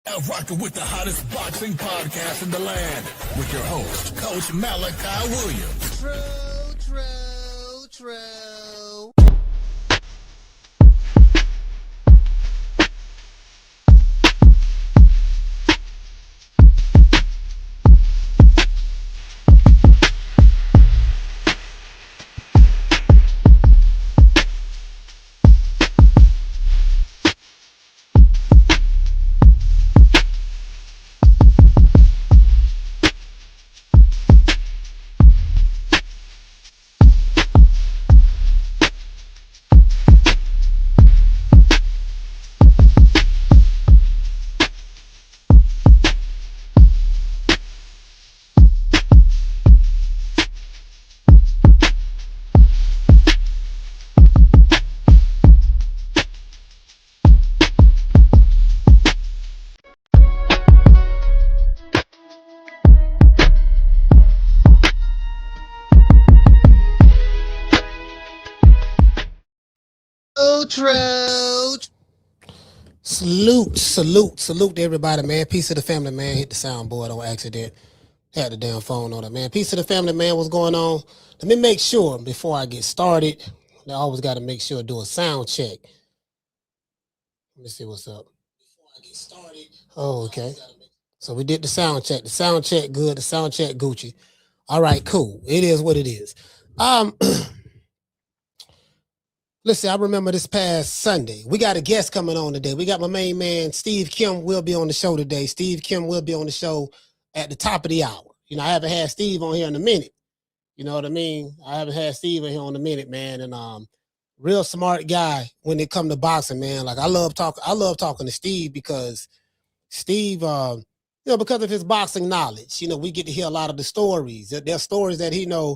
Now rocking with the hottest boxing podcast in the land with your host, Coach Malachi Williams. True. True. Salute to everybody, man. Peace of the family, man. Hit the soundboard on accident. Had the damn phone on it, man. Peace of the family, man. What's going on? Let me make sure before I get started. I always got to make sure do a sound check. Let me see what's up. Before I get started. Oh, okay. So we did the sound check. The sound check good. The sound check Gucci. All right, cool. It is what it is. Listen, I remember this past Sunday. We got a guest coming on today. We got my main man, Steve Kim, will be on the show today. Steve Kim will be on the show at the top of the hour. You know, I haven't had Steve on here in a minute. You know what I mean? I haven't had Steve on here in a minute, man. And real smart guy when it come to boxing, man. Like I love talking to Steve because Steve, because of his boxing knowledge, we get to hear a lot of the stories. There's stories that he know.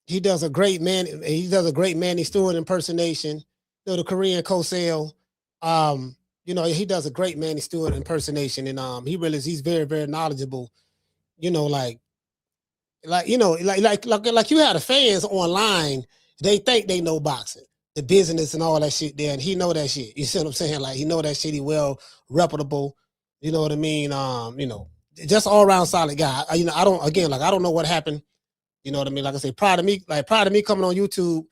He does a great Manny Stewart impersonation. The Korean Kosel. He does a great Manny Stewart impersonation, and he's very, very knowledgeable. Like you had the fans online, they think they know boxing, the business and all that shit there, and he know that shit. You see what I'm saying? Like he know that shit. He well reputable. You know what I mean? Just all around solid guy. I don't know what happened. You know what I mean? Like I say, proud of me coming on YouTube.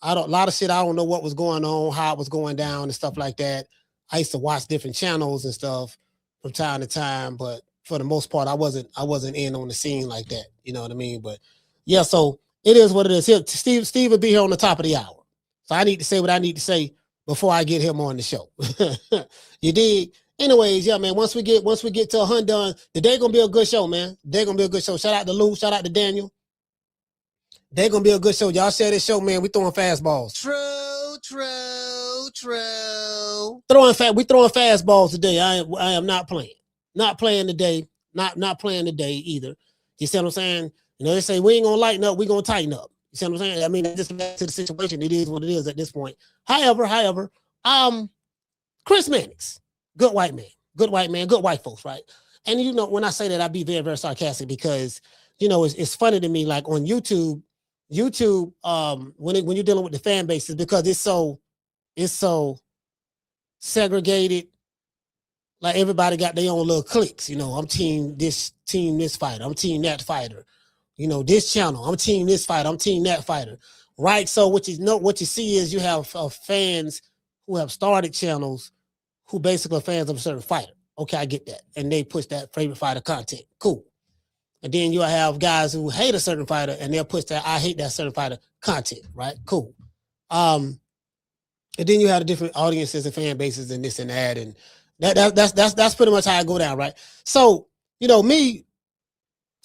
A lot of shit I don't know what was going on, how it was going down and stuff like that. I used to watch different channels and stuff from time to time, but for the most part, I wasn't in on the scene like that. You know what I mean? But yeah, so it is what it is. Here, Steve will be here on the top of the hour. So I need to say what I need to say before I get him on the show. You dig? Anyways, yeah, man, once we get to 100 done, today gonna be a good show, man. Today gonna be a good show. Shout out to Lou, shout out to Daniel. They're going to be a good show. Y'all share this show, man. We throwing fastballs. True. We throwing fastballs today. I am not playing. Not playing today. Not playing today either. You see what I'm saying? They say we ain't going to lighten up. We going to tighten up. You see what I'm saying? I mean, just back to the situation. It is what it is at this point. However, Chris Mannix, good white man, good white folks, right? And when I say that, I be very, very sarcastic because, it's funny to me, like on YouTube, when you're dealing with the fan bases, because it's so segregated. Like everybody got their own little cliques. I'm team this fighter. I'm team that fighter. This channel. I'm team this fighter. I'm team that fighter. Right. So what you see is you have fans who have started channels who basically are fans of a certain fighter. Okay, I get that, and they push that favorite fighter content. Cool. And then you'll have guys who hate a certain fighter and they'll push that I hate that certain fighter content, right? Cool. And then you have the different audiences and fan bases and this and that. And that's pretty much how I go down, right? So, me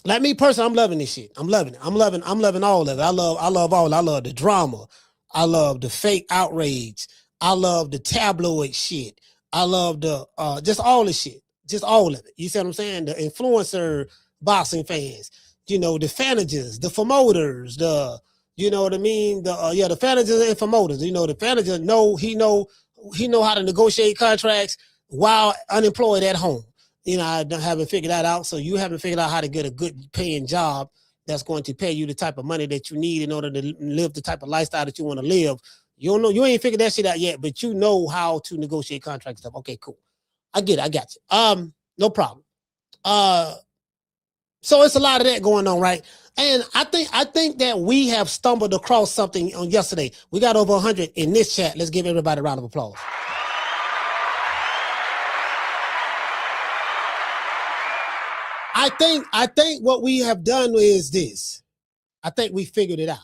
personally, I'm loving this shit. I'm loving it. I'm loving all of it. I love all. I love the drama. I love the fake outrage. I love the tabloid shit. I love the just all the shit. Just all of it. You see what I'm saying? The influencer boxing fans, the fanagers, the promoters, you know what I mean? The fanagers and promoters, the fanager he know how to negotiate contracts while unemployed at home. I haven't figured that out. So you haven't figured out how to get a good paying job that's going to pay you the type of money that you need in order to live the type of lifestyle that you want to live. You ain't figured that shit out yet, but you know how to negotiate contract stuff. Okay, cool. I get it. I got you. No problem. So it's a lot of that going on, right? And I think that we have stumbled across something on yesterday. We got over 100 in this chat. Let's give everybody a round of applause. I think what we have done is this. I think we figured it out.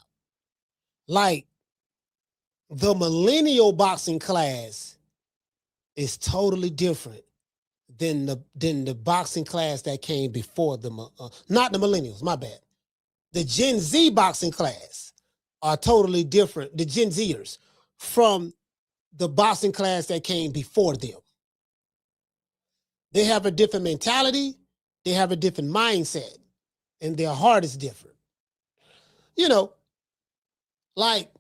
Like the millennial boxing class is totally different than the boxing class that came before not the millennials, my bad. The Gen Z boxing class are totally different, the Gen Zers, from the boxing class that came before them. They have a different mentality, they have a different mindset, and their heart is different. You know, like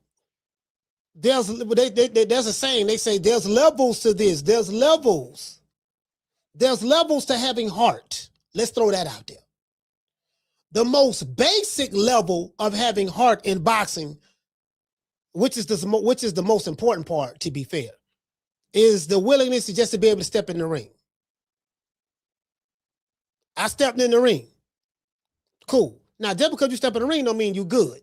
there's a saying, they say there's levels to this, there's levels to having heart. Let's throw that out there. The most basic level of having heart in boxing, which is the most important part, to be fair, is the willingness to be able to step in the ring. I stepped in the ring. Cool. Now, just because you step in the ring don't mean you good,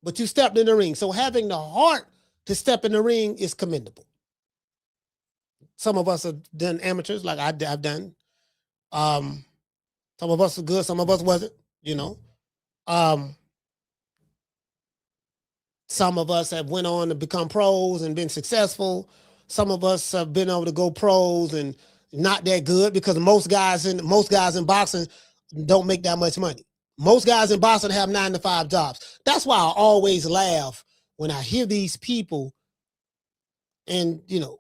but you stepped in the ring. So having the heart to step in the ring is commendable. Some of us have done amateurs, like I've done. Some of us are good, some of us wasn't, you know. Some of us have went on to become pros and been successful. Some of us have been able to go pros and not that good, because most guys in boxing don't make that much money. Most guys in boxing have 9-to-5 jobs. That's why I always laugh when I hear these people, and you know,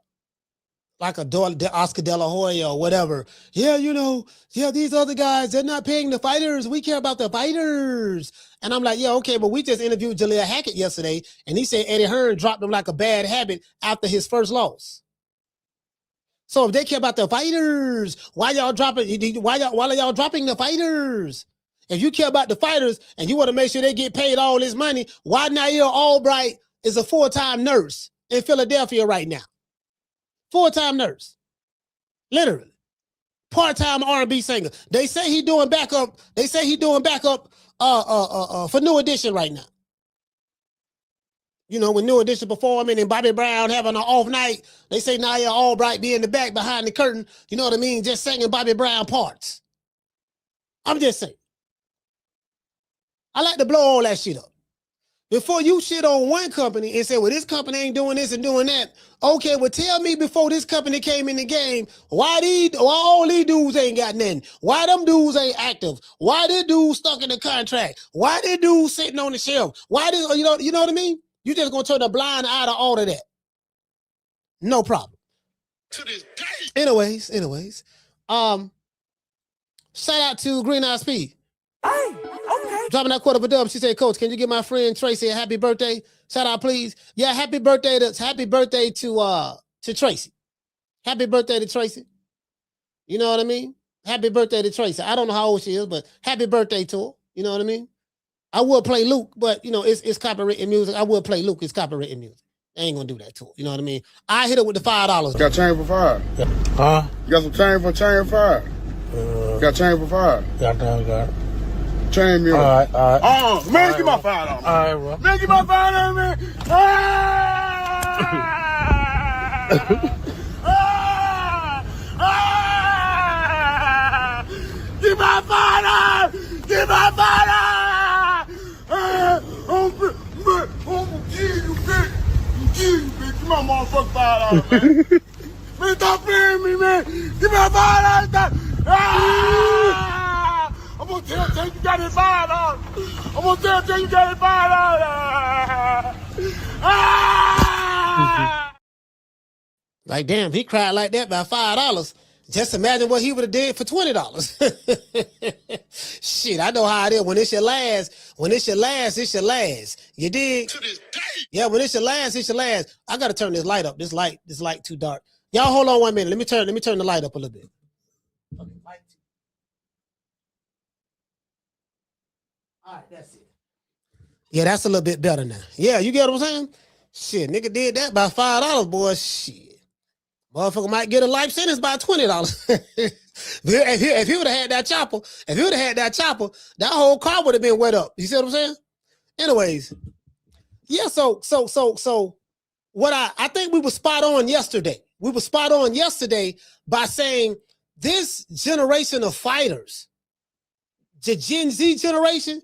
like Oscar De La Hoya or whatever. Yeah, you know, yeah, these other guys, they're not paying the fighters. We care about the fighters. And I'm like, yeah, okay, but we just interviewed Jaleel Hackett yesterday, and he said Eddie Hearn dropped him like a bad habit after his first loss. So if they care about the fighters, why are y'all dropping the fighters? If you care about the fighters and you want to make sure they get paid all this money, why Nair Albright is a full-time nurse in Philadelphia right now? Full-time nurse. Literally. Part-time R&B singer. They say he doing backup for New Edition right now. You know, when New Edition performing and Bobby Brown having an off night, they say Nair Albright be in the back behind the curtain, you know what I mean, just singing Bobby Brown parts. I'm just saying. I like to blow all that shit up. Before you shit on one company and say, well, this company ain't doing this and doing that. Okay, well, tell me before this company came in the game, why all these dudes ain't got nothing? Why them dudes ain't active? Why this dude stuck in the contract? Why this dude sitting on the shelf? Why this, you know what I mean? You just gonna turn a blind eye to all of that. No problem. To this day. Anyways. Shout out to Green Eyes P. Hey, okay. Dropping that quarter of a dub. She said, Coach, can you give my friend Tracy a happy birthday? Shout out, please. Yeah, happy birthday to Tracy. Happy birthday to Tracy. You know what I mean? Happy birthday to Tracy. I don't know how old she is, but happy birthday to her. You know what I mean? I will play Luke, but you know, it's copywritten music. I will play Luke, it's copywritten music. I ain't gonna do that to her. You know what I mean? I hit it with the $5. Got change for $5. Huh? You got some change for $5. Got change for $5. Got it. Chain me. All right. Man, give my $5. All right, bro. Man, give my $5, man. Give my $5. Give my $5. I'm gonna kill you, bitch. Give my motherfucking $5, man. Man, stop playing me, man. Give me $5. I'm gonna tell you got it $5. I'm gonna tell you got it $5. Like, damn, he cried like that by $5. Just imagine what he would have did for $20. Shit, I know how it is. When it's your last, it's your last. You dig? To this day. Yeah, when it's your last, it's your last. I gotta turn this light up. This light too dark. Y'all hold on 1 minute. Let me turn the light up a little bit. Okay, light. All right, that's it. Yeah, that's a little bit better now. Yeah, you get what I'm saying? Shit, nigga did that by $5, boy. Shit. Motherfucker might get a life sentence by $20. if he would have had that chopper, that whole car would have been wet up. You see what I'm saying? Anyways, yeah. So what I think we were spot on yesterday. We were spot on yesterday by saying this generation of fighters, the Gen Z generation,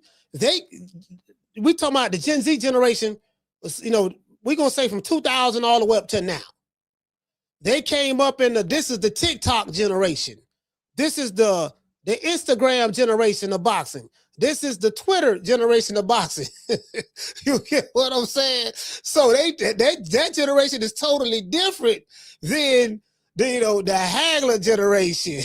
we talking about the Gen Z generation, you know, we're going to say from 2000 all the way up to now. They came up this is the TikTok generation. This is the Instagram generation of boxing. This is the Twitter generation of boxing. You get what I'm saying? So that generation is totally different than the Hagler generation,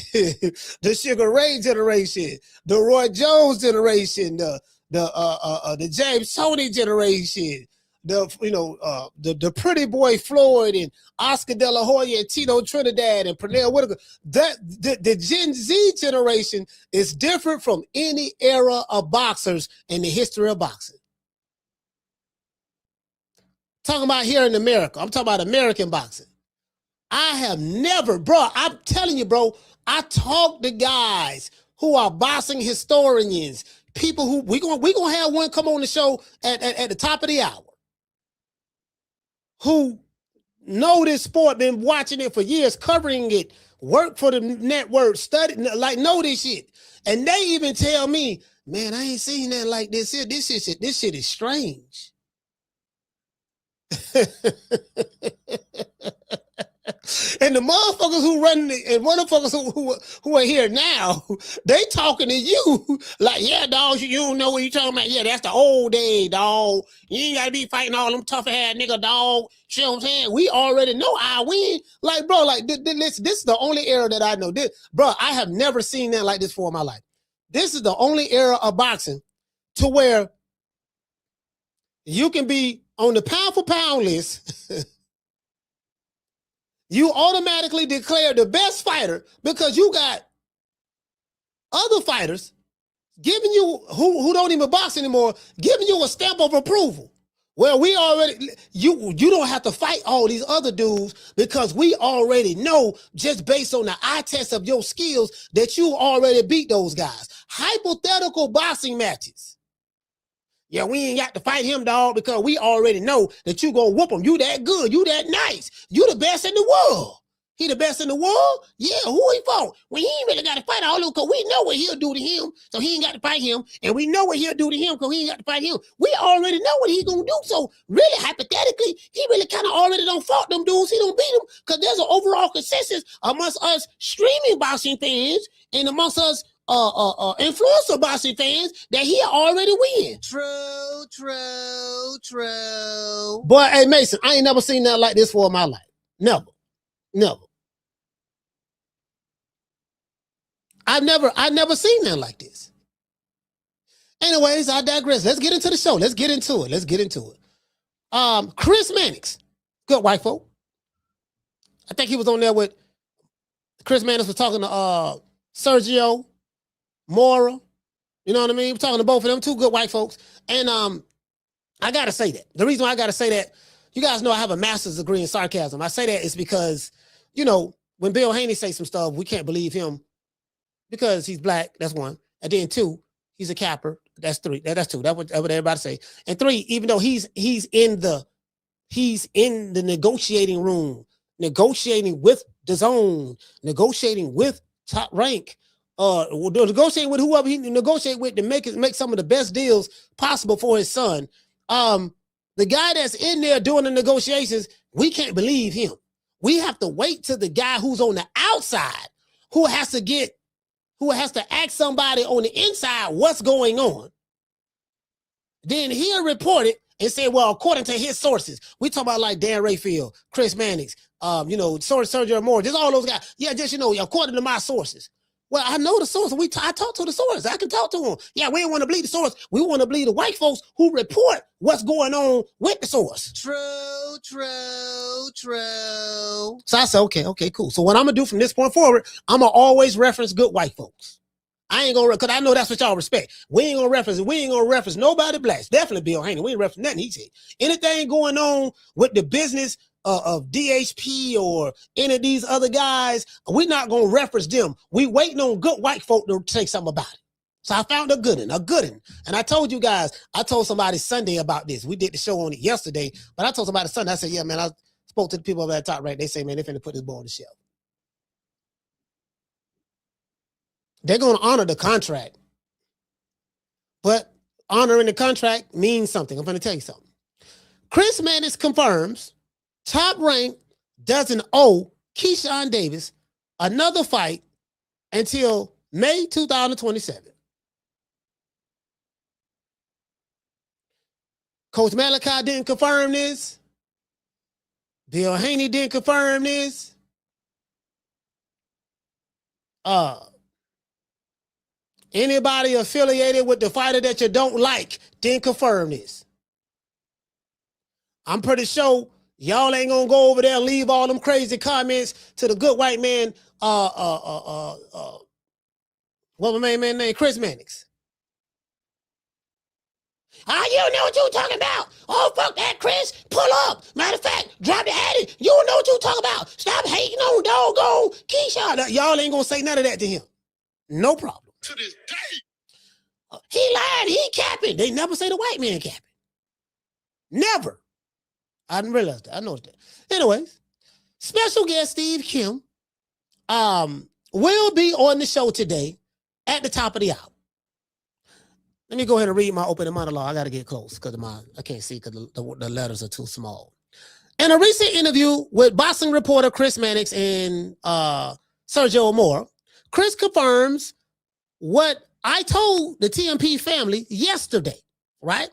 the Sugar Ray generation, the Roy Jones generation, the James Toney generation, the Pretty Boy Floyd and Oscar De La Hoya and Tito Trinidad and Pernell Whitaker. The Gen Z generation is different from any era of boxers in the history of boxing. Talking about here in America, I'm talking about American boxing. I have never, bro, I'm telling you, bro, I talk to guys who are boxing historians, people who we gonna have one come on the show at the top of the hour, who know this sport, been watching it for years, covering it, work for the network, study, like know this shit. And they even tell me, man, I ain't seen that like this here. This shit is strange. And the motherfuckers who run and motherfuckers who are here now, they talking to you like, yeah, dog, you don't know what you talking about. Yeah, that's the old day, dog. You ain't gotta be fighting all them tough ass nigga, dog. You know what I'm saying? We already know I win. Like, bro, like this is the only era that I know. Bro, I have never seen that like this before in my life. This is the only era of boxing to where you can be on the pound for pound list. You automatically declare the best fighter because you got other fighters giving you, who don't even box anymore, giving you a stamp of approval. Well, we already, you don't have to fight all these other dudes because we already know, just based on the eye test of your skills, that you already beat those guys. Hypothetical boxing matches. Yeah, we ain't got to fight him, dog, because we already know that you gonna whoop him. You that good. You that nice. You the best in the world. He the best in the world? Yeah, who he fought? Well, he ain't really got to fight all of them because we know what he'll do to him, so he ain't got to fight him. And we know what he'll do to him because he ain't got to fight him. We already know what he gonna do. So really, hypothetically, he really kind of already don't fought them dudes. He don't beat them because there's an overall consensus amongst us streaming boxing fans and amongst us influencer boxing fans that he already win. True. Boy, hey Mason, I ain't never seen nothing like this before in my life. Never. I've never seen nothing like this. Anyways, I digress. Let's get into the show. Let's get into it. Chris Mannix, good white folk. I think he was on there with Chris Mannix was talking to Sergio Mora, you know what I mean? We're talking to both of them, two good white folks. And I gotta say that. The reason why I gotta say that, you guys know I have a master's degree in sarcasm. I say that is because, when Bill Haney say some stuff, we can't believe him because he's black. That's one. And then two, he's a capper. That's three. That's two. That's what everybody say. And three, even though he's in the negotiating room, negotiating with DAZN, negotiating with Top Rank, negotiating with whoever he negotiate with to make some of the best deals possible for his son. The guy that's in there doing the negotiations, we can't believe him. We have to wait till the guy who's on the outside, who has to ask somebody on the inside what's going on. Then he'll report it and say, well, according to his sources, we talk about like Dan Rayfield, Chris Mannix, Sergio Moore, just all those guys. Yeah, just, according to my sources. Well, I know the source. I talk to the source. I can talk to them. Yeah, we don't want to believe the source. We want to believe the white folks who report what's going on with the source. True. So I said, okay, cool. So what I'm going to do from this point forward, I'm going to always reference good white folks. I ain't gonna, cause I know that's what y'all respect. We ain't gonna reference nobody blacks. Definitely Bill Haney. We ain't reference nothing he said. Anything going on with the business of DHP or any of these other guys, we're not gonna reference them. We waiting on good white folk to say something about it. So I found a good one. And I told you guys, I told somebody Sunday about this. We did the show on it yesterday, but I told somebody Sunday, I said, yeah, man, I spoke to the people over at the top right. They say, man, they're finna put this boy on the shelf. They're going to honor the contract. But honoring the contract means something. I'm going to tell you something. Chris Mannix confirms Top Rank doesn't owe Keyshawn Davis another fight until May 2027. Coach Malachi didn't confirm this. Bill Haney didn't confirm this. Anybody affiliated with the fighter that you don't like didn't confirm this. I'm pretty sure y'all ain't gonna go over there and leave all them crazy comments to the good white man, what my main man named Chris Mannix. You know what you talking about. Oh, fuck that, Chris. Pull up. Matter of fact, drop the addy. You don't know what you talking about. Stop hating on doggone Keyshawn. Y'all ain't gonna say none of that to him. No problem. To this day. He lied. He capping. They never say the white man capping. Never. I didn't realize that. I know that. Anyways, special guest Steve Kim will be on the show today at the top of the hour. Let me go ahead and read my opening monologue. I got to get close because I can't see because the letters are too small. In a recent interview with boxing reporter Chris Mannix and Sergio Amora, Chris confirms what I told the TMP family yesterday, right?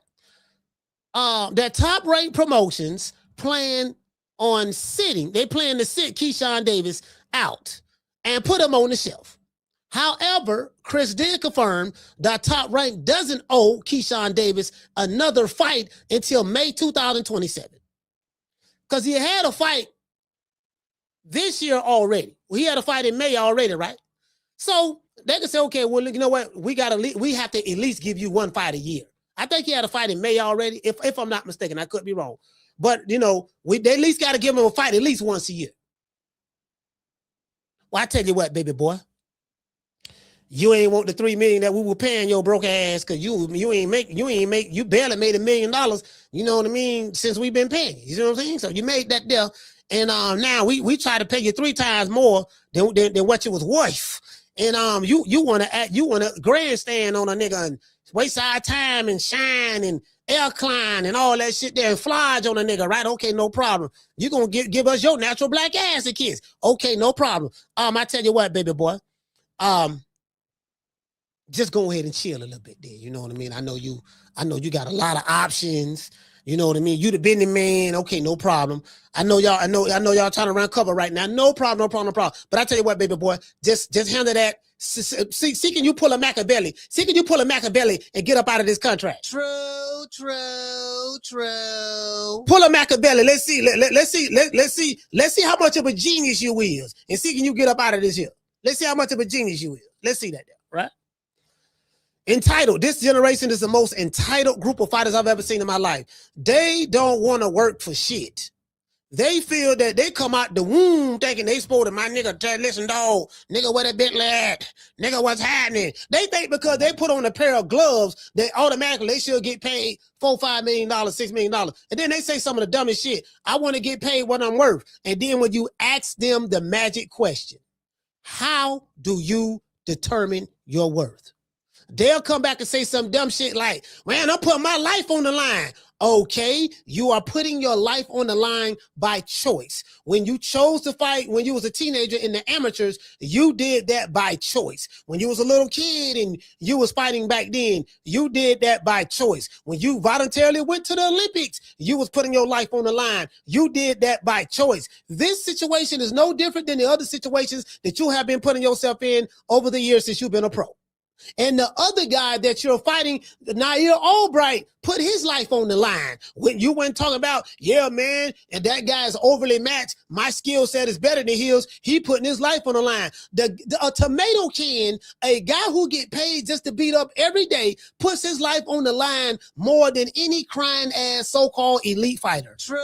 That Top Rank Promotions plan to sit Keyshawn Davis out and put him on the shelf. However, Chris did confirm that Top Rank doesn't owe Keyshawn Davis another fight until May 2027. Because he had a fight this year already. He had a fight in May already, right? So they can say, okay, well, you know what? We have to at least give you one fight a year. I think he had a fight in May already, if I'm not mistaken. I could be wrong. But, they at least got to give him a fight at least once a year. Well, I tell you what, baby boy. You ain't want the $3 million that we were paying your broke ass because you barely made $1 million, you know what I mean, since we've been paying. You know what I'm saying? So you made that deal. And now we try to pay you 3 times more than what you was worth. And you wanna grandstand on a nigga and waste our time and shine and air climb and all that shit there and flodge on a nigga, right? Okay, no problem. You gonna give us your natural black ass a kiss. Okay, no problem. I tell you what, baby boy. Just go ahead and chill a little bit there. You know what I mean? I know you got a lot of options. You know what I mean? You the business man. Okay, no problem. I know y'all trying to run cover right now. No problem. But I tell you what, baby boy, just handle that. See, can you pull a Machiavelli? Can you pull a Machiavelli and get up out of this contract? True. Pull a Machiavelli. Let's see how much of a genius you is. And see, can you get up out of this here? Let's see how much of a genius you is. Let's see that there, right? Entitled. This generation is the most entitled group of fighters I've ever seen in my life. They don't want to work for shit. They feel that they come out the womb thinking they supposed to, my nigga, listen, dog, nigga, where that Bentley at? Nigga, what's happening? They think because they put on a pair of gloves, they automatically they should get paid $4-5 million, $6 million. And then they say some of the dumbest shit. I want to get paid what I'm worth. And then when you ask them the magic question, how do you determine your worth? They'll come back and say some dumb shit like, man, I'm putting my life on the line. Okay, you are putting your life on the line by choice. When you chose to fight when you was a teenager in the amateurs, you did that by choice. When you was a little kid and you was fighting back then, you did that by choice. When you voluntarily went to the Olympics, you was putting your life on the line. You did that by choice. This situation is no different than the other situations that you have been putting yourself in over the years since you've been a pro. And the other guy that you're fighting, Nair Albright, put his life on the line. When you went talking about, yeah, man, and that guy is overly matched. My skill set is better than his. He putting his life on the line. A tomato can, a guy who get paid just to beat up every day, puts his life on the line more than any crying ass so-called elite fighter. True.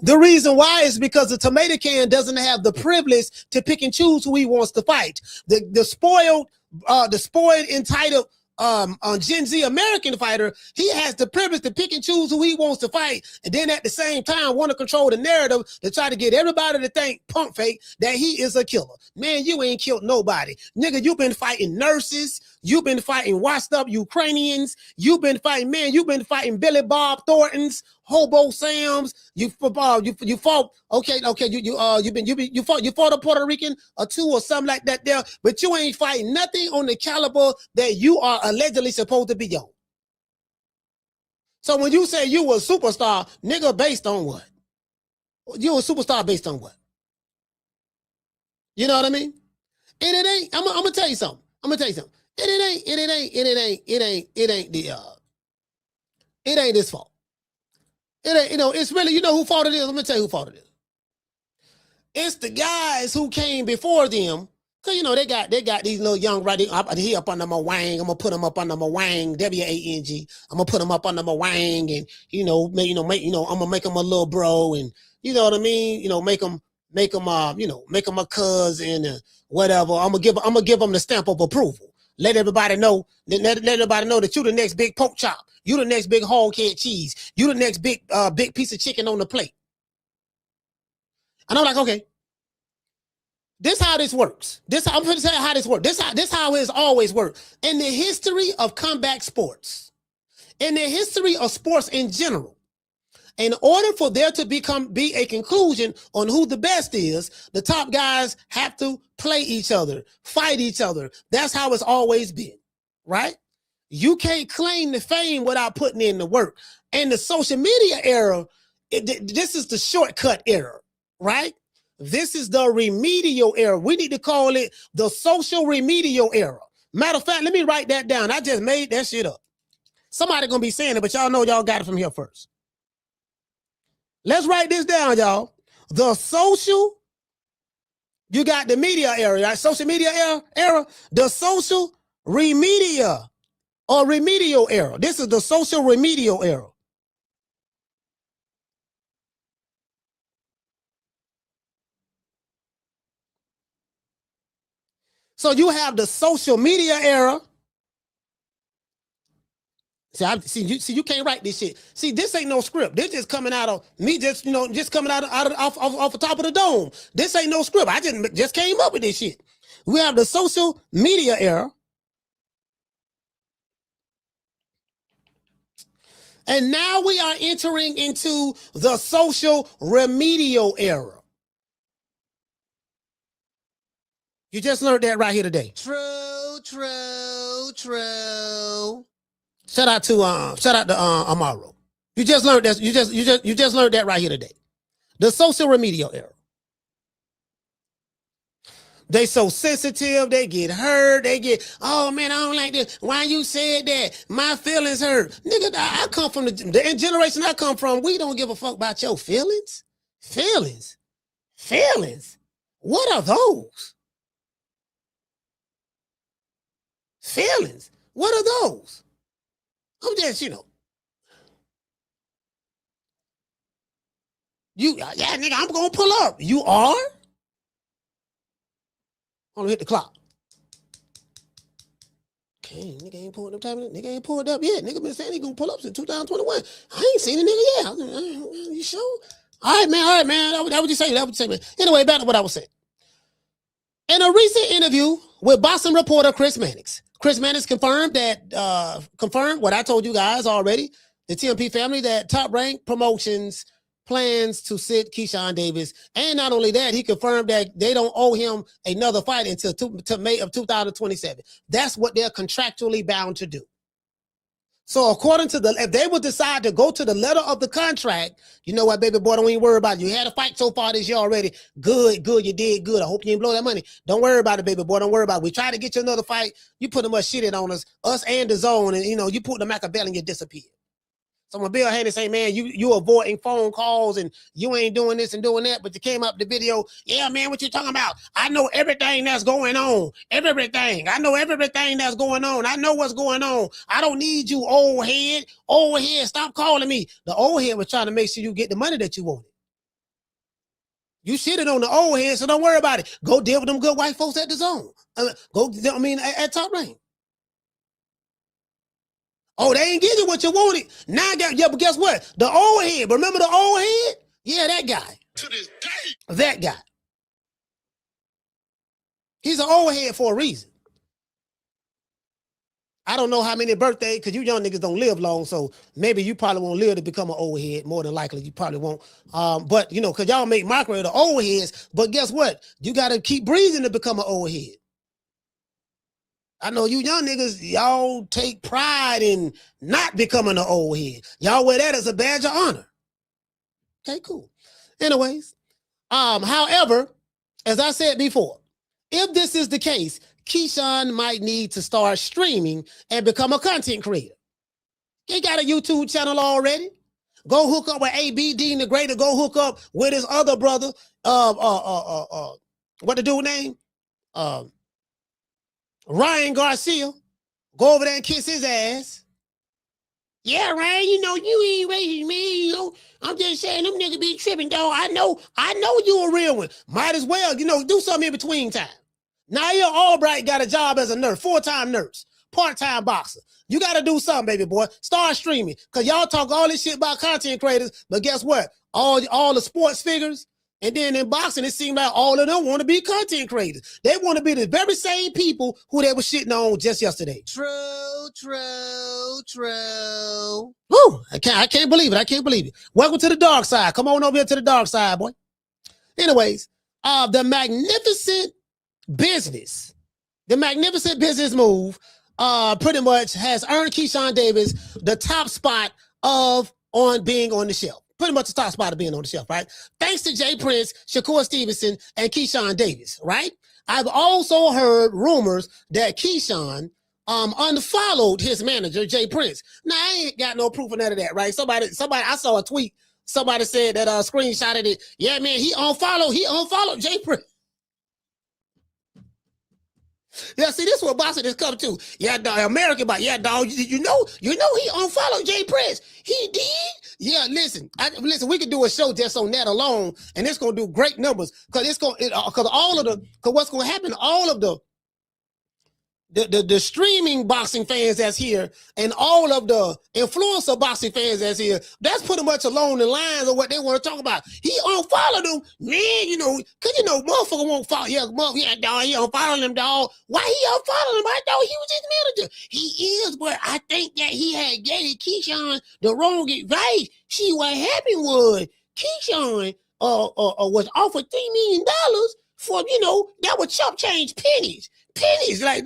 The reason why is because the tomato can doesn't have the privilege to pick and choose who he wants to fight. The spoiled, entitled Gen Z American fighter, he has the privilege to pick and choose who he wants to fight, and then at the same time want to control the narrative to try to get everybody to think, pump fake, that he is a killer. Man, you ain't killed nobody. Nigga, you've been fighting nurses, you've been fighting washed up Ukrainians, you've been fighting Billy Bob Thorntons, Hobo Sams, you fought you fought a Puerto Rican or two or something like that there, but you ain't fighting nothing on the caliber that you are allegedly supposed to be on. So when you say you were a superstar, nigga, based on what? You a superstar based on what? You know what I mean? And it ain't, I'm gonna tell you something. It ain't this fault. It ain't, it's really, who fault it is? Let me tell you who fault it is. It's the guys who came before them. Cause they got these little young he up under my wang. I'm gonna put him up under my wang, WANG. I'm gonna put him up under my wang, and I'm gonna make him a little bro, and you know what I mean. Make him a cousin, and whatever. I'm gonna give him the stamp of approval. Let everybody know. Let everybody know that you the next big pork chop. You the next big hog head cheese. You the next big piece of chicken on the plate. And I'm like, okay. This how this works. I'm going to tell you how this works. This how it's always worked. In the history of combat sports, in the history of sports in general, in order for there to be a conclusion on who the best is, the top guys have to play each other, fight each other. That's how it's always been, right? You can't claim the fame without putting in the work. And the social media era, this is the shortcut era, right? This is the remedial era. We need to call it the social remedial era. Matter of fact, let me write that down. I just made that shit up. Somebody gonna be saying it, but y'all know y'all got it from here first. Let's write this down, y'all. The social, you got the media era, right? Social media era, the social remedial or remedial era. This is the social remedial era. So you have the social media era. See, you can't write this shit. See, this ain't no script. This just coming out of me, just coming out off the top of the dome. This ain't no script. I just came up with this shit. We have the social media era. And now we are entering into the social remedial era. You just learned that right here today. True. Shout out to Amaro. You just learned that. You just learned that right here today. The social remedial era. They so sensitive. They get hurt. They get, oh man, I don't like this. Why you said that? My feelings hurt. Nigga, I come from the generation I come from. We don't give a fuck about your feelings. Feelings. What are those? Feelings. What are those? I'm just, yeah, nigga, I'm gonna pull up. You are? I'm gonna hit the clock. Okay, nigga ain't pulled up time. Nigga ain't pulled up yet. Nigga been saying he gonna pull up since 2021. I ain't seen a nigga yet. You sure? All right, man. That what you say. Man. Anyway, back to what I was saying. In a recent interview with Boston reporter Chris Mannix, Chris Mannix confirmed what I told you guys already. The TMP family, that Top Rank Promotions plans to sit Keyshawn Davis. And not only that, he confirmed that they don't owe him another fight until to May of 2027. That's what they're contractually bound to do. So according to if they would decide to go to the letter of the contract, you know what, baby boy, don't even worry about it. You had a fight so far this year already. Good, you did good. I hope you didn't blow that money. Don't worry about it, baby boy. Don't worry about it. We tried to get you another fight. You put too much shit in on us and the zone, and you put the Machiavelli and you disappear. So when Bill Haney say, man, you avoiding phone calls and you ain't doing this and doing that, but you came up the video, yeah, man, what you talking about? I know everything that's going on. Everything. I know everything that's going on. I know what's going on. I don't need you, old head. Old head, stop calling me. The old head was trying to make sure you get the money that you wanted. You shitted on the old head, so don't worry about it. Go deal with them good white folks at the zone. At Top Rank. Oh, they ain't give you what you wanted. Now, but guess what? The old head. Remember the old head? Yeah, that guy. To this day. That guy. He's an old head for a reason. I don't know how many birthdays, because you young niggas don't live long, so maybe you probably won't live to become an old head. More than likely, you probably won't. But, because y'all make mockery of the old heads, but guess what? You got to keep breathing to become an old head. I know you young niggas, y'all take pride in not becoming an old head. Y'all wear that as a badge of honor. Okay, cool. Anyways, however, as I said before, if this is the case, Keyshawn might need to start streaming and become a content creator. He got a YouTube channel already. Go hook up with AB Dean the Greater. Go hook up with his other brother. What the dude name? Ryan Garcia. Go over there and kiss his ass. Yeah, Ryan, you ain't raising me. I'm just saying them niggas be tripping, dog. I know you a real one. Might as well, do something in between time. Naia Albright got a job as a nurse, full-time nurse, part-time boxer. You got to do something, baby boy. Start streaming. Because y'all talk all this shit about content creators, but guess what? All the sports figures, and then in boxing, it seemed like all of them want to be content creators. They want to be the very same people who they were shitting on just yesterday. True. Woo! I can't believe it. Welcome to the dark side. Come on over here to the dark side, boy. Anyways, the magnificent business move pretty much has earned Keyshawn Davis the top spot on being on the shelf. Pretty much the top spot of being on the shelf, right? Thanks to Jay Prince, Shakur Stevenson, and Keyshawn Davis, right? I've also heard rumors that Keyshawn unfollowed his manager, Jay Prince. Now, I ain't got no proof of none of that, right? Somebody, I saw a tweet. Somebody said that screenshotted it. Yeah, man, he unfollowed Jay Prince. Yeah, see, this is what boxing has come to. Yeah, dog, American boxing. Yeah, dog, you know he unfollowed Jay Prince. He did? Yeah, listen, we could do a show just on that alone, and it's gonna do great numbers. Cause what's gonna happen, all of the streaming boxing fans that's here and all of the influencer boxing fans that's here, that's pretty much along the lines of what they want to talk about. He unfollowed them, man, cause motherfucker won't follow. Yeah, dog, he unfollowed them, dog. Why he unfollowed him? I thought he was his manager. He is, but I think that he had gave Keyshawn the wrong advice. See, what happened was Keyshawn was offered $3 million for, that was chump change pennies. Like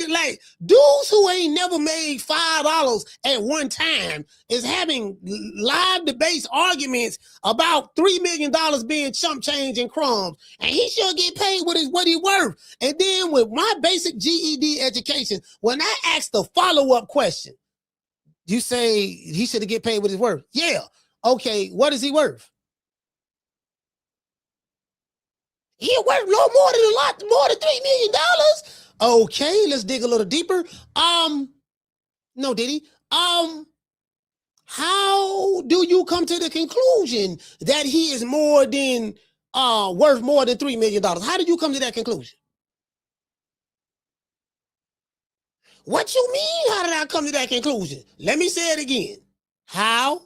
dudes who ain't never made $5 at one time is having live debates, arguments about $3 million being chump change and crumbs, and he should get paid what he worth. And then with my basic GED education, when I asked the follow-up question, you say he should get paid what he's worth. Yeah, okay, what is he worth? He worth more than $3 million. Okay, let's dig a little deeper. No, did he? How do you come to the conclusion that he is worth more than $3 million? How did you come to that conclusion? What you mean? How did I come to that conclusion? Let me say it again. How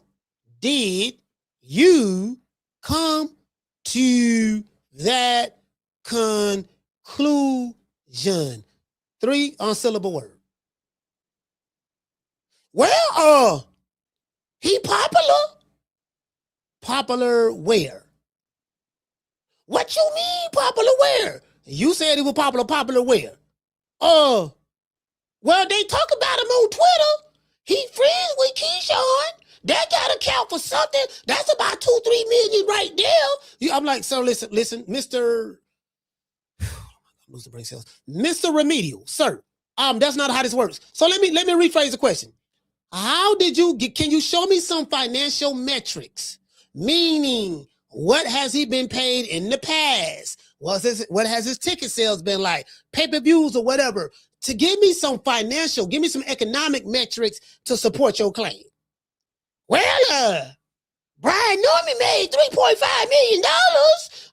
did you come to that conclusion? 3 unsyllable word. Well, he popular. Popular where? What you mean popular where? You said he was popular where? Well, they talk about him on Twitter. He friends with Keyshawn. That gotta count for something. That's about 2-3 million right there. I'm like, sir, listen, Mr. Mr. Remedial, sir. That's not how this works. So let me rephrase the question. How did you get? Can you show me some financial metrics? Meaning, what has he been paid in the past? What has his ticket sales been like? Pay-per-views or whatever. To give me some financial, give me some economic metrics to support your claim. Well, Brian Norman made $3.5 million.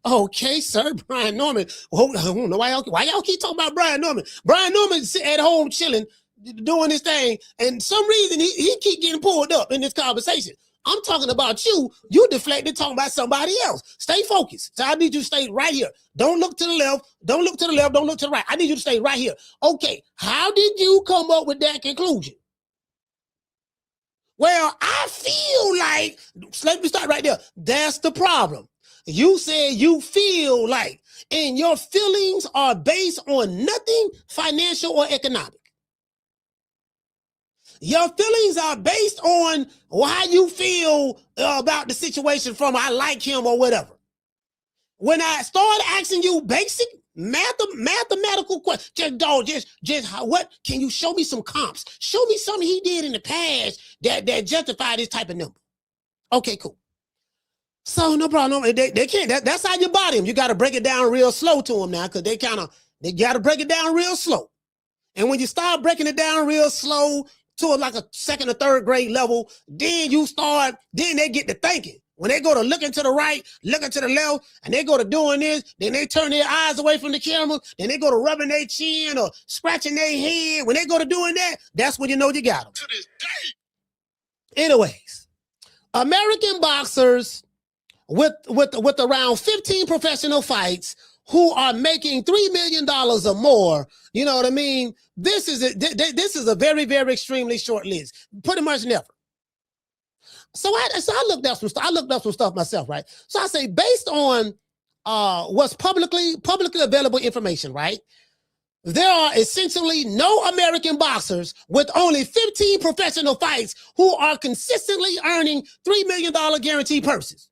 Okay, sir, Brian Norman. Well, I don't know why y'all keep talking about Brian Norman. Brian Norman at home chilling, doing his thing, and some reason he keep getting pulled up in this conversation. I'm talking about you. You deflected talking about somebody else. Stay focused. So I need you to stay right here. Don't look to the left. Don't look to the left. Don't look to the right. I need you to stay right here. Okay, how did you come up with that conclusion? Well, I feel like, let me start right there. That's the problem. You said you feel like, and your feelings are based on nothing financial or economic. Your feelings are based on how you feel about the situation from I like him or whatever. When I started asking you basic mathematical questions, what can you show me some comps? Show me something he did in the past that justify this type of number. Okay, cool. So no problem. They can't. That's how you body him. You got to break it down real slow to them now, because they got to break it down real slow. And when you start breaking it down real slow to like a second or third grade level, then they get to thinking. When they go to looking to the right, looking to the left, and they go to doing this, then they turn their eyes away from the camera, then they go to rubbing their chin or scratching their head. When they go to doing that, that's when you know you got them. To this day. Anyways, American boxers with around 15 professional fights who are making $3 million or more, you know what I mean? This is a very, very extremely short list. Pretty much never. So I looked up some stuff. I looked up some stuff myself, right? So I say, based on what's publicly available information, right? There are essentially no American boxers with only 15 professional fights who are consistently earning $3 million guaranteed purses.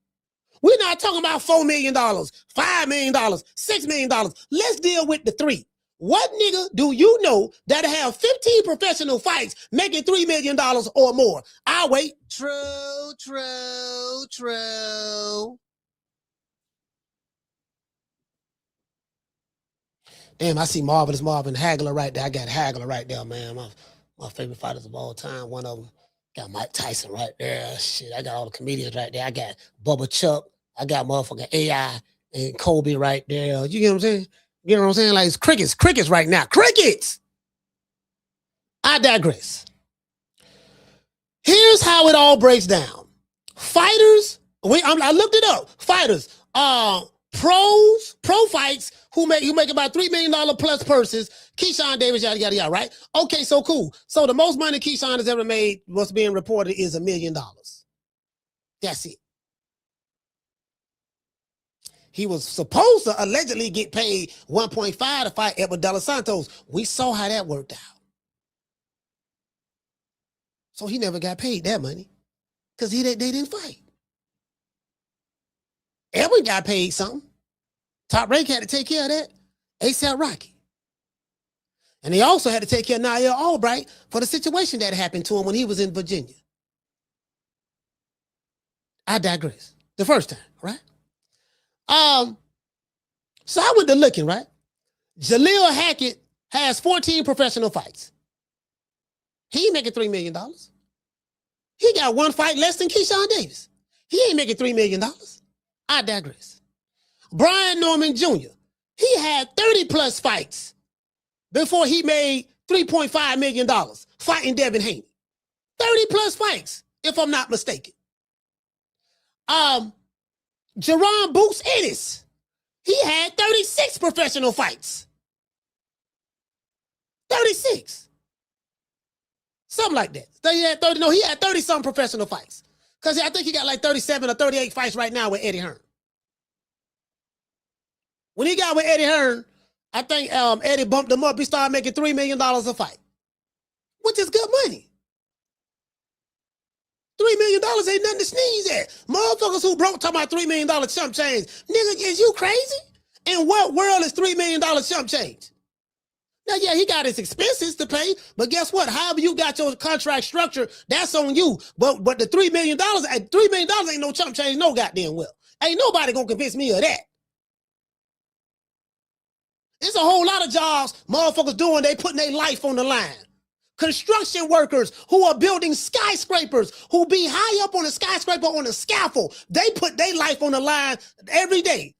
We're not talking about $4 million, $5 million, $6 million. Let's deal with the 3. What nigga do you know that have 15 professional fights making $3 million or more? I'll wait. True. Damn, I see Marvelous Marvin Hagler right there. I got Hagler right there, man. My favorite fighters of all time. One of them. Got Mike Tyson right there. Shit, I got all the comedians right there. I got Bubba Chuck. I got motherfucking AI and Kobe right there. You get what I'm saying? You know what I'm saying? Like, it's crickets right now. Crickets! I digress. Here's how it all breaks down. Fighters, I looked it up. Fighters, pro fights who make about $3 million plus purses. Keyshawn Davis, yada, yada, yada, right? Okay, so cool. So the most money Keyshawn has ever made, what's being reported, is $1 million. That's it. He was supposed to allegedly get paid 1.5 to fight Edward De Los Santos. We saw how that worked out. So he never got paid that money because they didn't fight. Edward got paid something. Top Rank had to take care of that. ASAP Rocky. And they also had to take care of Nair Albright for the situation that happened to him when he was in Virginia. I digress. The first time, right? So I went to looking, right? Jaleel Hackett has 14 professional fights. He ain't making $3 million. He got one fight less than Keyshawn Davis. He ain't making $3 million. I digress. Brian Norman Jr., he had 30 plus fights before he made $3.5 million fighting Devin Haney. 30 plus fights, if I'm not mistaken. Jerron Boots Ennis, he had 36 professional fights. 36. Something like that. He had 30-something professional fights. Because I think he got like 37 or 38 fights right now with Eddie Hearn. When he got with Eddie Hearn, I think Eddie bumped him up. He started making $3 million a fight, which is good money. $3 million ain't nothing to sneeze at. Motherfuckers who broke talking about $3 million chump change. Nigga, is you crazy? In what world is $3 million chump change? Now, yeah, he got his expenses to pay, but guess what? However you got your contract structure, that's on you. But the $3 million, $3 million ain't no chump change, no goddamn well. Ain't nobody gonna convince me of that. There's a whole lot of jobs motherfuckers doing, they putting their life on the line. Construction workers who are building skyscrapers, who be high up on a skyscraper on a scaffold, they put their life on the line every day.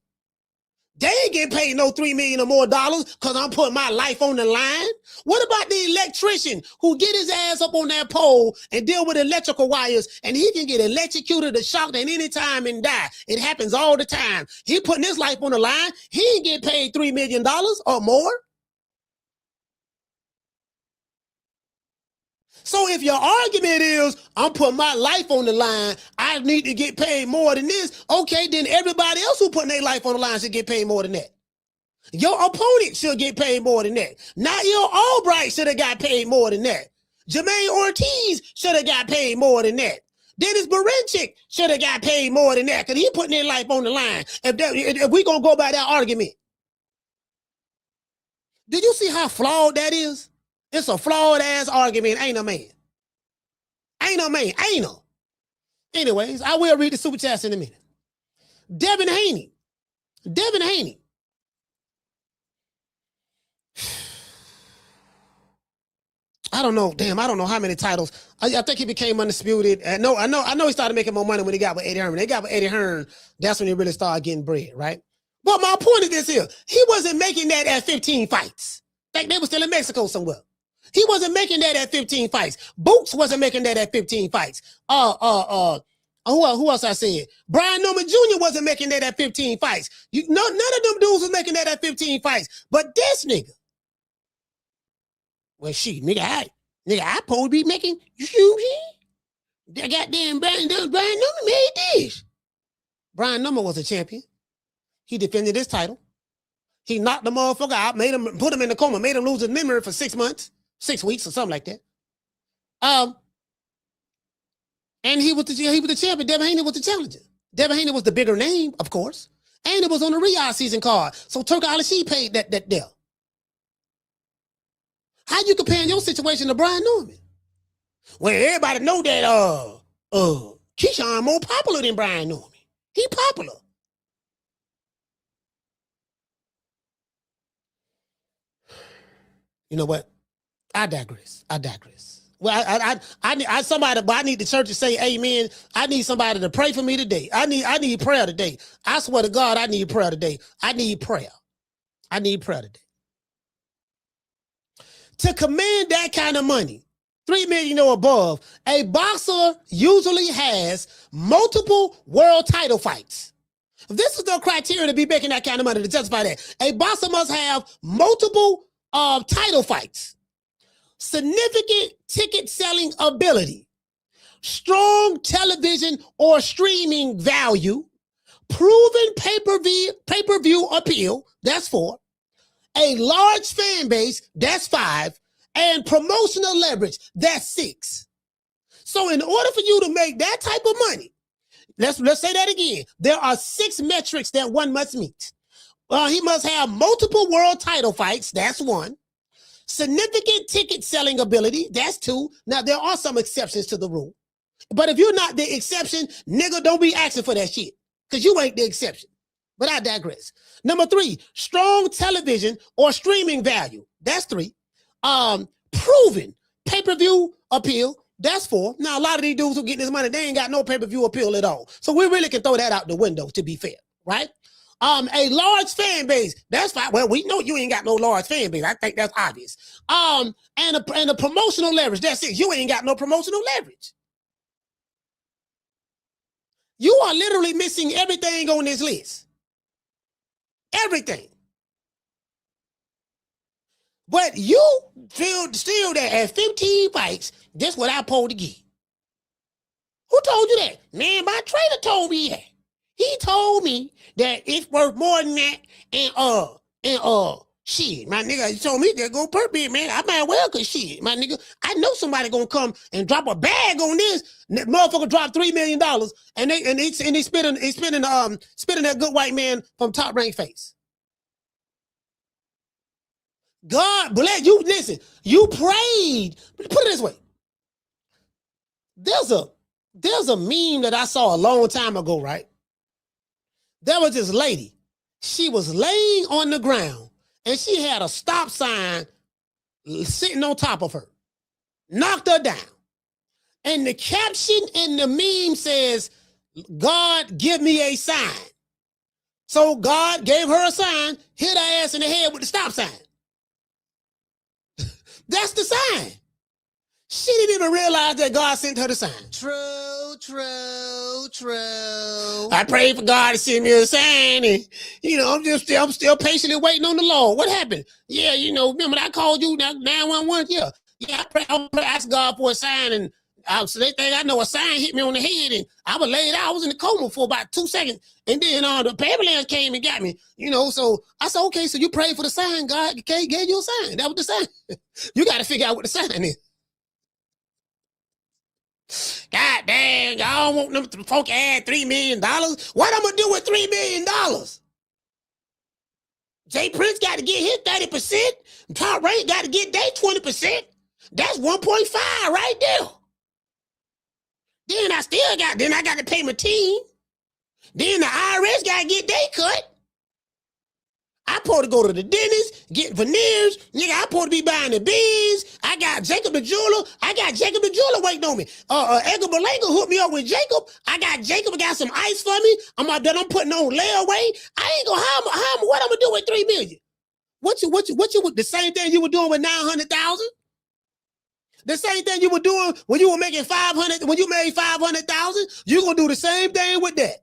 They ain't getting paid no $3 million or more because I'm putting my life on the line. What about the electrician who get his ass up on that pole and deal with electrical wires and he can get electrocuted or shocked at any time and die? It happens all the time. He putting his life on the line. He ain't get paid $3 million or more. So if your argument is, I'm putting my life on the line, I need to get paid more than this, okay, then everybody else who putting their life on the line should get paid more than that. Your opponent should get paid more than that. Nail Albright should have got paid more than that. Jermaine Ortiz should have got paid more than that. Dennis Baranchik should have got paid more than that because he putting their life on the line. If we going to go by that argument. Did you see how flawed that is? It's a flawed ass argument. Ain't a man. Ain't a man. Ain't no. Anyways, I will read the super chats in a minute. Devin Haney. I don't know. Damn, I don't know how many titles. I think he became undisputed. I know he started making more money when he got with Eddie Hearn. When they got with Eddie Hearn, that's when he really started getting bread, right? But my point is this here. He wasn't making that at 15 fights. Like they were still in Mexico somewhere. He wasn't making that at 15 fights. Boots wasn't making that at 15 fights. Who else I said? Brian Norman Jr. wasn't making that at 15 fights. None of them dudes was making that at 15 fights. But this nigga, well, shit, I supposed to be making, you see? That goddamn Brian Norman made this. Brian Norman was a champion. He defended his title. He knocked the motherfucker out, put him in the coma, made him lose his memory for 6 months, 6 weeks or something like that. And he was the champion. Devin Haney was the challenger. Devin Haney was the bigger name, of course. And it was on the Riyadh season card. So Turk Ali paid that deal. How you comparing your situation to Brian Norman? Well, everybody know that Keyshawn more popular than Brian Norman. He popular. You know what? I digress. Well, I need the church to say amen. I need somebody to pray for me today. I need prayer today. I swear to God, I need prayer today. I need prayer today. To command that kind of money, $3 million or above, a boxer usually has multiple world title fights. This is the criteria to be making that kind of money to justify that. A boxer must have multiple title fights, significant ticket selling ability, strong television or streaming value, proven pay-per-view appeal, that's 4, a large fan base, that's 5, and promotional leverage, that's 6. So in order for you to make that type of money, let's say that again. There are 6 metrics that one must meet. He must have multiple world title fights. That's 1. Significant ticket selling ability. That's 2. Now, there are some exceptions to the rule. But if you're not the exception, nigga, don't be asking for that shit because you ain't the exception. But I digress. Number 3, strong television or streaming value. That's 3. Proven pay-per-view appeal. That's 4. Now, a lot of these dudes who get this money, they ain't got no pay-per-view appeal at all. So we really can throw that out the window, to be fair, right? A large fan base, that's 5. Well, we know you ain't got no large fan base. I think that's obvious. And a promotional leverage, that's 6. You ain't got no promotional leverage. You are literally missing everything on this list. Everything. But you feel still that at 15 fights, that's what I supposed to get. Who told you that? Man, my trainer told me that. He told me that it's worth more than that, and Shit, my nigga, you told me to go perp, man. I might well, cause shit, my nigga, I know somebody gonna come and drop a bag on this. Motherfucker drop $3 million and they spitting that good white man from Top Rank face. God bless you. Listen, you prayed. Put it this way. There's a meme that I saw a long time ago, right? There was this lady. She was laying on the ground and she had a stop sign sitting on top of her. Knocked her down. And the caption in the meme says, God, give me a sign. So God gave her a sign, hit her ass in the head with the stop sign. That's the sign. She didn't even realize that God sent her the sign. True, true, true. I prayed for God to send me a sign, and I'm still patiently waiting on the Lord. What happened? Yeah, remember I called you 911? Yeah, I asked God for a sign, and so they think I know a sign hit me on the head, and I was laid out. I was in the coma for about 2 seconds, and then the ambulance came and got me. So I said, okay, so you prayed for the sign, God gave you a sign. That was the sign. You got to figure out what the sign is. God dang, I don't want them to folk add $3 million. What I'm gonna do with $3 million? Jay Prince got to get his 30%. Top Rank got to get their 20%. That's 1.5 right there. Then I got to pay my team. Then the IRS got to get their cut. I supposed to go to the dentist, get veneers. Nigga, I supposed to be buying the beans. I got Jacob the jeweler. Waiting on me. Edgar Berlanga hooked me up with Jacob. I got Jacob got some ice for me. I'm putting on layaway. I ain't gonna how what I'm gonna do with $3 million? What you the same thing you were doing with 900,000? The same thing you were doing when you were making 500, when you made 500,000, you gonna do the same thing with that.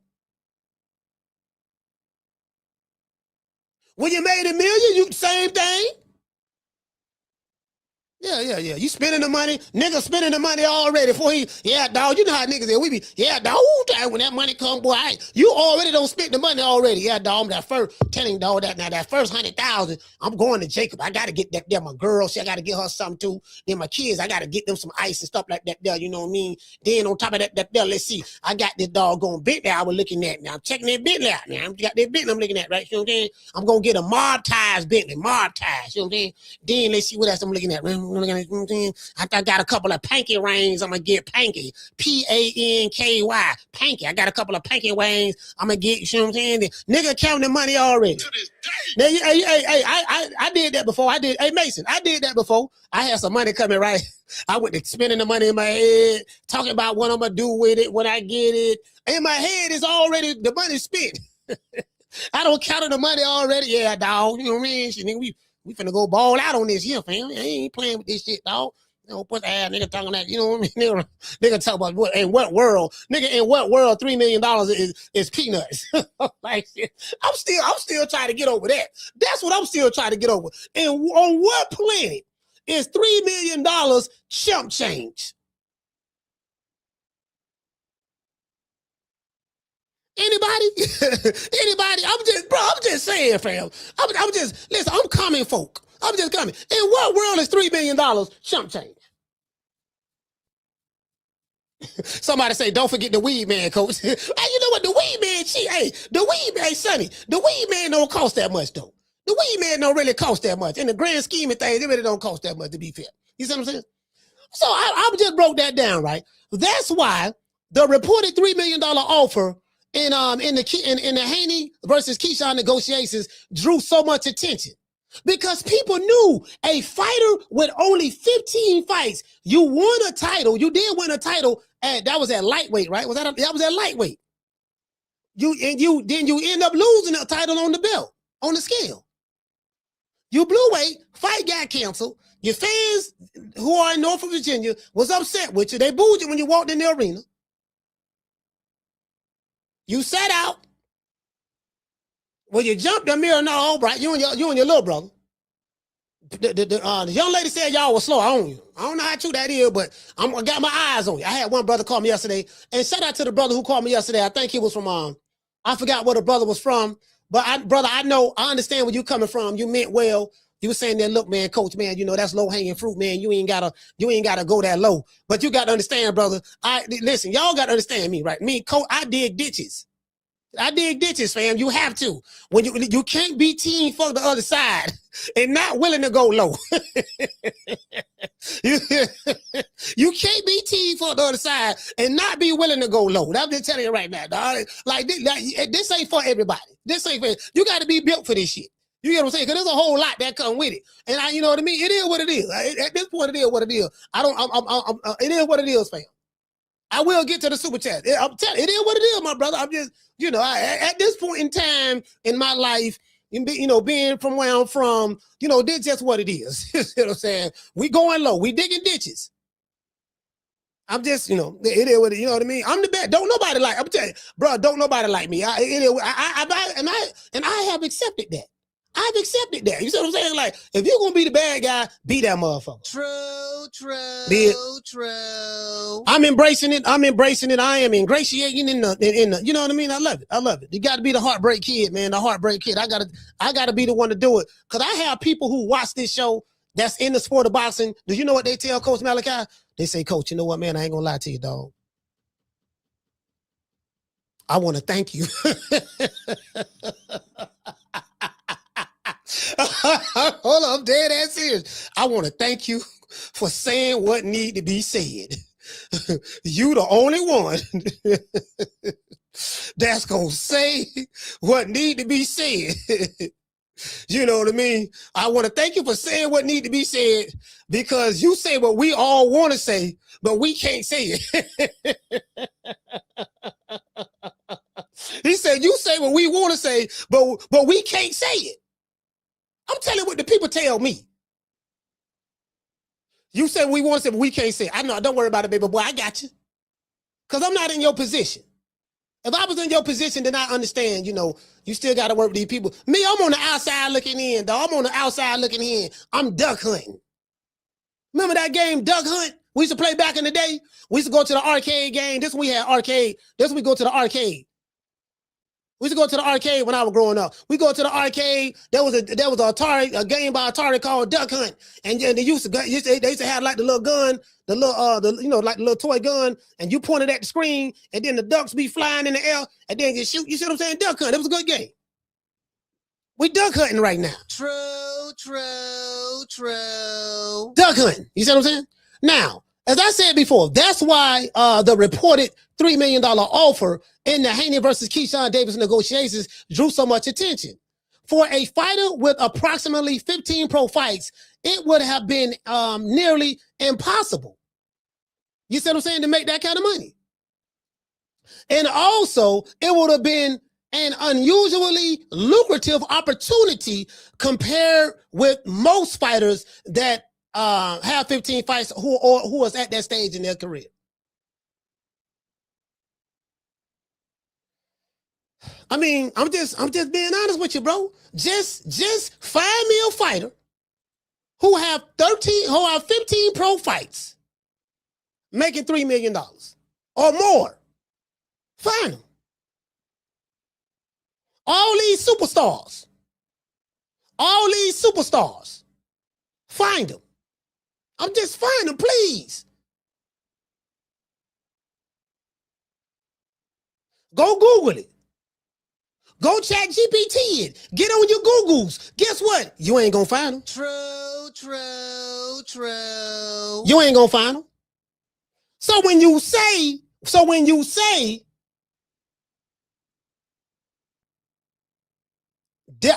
When you made $1 million, you same thing. Yeah. You spending the money, nigga spending the money already before dog, you know how niggas is. We be, dog, when that money come, boy, you already don't spend the money already. Yeah, dog, that first first 100,000, I'm going to Jacob. I got to get that there, my girl, I got to get her something too. Then my kids, I got to get them some ice and stuff like that there, you know what I mean? Then on top of that there, let's see, I got this doggone Bentley I was looking at. Now I'm checking that Bentley out. Now I got that Bentley I'm looking at, right? You know what I'm saying? I'm going to get a mob ties Bentley, you know what I'm saying? Then let's see what else I'm looking at. I got a couple of panky rings. I'm gonna get panky, Panky, panky. I got a couple of panky rings. I'm gonna get. You know what I'm saying? The nigga counting the money already. Now, I did that before. Hey Mason, I did that before. I had some money coming, right? I went to spending the money in my head, talking about what I'm gonna do with it when I get it. In my head is already the money spent. I don't count the money already. Yeah, dog. You know what I mean? Shit, nigga, we finna go ball out on this here, fam. I ain't playing with this shit, dog. Put the ass nigga talking that, you know what I mean? Nigga talk about in what world $3 million is peanuts. Like shit. I'm still trying to get over that. That's what I'm still trying to get over. And on what planet is $3 million chump change? Anybody? I'm just saying, fam. Listen, I'm coming, folk. I'm just coming. In what world is $3 million chump change? Somebody say, don't forget the weed man, coach. Hey, you know what? The weed man, Sonny, the weed man don't cost that much, though. The weed man don't really cost that much. In the grand scheme of things, it really don't cost that much, to be fair. You see what I'm saying? So I just broke that down, right? That's why the reported $3 million offer in the Haney versus Keyshawn negotiations drew so much attention. Because people knew a fighter with only 15 fights, you won a title. You did win a title, and that was at lightweight, right? That was at lightweight. You end up losing a title on the belt, on the scale. You blew weight, fight got canceled. Your fans who are in Norfolk, Virginia was upset with you. They booed you when you walked in the arena. You sat out. Well, you jumped the mirror, no, right? You and your little brother. The young lady said y'all was slow on you. I don't know how true that is, but I got my eyes on you. I had one brother call me yesterday, and shout out to the brother who called me yesterday. I think he was from I forgot where the brother was from, But brother, I understand where you're coming from. You meant well. You were saying that, look, man, coach, man, that's low hanging fruit, man. You ain't gotta go that low. But you gotta understand, brother. Listen, y'all gotta understand me, right? Me, coach, I dig ditches. Fam. You have to. When you can't be team for the other side and not willing to go low. you can't be team for the other side and not be willing to go low. I'm just telling you right now, dog. Like this ain't for everybody. You got to be built for this shit. You get what I'm saying? Because there's a whole lot that come with it, and you know what I mean. It is what it is. At this point, it is what it is. It is what it is, fam. I will get to the super chat. I'm telling you, it is what it is, my brother. I'm just, at this point in time in my life, being from where I'm from, this just what it is. You know what I'm saying? We going low. We digging ditches. I'm just, it is what it, you know what I mean? I'm the best. Don't nobody like, I'm telling you, bro, don't nobody like me. I have accepted that. I've accepted that. You see what I'm saying? Like, if you're gonna be the bad guy, be that motherfucker. True. I'm embracing it. I am ingratiating in the. You know what I mean? I love it. You got to be the heartbreak kid, man. The heartbreak kid. I gotta be the one to do it. Cause I have people who watch this show that's in the sport of boxing. Do you know what they tell Coach Malachi? They say, Coach, you know what, man? I ain't gonna lie to you, dog. I want to thank you. Hold on, I'm dead ass serious. I want to thank you for saying what need to be said. You the only one that's gonna say what need to be said. You know what I mean? I want to thank you for saying what need to be said, because you say what we all want to say, but we can't say it. He said, you say what we want to say, but we can't say it. I'm telling you what the people tell me. You say we want to say, but we can't say it. I know, don't worry about it, baby boy. I got you. Because I'm not in your position. If I was in your position, then I understand, you still got to work with these people. Me, I'm on the outside looking in, dog. I'm on the outside looking in. I'm duck hunting. Remember that game, Duck Hunt? We used to play back in the day. We used to go to the arcade game. This when we had arcade. This when we go to the arcade. We used to go to the arcade when I was growing up. We go to the arcade. There was a game by Atari called Duck Hunt, and they used to have like the little gun, like the little toy gun, and you pointed at the screen, and then the ducks be flying in the air, and then you shoot. You see what I'm saying? Duck Hunt. It was a good game. We duck hunting right now. True. Duck hunting. You see what I'm saying? Now, as I said before, that's why the reported $3 million offer in the Haney versus Keyshawn Davis negotiations drew so much attention. For a fighter with approximately 15 pro fights, it would have been nearly impossible. You see what I'm saying? To make that kind of money. And also, it would have been an unusually lucrative opportunity compared with most fighters that have 15 fights who is at that stage in their career. I mean, I'm just being honest with you, bro. Just find me a fighter who have 15 pro fights making $3 million or more. Find them. All these superstars. Find them. I'm just find them, please. Go Google it. Go chat GPT it. Get on your Googles. Guess what? You ain't gonna find them. True. You ain't gonna find them. So when you say,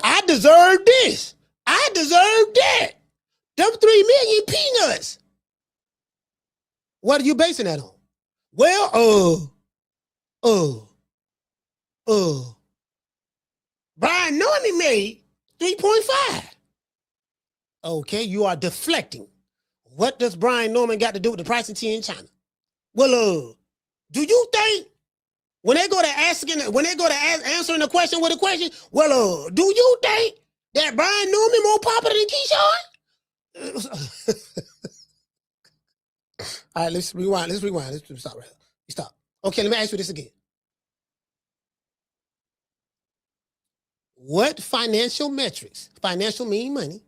I deserve this, I deserve that, them 3 million peanuts. What are you basing that on? Well, Brian Norman made 3.5. Okay, you are deflecting. What does Brian Norman got to do with the price of tea in China? Well, do you think when they go to answering the question with a question, do you think that Brian Norman more popular than Keyshawn? All right, let's rewind. Let's stop right here. Stop. Okay, let me ask you this again. what financial metrics, financial mean money.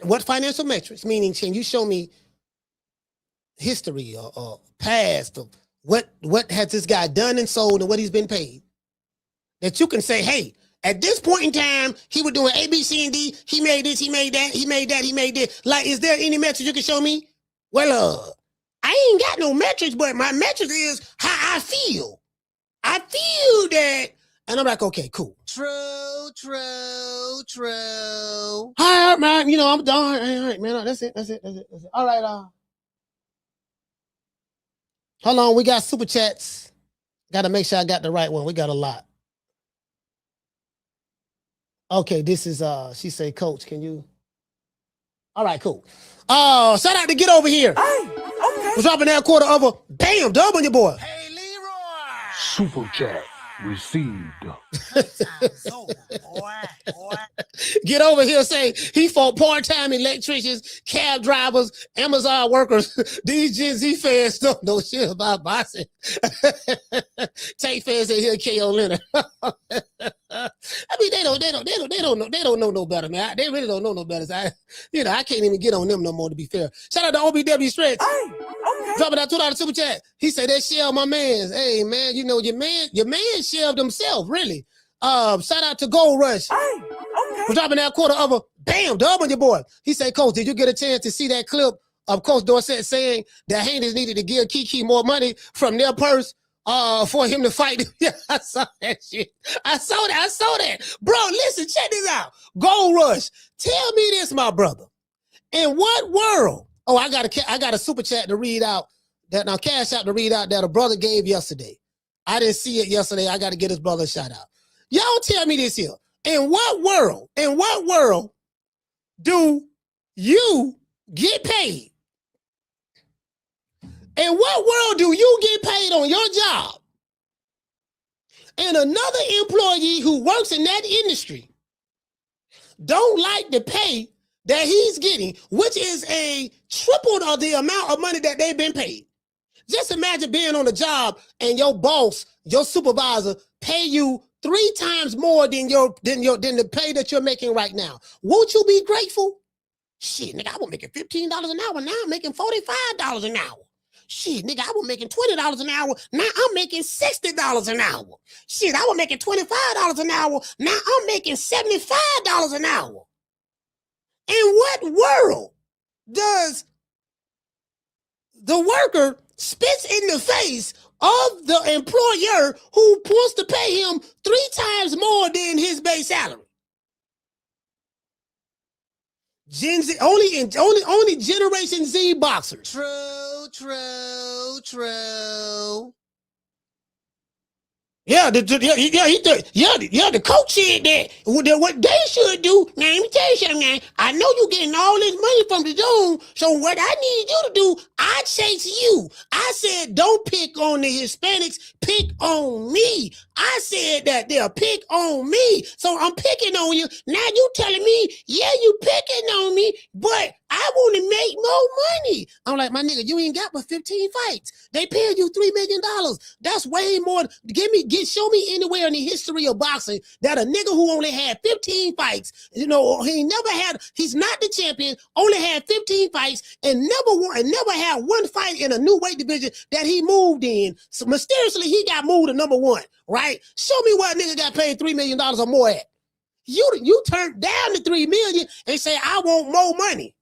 What financial metrics, meaning can you show me history or past of what has this guy done and sold and what he's been paid? That you can say, hey, at this point in time, he was doing A, B, C, and D. He made this, he made that, he made that, he made this. Like, is there any metrics you can show me? Well, I ain't got no metrics, but my metrics is how I feel. I feel that. And I'm like, okay, cool. True. All right, man. You know, I'm done. All right, man. That's it. All right. Hold on. We got super chats. Got to make sure I got the right one. We got a lot. Okay, this is, she say, Coach, can you? All right, cool. Shout out to Get Over Here. Hey, okay. Was dropping that quarter over. Bam, dub on your boy. Hey, Leroy. Super chat received. Get Over Here say he fought part-time electricians, cab drivers, Amazon workers. These Gen Z fans don't know shit about boxing. Tank fans say he'll KO Leonard. I mean, they don't know no better, man. They really don't know no better. I can't even get on them no more, to be fair. Shout out to OBW Stretch. Hey, okay. Dropping that $2 super chat. He said that shell my man's. Hey man, you know your man shelved himself, really. Shout out to Gold Rush. Hey, okay. For dropping that quarter over. Bam, dub on your boy. He said, Coach, did you get a chance to see that clip of Coach Dorsett saying that Haynes needed to give Kiki more money from their purse for him to fight? Yeah, I saw that shit. I saw that. Bro, listen, check this out. Gold Rush, tell me this, my brother. In what world? Oh, I got a super chat to read out. Cash out to read out that a brother gave yesterday. I didn't see it yesterday. I got to get his brother a shout out. Y'all tell me this here. In what world do you get paid? In what world do you get paid on your job? And another employee who works in that industry don't like the pay that he's getting, which is a triple of the amount of money that they've been paid. Just imagine being on a job and your boss, your supervisor, pay you 3 times more than the pay that you're making right now. Won't you be grateful? Shit, nigga, I was making $15 an hour. Now I'm making $45 an hour. Shit, nigga, I was making $20 an hour. Now I'm making $60 an hour. Shit, I was making $25 an hour. Now I'm making $75 an hour. In what world does the worker spits in the face of the employer who wants to pay him 3 times more than his base salary? Gen Z, only Generation Z boxers. True. Yeah, the coach said that what they should do. Now, let me tell you something, man. I know you getting all this money from the Zoom, so what I need you to do, I chase you. I said, don't pick on the Hispanics, pick on me. I said that they'll pick on me, so I'm picking on you. Now you telling me, yeah, you picking on me, but I want to make more money. I'm like, my nigga, you ain't got but 15 fights. They paying you $3 million. That's way more. Show me anywhere in the history of boxing that a nigga who only had 15 fights, he's not the champion, only had 15 fights, and never had one fight in a new weight division that he moved in. So mysteriously, he got moved to number 1, right? Show me where a nigga got paid $3 million or more at. You turned down the $3 million and say, I want more money.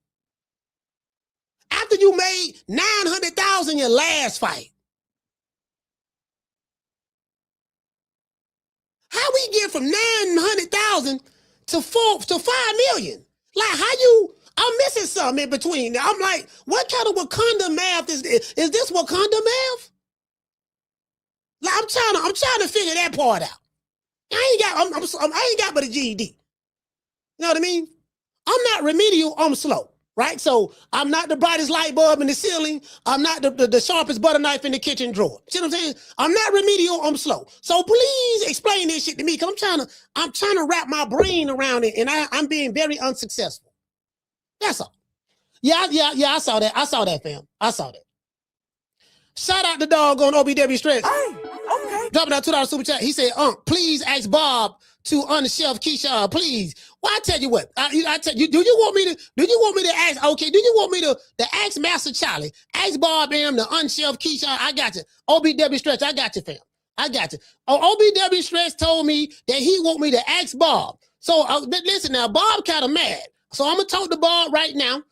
After you made $900,000 your last fight. How we get from 900,000 to 5 million? Like I'm missing something in between. I'm like, what kind of Wakanda math is this? Is this Wakanda math? Like I'm trying to figure that part out. I ain't got but a GED. You know what I mean? I'm not remedial, I'm slow. Right? So I'm not the brightest light bulb in the ceiling. I'm not the sharpest butter knife in the kitchen drawer. See what I'm saying? I'm not remedial, I'm slow. So please explain this shit to me, because I'm trying to wrap my brain around it, and I'm being very unsuccessful. That's all. Yeah, I saw that. I saw that, fam. I saw that. Shout out the dog on OBW Stretch. Hey, okay. Dropping out $2 super chat. He said, please ask Bob to unshelf Keyshawn, please. Well, I tell you what. I tell you, do you want me to ask? Okay, do you want me to ask Master Charlie? Ask Bob M to unshelf Keyshawn. I got you. OBW Stretch, I got you, fam. I got you. OBW Stretch told me that he want me to ask Bob. So listen now, Bob kind of mad. So I'm gonna talk to Bob right now.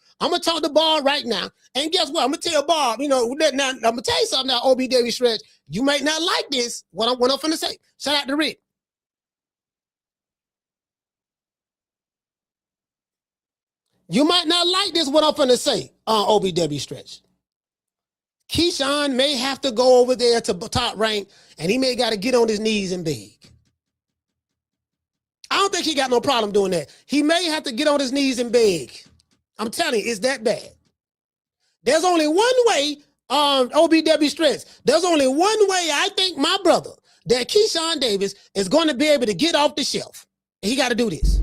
And guess what? I'm gonna tell Bob, now I'm gonna tell you something now, OBW Stretch. You might not like this, what I'm finna say. Shout out to Rick. You might not like this, what I'm finna say, OBW Stretch. Keyshawn may have to go over there to Top Rank, and he may got to get on his knees and beg. I don't think he got no problem doing that. He may have to get on his knees and beg. I'm telling you, it's that bad. There's only one way, OBW Stretch. There's only one way I think my brother, that Keyshawn Davis, is going to be able to get off the shelf. And he got to do this.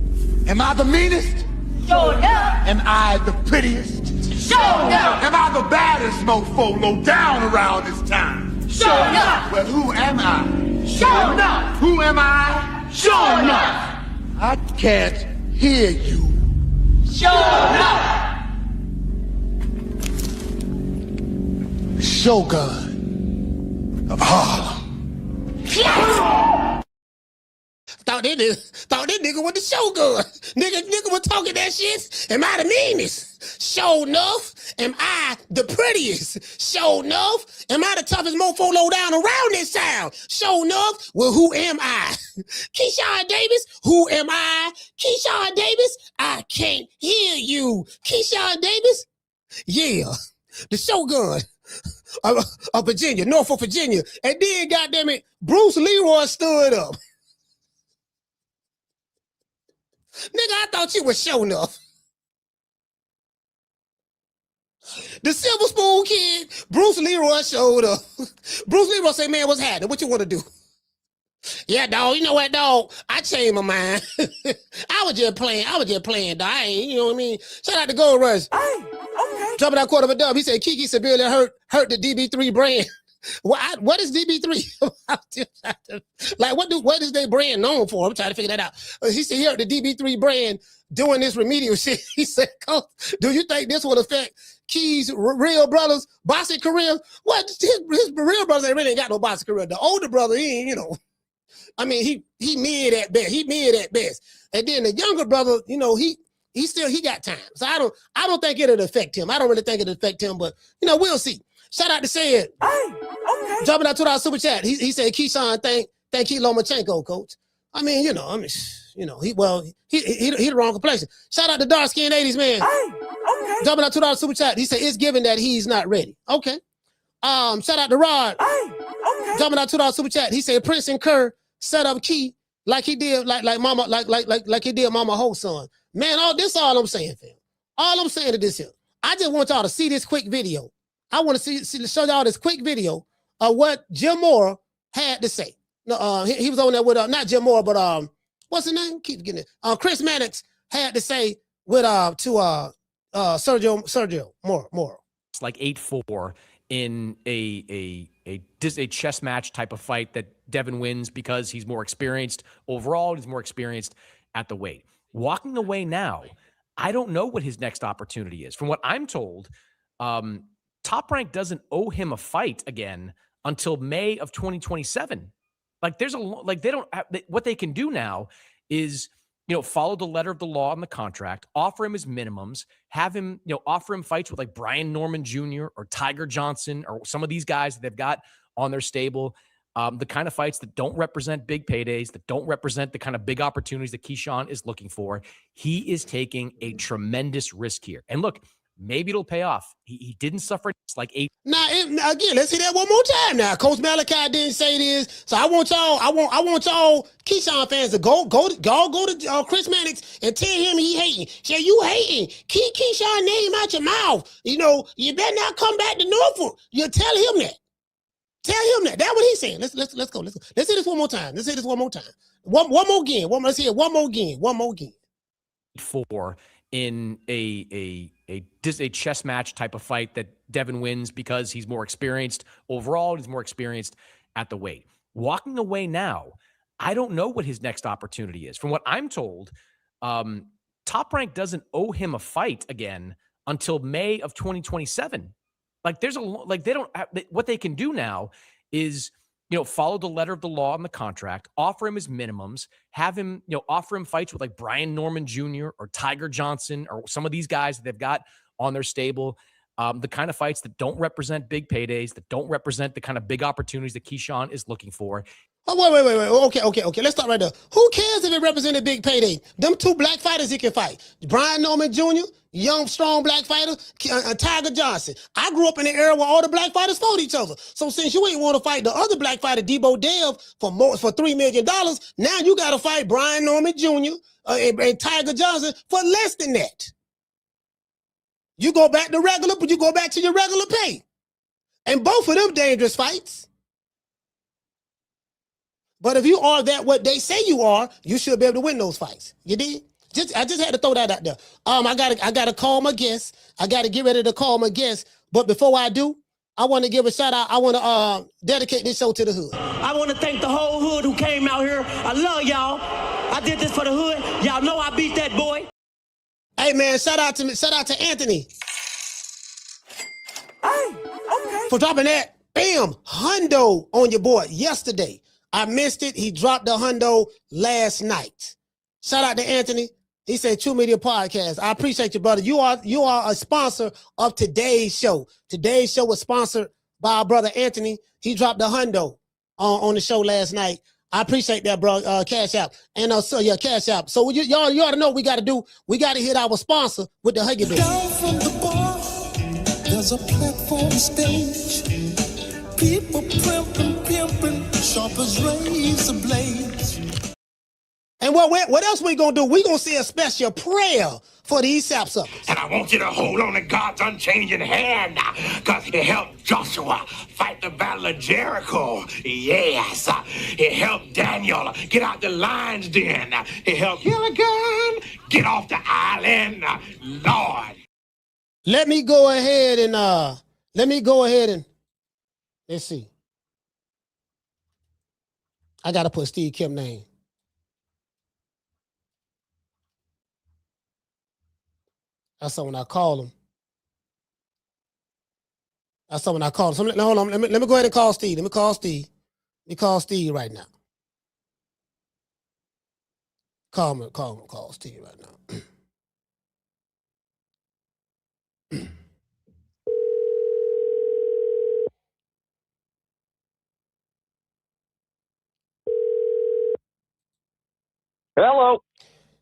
Am I the meanest? Sure enough. Am I the prettiest? Sure enough. Am I the baddest mofo low down around this town? Sure enough. Well, who am I? Sure enough. Who am I? Sure enough. I can't hear you. Sure enough. Shogun of Harlem. Yes. Thought that nigga was the Shogun. Nigga was talking that shit. Am I the meanest? Sure enough. Am I the prettiest? Sure enough. Am I the toughest mofo low down around this town? Sure enough. Well, who am I? Keyshawn Davis? Who am I? Keyshawn Davis? I can't hear you. Keyshawn Davis? Yeah. The Shogun of Virginia, Norfolk, Virginia. And then, goddammit, Bruce Leroy stood up. Nigga, I thought you was show enough. The Silver Spoon Kid, Bruce Leroy showed up. Bruce Leroy said, man, what's happening? What you want to do? Yeah, dog, you know what, dog? I changed my mind. I was just playing, dog. I ain't, you know what I mean? Shout out to Gold Rush. Hey, okay. Dropping that quarter of a dub. He said, Kiki severely hurt the DB3 brand. What is DB3? Like, what is their brand known for? I'm trying to figure that out. He said, here, the DB3 brand doing this remedial shit. He said, Coach, do you think this will affect Key's real brothers' boxing career? What? His real brothers ain't really ain't got no boxing career. The older brother, he ain't, I mean, he mid at best. And then the younger brother, he got time. So I don't think it'll affect him. I don't really think it'll affect him, but we'll see. Shout out to Said. Hey, okay. Dropping out $2 super chat. He said Keyshawn thank Key Lomachenko, coach. I mean, he the wrong complexion. Shout out to dark skinned 80s man. Hey, okay. Dropping out $2 super chat. He said it's given that he's not ready. Okay. Shout out to Rod. Hey, okay. Dropping out $2 super chat. He said Prince and Kerr set up Key like he did like Mama like he did Mama Ho's son. Man, all I'm saying, fam. All I'm saying to this here. I just want y'all to see this quick video. I want to show y'all this quick video of what Jim Moore had to say. No, he was on there with not Jim Moore, but what's his name? Keep getting it. Chris Mannix had to say with to Sergio Moore. It's like 8-4 in a chess match type of fight that Devin wins because he's more experienced overall. He's more experienced at the weight. Walking away now, I don't know what his next opportunity is. From what I'm told, Top Rank doesn't owe him a fight again until May of 2027. Like they don't have, what they can do now is, follow the letter of the law in the contract, offer him his minimums, have him, offer him fights with like Brian Norman Jr. or Tiger Johnson or some of these guys that they've got on their stable. The kind of fights that don't represent big paydays, that don't represent the kind of big opportunities that Keyshawn is looking for. He is taking a tremendous risk here. And look, maybe it'll pay off. He didn't suffer like 8. Now, again, let's see that one more time. Now, Coach Malachi didn't say this, so I want y'all Keyshawn fans to go to Chris Mannix and tell him he hating. Say you hating. Keep Keyshawn name out your mouth. You better not come back to Norfolk. You tell him that. Tell him that. That's what he's saying. Let's go. Let's see this one more time. One more again. Let's hear it one more again. 4 in a chess match type of fight that Devin wins because he's more experienced overall. He's more experienced at the weight. Walking away now, I don't know what his next opportunity is. From what I'm told, Top Rank doesn't owe him a fight again until May of 2027. Like there's they don't have, what they can do now is, follow the letter of the law and the contract, offer him his minimums, have him, offer him fights with like Brian Norman Jr. or Tiger Johnson or some of these guys that they've got on their stable. The kind of fights that don't represent big paydays, that don't represent the kind of big opportunities that Keyshawn is looking for. Oh, wait. Okay. Let's start right there. Who cares if it represented big payday? Them two black fighters he can fight. Brian Norman Jr., young, strong black fighter, Tiger Johnson. I grew up in the era where all the black fighters fought each other. So since you ain't want to fight the other black fighter, Debo Dev, for $3 million, now you got to fight Brian Norman Jr. And Tiger Johnson for less than that. You go back to regular, but you go back to your regular pay. And both of them dangerous fights. But if you are what they say you are, you should be able to win those fights. You did? I just had to throw that out there. I gotta call my guest. I gotta get ready to call my guest. But before I do, I want to give a shout out. I want to dedicate this show to the hood. I want to thank the whole hood who came out here. I love y'all. I did this for the hood. Y'all know I beat that boy. Hey man, shout out to Anthony. Hey, okay. For dropping that, bam, hundo on your boy yesterday. I missed it. He dropped the hundo last night. Shout out to Anthony. He said True Media Podcast. I appreciate you, brother. You are a sponsor of today's show. Today's show was sponsored by our brother Anthony. He dropped the hundo on the show last night. I appreciate that, bro. Cash App. And Cash App. So y'all ought to know what we got to do. We got to hit our sponsor with the Huggy Bear. Down from the bar, there's a platform stage. People pimping, sharp as razor blades. And what else we gonna do? We gonna say a special prayer for these sapsuckers. And I want you to hold on to God's unchanging hand, because he helped Joshua fight the battle of Jericho. Yes. He helped Daniel get out the lion's den. He helped Gilligan get off the island. Lord. Let me go ahead and let's see. I gotta put Steve Kim's name. That's when I call him. So, hold on. Let me go ahead and call Steve. Let me call Steve right now. Call Steve right now. Hello.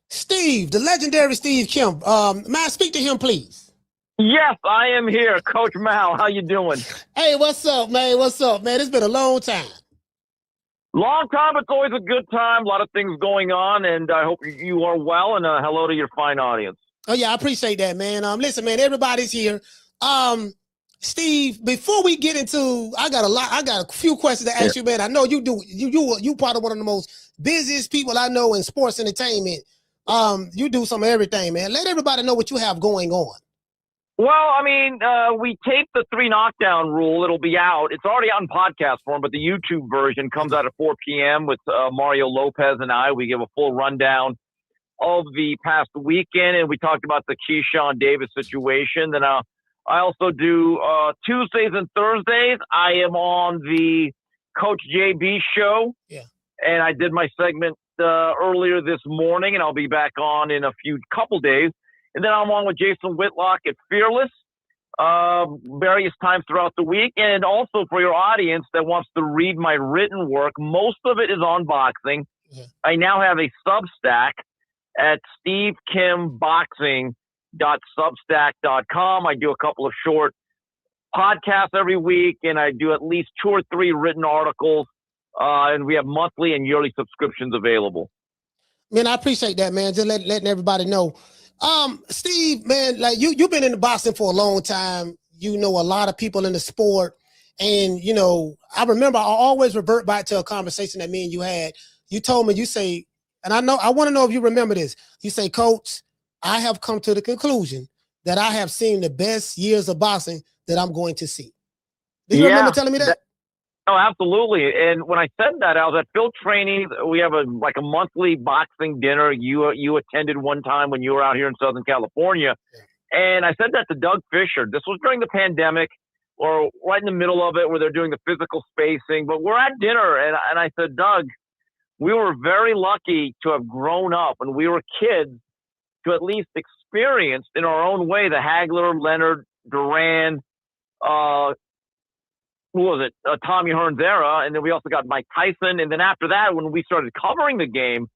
Steve, the legendary Steve Kim. May I speak to him, please? Yes, I am here. Coach Mal, how you doing? Hey, what's up, man? It's been a long time. Long time. It's always a good time. A lot of things going on, and I hope you are well, and hello to your fine audience. Oh, yeah, I appreciate that, man. Listen, man, everybody's here. Steve, before we get into, I got a few questions to ask you, man. I know you probably one of the most busiest people I know in sports entertainment. You do some of everything, man. Let everybody know what you have going on. Well, I mean, we taped the 3 knockdown rule. It'll be out. It's already out in podcast form, but the YouTube version comes out at 4 p.m. with Mario Lopez and I. We give a full rundown of the past weekend, and we talked about the Keyshawn Davis situation. Then I also do Tuesdays and Thursdays. I am on the Coach JB show. Yeah. And I did my segment earlier this morning, and I'll be back on in a couple days. And then I'm on with Jason Whitlock at Fearless various times throughout the week. And also for your audience that wants to read my written work, most of it is on boxing. Yeah. I now have a Substack at stevekimboxing.substack.com. I do a couple of short podcasts every week, and I do at least 2 or 3 written articles. And we have monthly and yearly subscriptions available. Man, I appreciate that, man. Just letting everybody know. Steve, man, like you've been in the boxing for a long time. You know a lot of people in the sport. And, I remember I always revert back to a conversation that me and you had. You told me, you say, and I want to know if you remember this. You say, Coach, I have come to the conclusion that I have seen the best years of boxing that I'm going to see. Do you remember telling me that? Oh, absolutely. And when I said that, I was at Phil Training. We have a monthly boxing dinner. You attended one time when you were out here in Southern California. And I said that to Doug Fisher. This was during the pandemic or right in the middle of it where they're doing the physical spacing. But we're at dinner, and I said, Doug, we were very lucky to have grown up when we were kids to at least experience in our own way the Hagler, Leonard, Duran, who was it? Tommy Hearns era. And then we also got Mike Tyson. And then after that, when we started covering the game,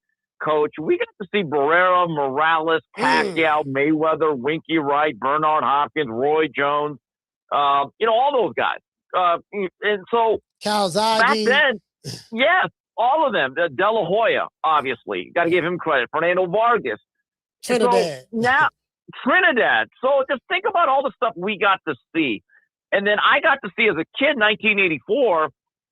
Coach, we got to see Barrera, Morales, Pacquiao, Mayweather, Winky Wright, Bernard Hopkins, Roy Jones, all those guys. And so Calzaghe. back then, yes, all of them. De La Hoya, obviously. Got to give him credit. Fernando Vargas. Trinidad. So now, Trinidad. So just think about all the stuff we got to see. And then I got to see as a kid, 1984,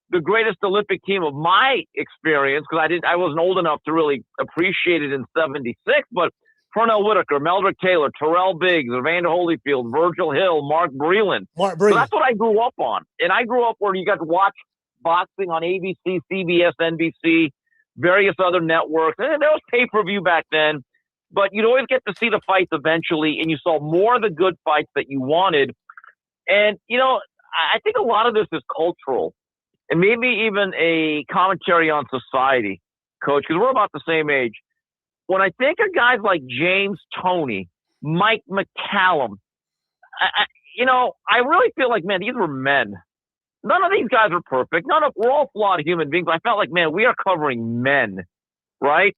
the greatest Olympic team of my experience, because I wasn't old enough to really appreciate it in 76, but Pernell Whitaker, Meldrick Taylor, Terrell Biggs, Evander Holyfield, Virgil Hill, Mark Breland. So that's what I grew up on. And I grew up where you got to watch boxing on ABC, CBS, NBC, various other networks. And there was pay-per-view back then, but you'd always get to see the fights eventually, and you saw more of the good fights that you wanted. And, I think a lot of this is cultural and maybe even a commentary on society, Coach, because we're about the same age. When I think of guys like James Toney, Mike McCallum, I really feel like, man, these were men. None of these guys are perfect. We're all flawed human beings. I felt like, man, we are covering men, right?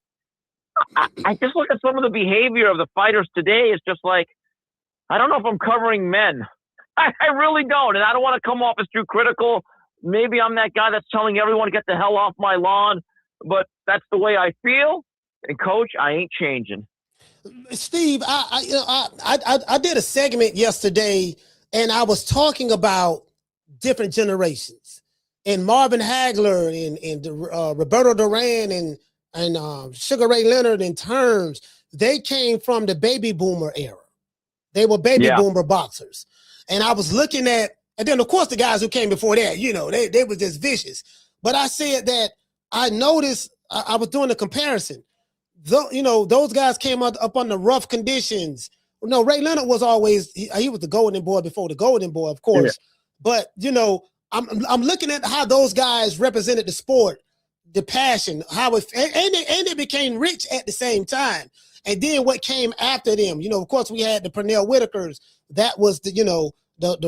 I just look at some of the behavior of the fighters today. It's just like, I don't know if I'm covering men. I really don't. And I don't want to come off as too critical. Maybe I'm that guy that's telling everyone to get the hell off my lawn, but that's the way I feel. And Coach, I ain't changing. Steve, I did a segment yesterday, and I was talking about different generations, and Marvin Hagler and Roberto Duran and Sugar Ray Leonard in terms, they came from the baby boomer era. They were baby boomer boxers. And I was looking at, and then of course the guys who came before that, they were just vicious. But I said that I noticed, I was doing a comparison. Those guys came up under rough conditions. No, Ray Leonard was always, he was the golden boy before the golden boy, of course. Yeah. But, I'm looking at how those guys represented the sport, the passion, how it, and they became rich at the same time. And then what came after them, of course we had the Pernell Whitakers. That was the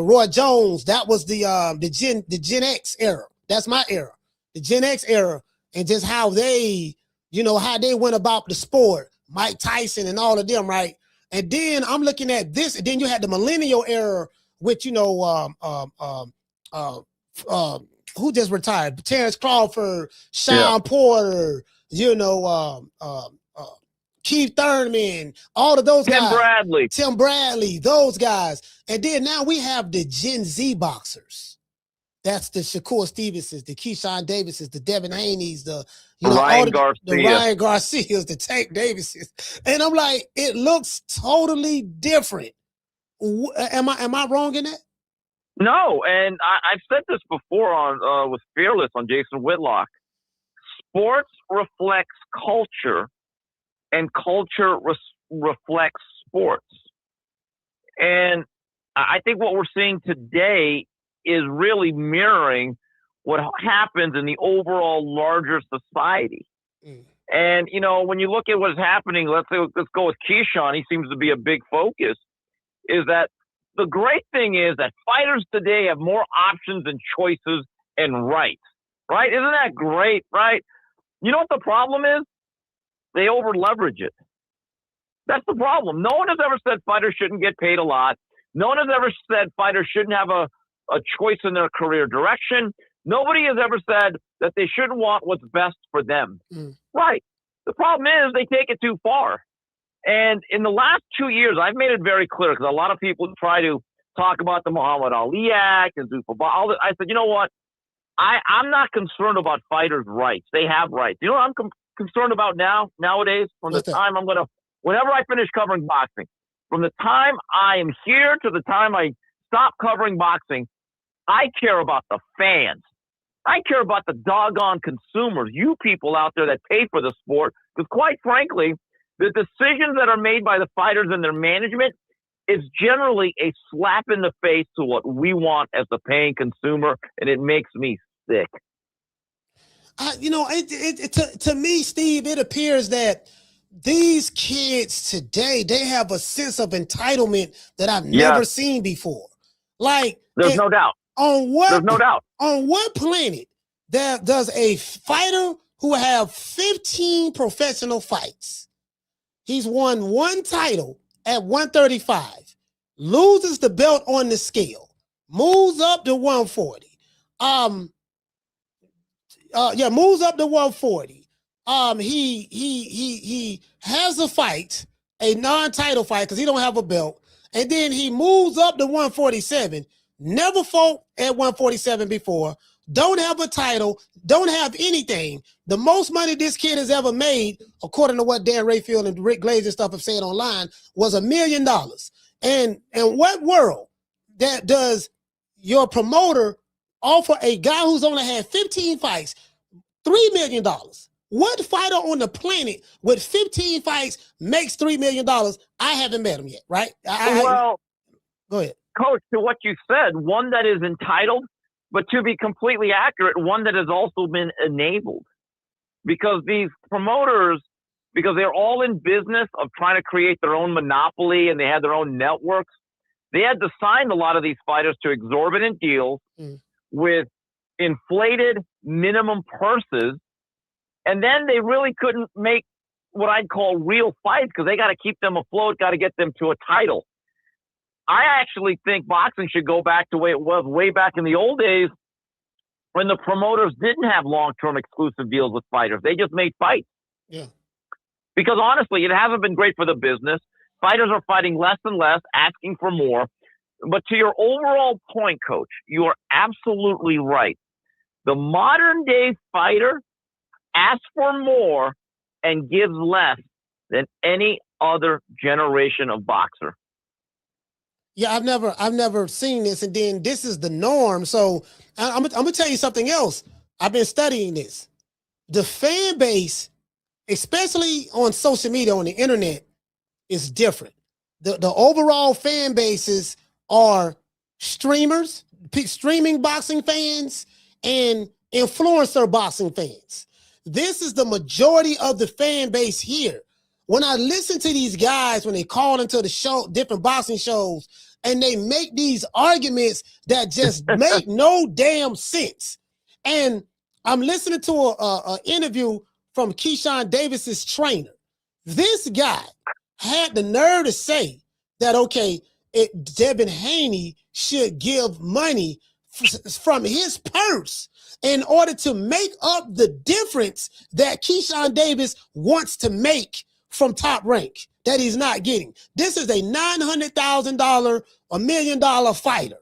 Roy Jones. That was the Gen X era. That's my era, the Gen X era, and just how they, how they went about the sport. Mike Tyson and all of them, right? And then I'm looking at this, and then you had the millennial era, which who just retired? Terrence Crawford, Sean Porter, Keith Thurman, all of those guys. Tim Bradley, those guys. And then now we have the Gen Z boxers. That's the Shakur Stevensons, the Keyshawn Davises, the Devin Haney's, the Ryan Garcias, the Tank Davises. And I'm like, it looks totally different. Am I wrong in that? No, and I've said this before on with Fearless on Jason Whitlock. Sports reflects culture, and culture reflects sports. And I think what we're seeing today is really mirroring what happens in the overall larger society. And, when you look at what's happening, let's go with Keyshawn. He seems to be a big focus, is that the great thing is that fighters today have more options and choices and rights, right? Isn't that great, right? You know what the problem is? They over leverage it. That's the problem. No one has ever said fighters shouldn't get paid a lot. No one has ever said fighters shouldn't have a choice in their career direction. Nobody has ever said that they shouldn't want what's best for them. Right. The problem is they take it too far. And in the last 2 years, I've made it very clear, because a lot of people try to talk about the Muhammad Ali Act and Zuffa. I said, you know what? I'm not concerned about fighters' rights. They have rights. You know what I'm concerned about nowadays? From the time whenever I finish covering boxing, from the time I am here to the time I stop covering boxing, I care about the fans. I care about the doggone consumers, you people out there that pay for the sport, because quite frankly, the decisions that are made by the fighters and their management is generally a slap in the face to what we want as the paying consumer, and it makes me sick. To me, Steve, it appears that these kids today, they have a sense of entitlement that I've never seen before. Like, there's no doubt. There's no doubt. On what planet does a fighter who have 15 professional fights, he's won one title at 135, loses the belt on the scale, moves up to 140, moves up to 140. He has a fight, a non-title fight, because he don't have a belt, and then he moves up to 147. Never fought at 147 before. Don't have a title. Don't have anything. The most money this kid has ever made, according to what Dan Rayfield and Rick Glaze and stuff have said online, was $1 million. And in what world that does your promoter offer a guy who's only had 15 fights $3 million? What fighter on the planet with 15 fights makes $3 million? I haven't met him yet, right? Well, go ahead. Coach, to what you said, one that is entitled, but to be completely accurate, one that has also been enabled. Because these promoters, because they're all in business of trying to create their own monopoly and they had their own networks, they had to sign a lot of these fighters to exorbitant deals with inflated minimum purses. And then they really couldn't make what I'd call real fights because they got to keep them afloat, got to get them to a title. I actually think boxing should go back to the way it was way back in the old days when the promoters didn't have long-term exclusive deals with fighters. They just made fights. Yeah. Because honestly, it hasn't been great for the business. Fighters are fighting less and less, asking for more. But to your overall point, Coach, you are absolutely right. The modern-day fighter asks for more and gives less than any other generation of boxer. Yeah, I've never seen this, and then this is the norm. So I'm gonna tell you something else. I've been studying this. The fan base, especially on social media, on the internet, is different. The overall fan bases are streamers, streaming boxing fans, and influencer boxing fans. This is the majority of the fan base here. When I listen to these guys, when they call into the show, different boxing shows, and they make these arguments that just make no damn sense. And I'm listening to an interview from Keyshawn Davis's trainer. This guy had the nerve to say that, okay, Devin Haney should give money from his purse in order to make up the difference that Keyshawn Davis wants to make from Top Rank that he's not getting. This is a $900,000, $1 million fighter.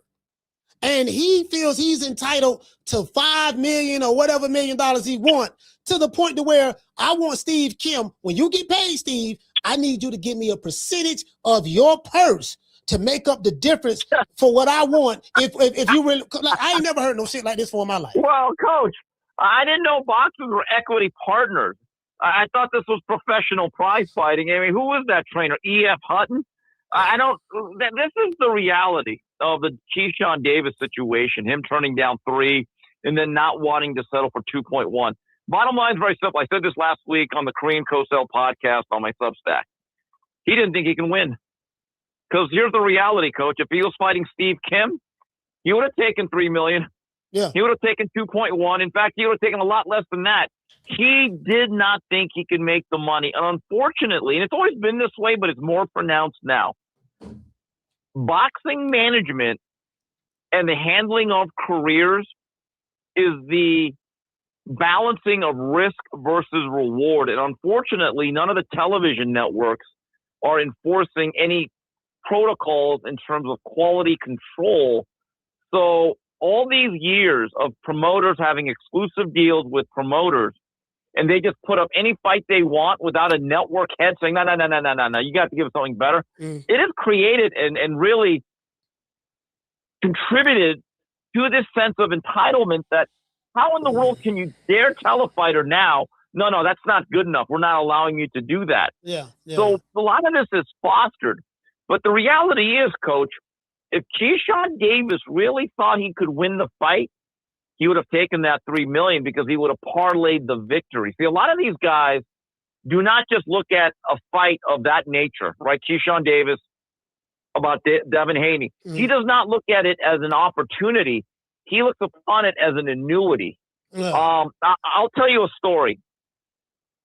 And he feels he's entitled to $5 million or whatever $1 million he wants, to the point to where I want Steve Kim, when you get paid, Steve, I need you to give me a percentage of your purse to make up the difference for what I want. If you really, like, I ain't never heard no shit like this for in my life. Well, Coach, I didn't know boxers were equity partners. I thought this was professional prize fighting. I mean, who was that trainer? E.F. Hutton? This is the reality of the Keyshawn Davis situation, him turning down 3 and then not wanting to settle for 2.1. Bottom line is very simple. I said this last week on the Kareem Cosell podcast on my Substack. He didn't think he can win. Because here's the reality, Coach. If he was fighting Steve Kim, he would have taken $3 million. Yeah. He would have taken 2.1. In fact, he would have taken a lot less than that. He did not think he could make the money. And unfortunately, and it's always been this way, but it's more pronounced now, boxing management and the handling of careers is the balancing of risk versus reward. And unfortunately, none of the television networks are enforcing any protocols in terms of quality control. So all these years of promoters having exclusive deals with promoters, and they just put up any fight they want without a network head saying, no, you got to give us something better. It has created and really contributed to this sense of entitlement that How in the world can you dare tell a fighter now, no, that's not good enough. We're not allowing you to do that. Yeah. So a lot of this is fostered. But the reality is, Coach, if Keyshawn Davis really thought he could win the fight, he would have taken that $3 million because he would have parlayed the victory. See, a lot of these guys do not just look at a fight of that nature, right? Keyshawn Davis, about Devin Haney. Mm-hmm. He does not look at it as an opportunity. He looks upon it as an annuity. Yeah. I'll tell you a story.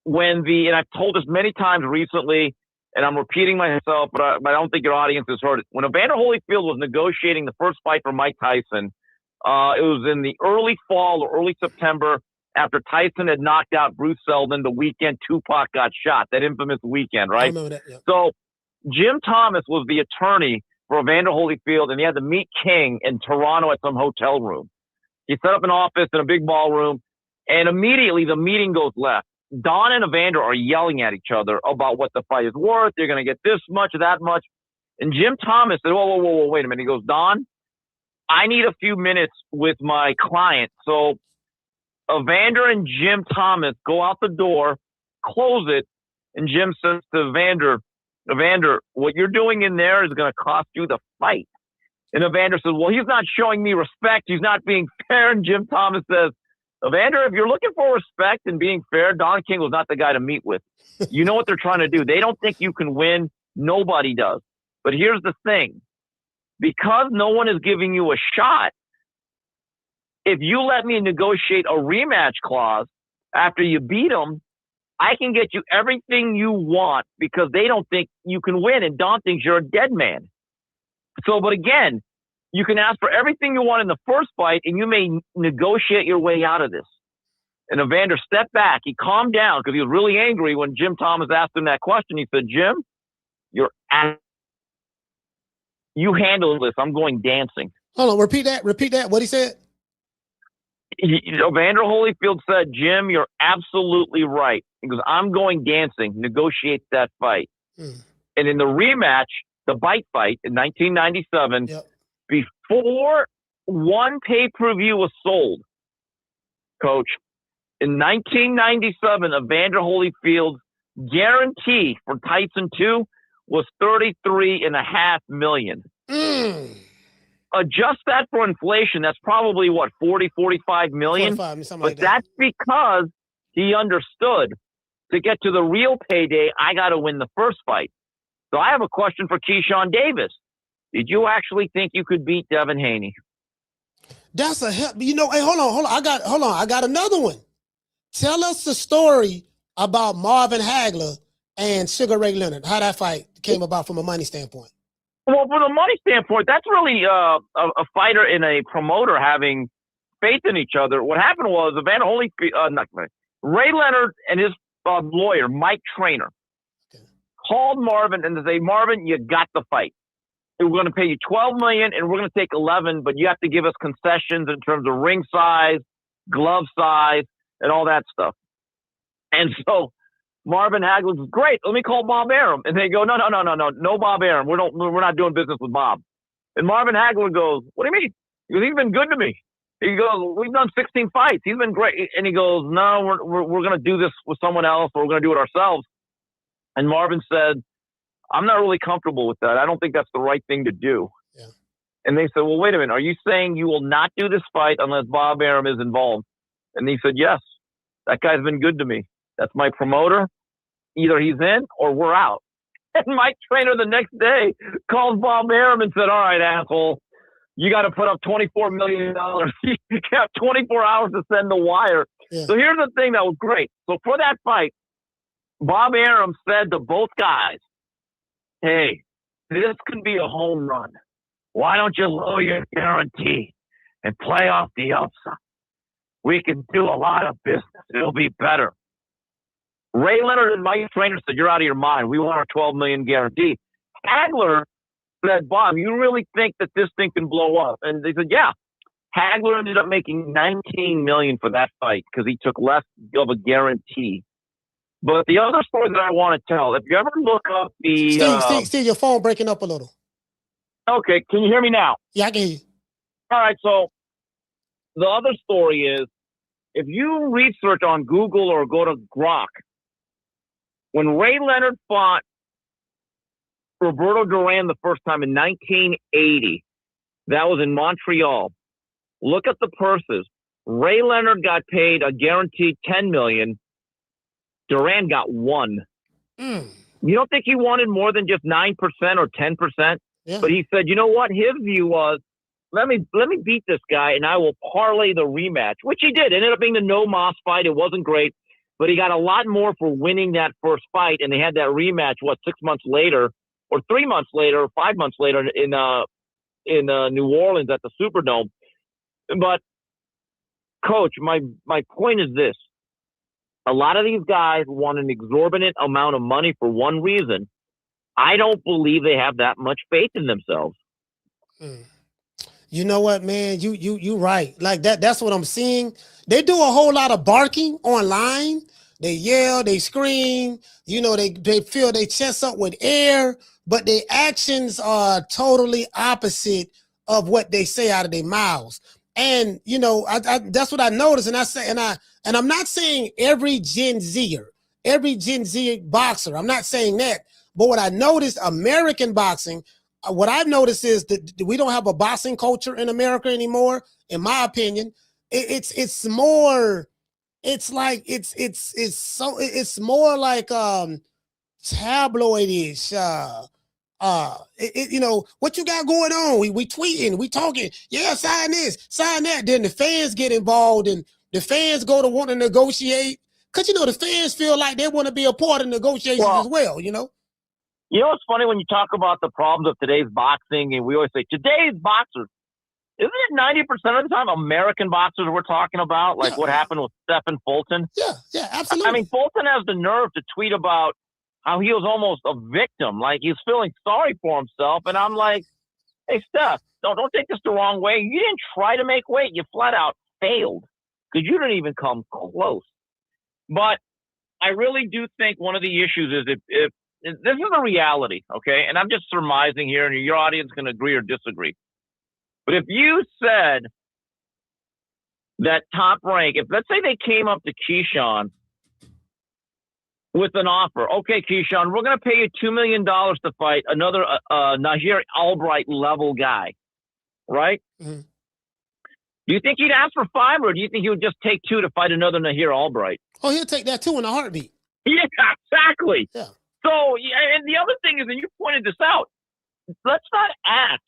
And I've told this many times recently, and I'm repeating myself, but I don't think your audience has heard it. When Evander Holyfield was negotiating the first fight for Mike Tyson, it was in the early fall or early September after Tyson had knocked out Bruce Seldon the weekend Tupac got shot, that infamous weekend, right? I remember that, yeah. So Jim Thomas was the attorney for Evander Holyfield, and he had to meet King in Toronto at some hotel room. He set up an office in a big ballroom, and immediately the meeting goes left. Don and Evander are yelling at each other about what the fight is worth. They're going to get this much, that much. And Jim Thomas said, whoa, wait a minute. He goes, Don, I need a few minutes with my client. So Evander and Jim Thomas go out the door, close it, and Jim says to Evander, what you're doing in there is going to cost you the fight. And Evander says, well, he's not showing me respect. He's not being fair. And Jim Thomas says, Evander, if you're looking for respect and being fair, Don King was not the guy to meet with. You know what they're trying to do. They don't think you can win. Nobody does. But here's the thing. Because no one is giving you a shot, if you let me negotiate a rematch clause after you beat them, I can get you everything you want because they don't think you can win. And Don thinks you're a dead man. So, but again, you can ask for everything you want in the first fight, and you may negotiate your way out of this. And Evander stepped back. He calmed down because he was really angry when Jim Thomas asked him that question. He said, Jim, you handle this. I'm going dancing. Hold on. Repeat that. What he said? Evander Holyfield said, Jim, you're absolutely right. He goes, I'm going dancing. Negotiate that fight. And in the rematch, the bite fight in 1997, before one pay-per-view was sold, Coach, in 1997, Evander Holyfield's guarantee for Tyson 2 was $33.5 million. Adjust that for inflation. That's probably what, 40, 45 million? 45, but that's because he understood to get to the real payday, I got to win the first fight. So I have a question for Keyshawn Davis. Did you actually think you could beat Devin Haney? That's a help. Hey, hold on. I got another one. Tell us the story about Marvin Hagler and Sugar Ray Leonard. How that fight came about from a money standpoint. Well, from a money standpoint, that's really a fighter and a promoter having faith in each other. What happened was Evander Holyfield, Ray Leonard and his lawyer, Mike Trainer, called Marvin and they say, Marvin, you got the fight. We're going to pay you $12 million and we're going to take 11, but you have to give us concessions in terms of ring size, glove size, and all that stuff. And so Marvin Hagler goes, great, let me call Bob Arum. And they go, no Bob Arum. We're not doing business with Bob. And Marvin Hagler goes, what do you mean? He goes, he's been good to me. He goes, we've done 16 fights. He's been great. And he goes, no, we're going to do this with someone else, or we're going to do it ourselves. And Marvin said, I'm not really comfortable with that. I don't think that's the right thing to do. Yeah. And they said, well, wait a minute. Are you saying you will not do this fight unless Bob Arum is involved? And he said, yes, that guy's been good to me. That's my promoter. Either he's in or we're out. And Mike Trainer the next day called Bob Arum and said, all right, asshole, you got to put up $24 million. You have 24 hours to send the wire. Yeah. So here's the thing that was great. So for that fight, Bob Arum said to both guys, hey, this can be a home run. Why don't you lower your guarantee and play off the upside? We can do a lot of business. It'll be better. Ray Leonard and Mike Trainer said, you're out of your mind. We want our $12 million guarantee. Hagler said, Bob, you really think that this thing can blow up? And they said, yeah. Hagler ended up making $19 million for that fight because he took less of a guarantee. But the other story that I want to tell, if you ever look up the... Steve, your phone breaking up a little. Okay, can you hear me now? Yeah, I can hear you. All right, so the other story is if you research on Google or go to Grok, when Ray Leonard fought Roberto Duran the first time in 1980, that was in Montreal. Look at the purses. Ray Leonard got paid a guaranteed $10 million. Duran got $1 million. You don't think he wanted more than just 9% or 10%? Yeah. But he said, you know what? His view was, let me beat this guy and I will parlay the rematch, which he did. It ended up being the no Moss fight. It wasn't great, but he got a lot more for winning that first fight. And they had that rematch, 6 months later or 3 months later or 5 months later in New Orleans at the Superdome. But Coach, my point is this. A lot of these guys want an exorbitant amount of money for one reason. I don't believe they have that much faith in themselves. You know what, man? You right. Like that's what I'm seeing. They do a whole lot of barking online. They yell, they scream, they fill their chests up with air, but their actions are totally opposite of what they say out of their mouths. And I that's what I noticed. And I say, and I'm not saying every Gen Zer boxer. I'm not saying that. But what I noticed, American boxing, what I've noticed is that we don't have a boxing culture in America anymore. In my opinion, it's more. It's like it's more like tabloidish. What you got going on? We tweeting, we talking. Yeah, sign this, sign that. Then the fans get involved, and the fans go to want to negotiate because the fans feel like they want to be a part of negotiations as well. It's funny when you talk about the problems of today's boxing, and we always say today's boxers. Isn't it 90% of the time American boxers we're talking about? Like what happened with Stephen Fulton? Yeah, absolutely. I mean, Fulton has the nerve to tweet about how he was almost a victim, like he's feeling sorry for himself. And I'm like, hey, Steph, don't take this the wrong way. You didn't try to make weight. You flat out failed because you didn't even come close. But I really do think one of the issues is if this is a reality, okay? And I'm just surmising here, and your audience can agree or disagree. But if you said that Top Rank, if let's say they came up to Keyshawn with an offer, okay, Keyshawn, we're going to pay you $2 million to fight another Nahir Albright level guy, right? Mm-hmm. Do you think he'd ask for 5, or do you think he would just take 2 to fight another Nahir Albright? Oh, he'll take that too in a heartbeat. Yeah, exactly. Yeah. So, and the other thing is, and you pointed this out, let's not act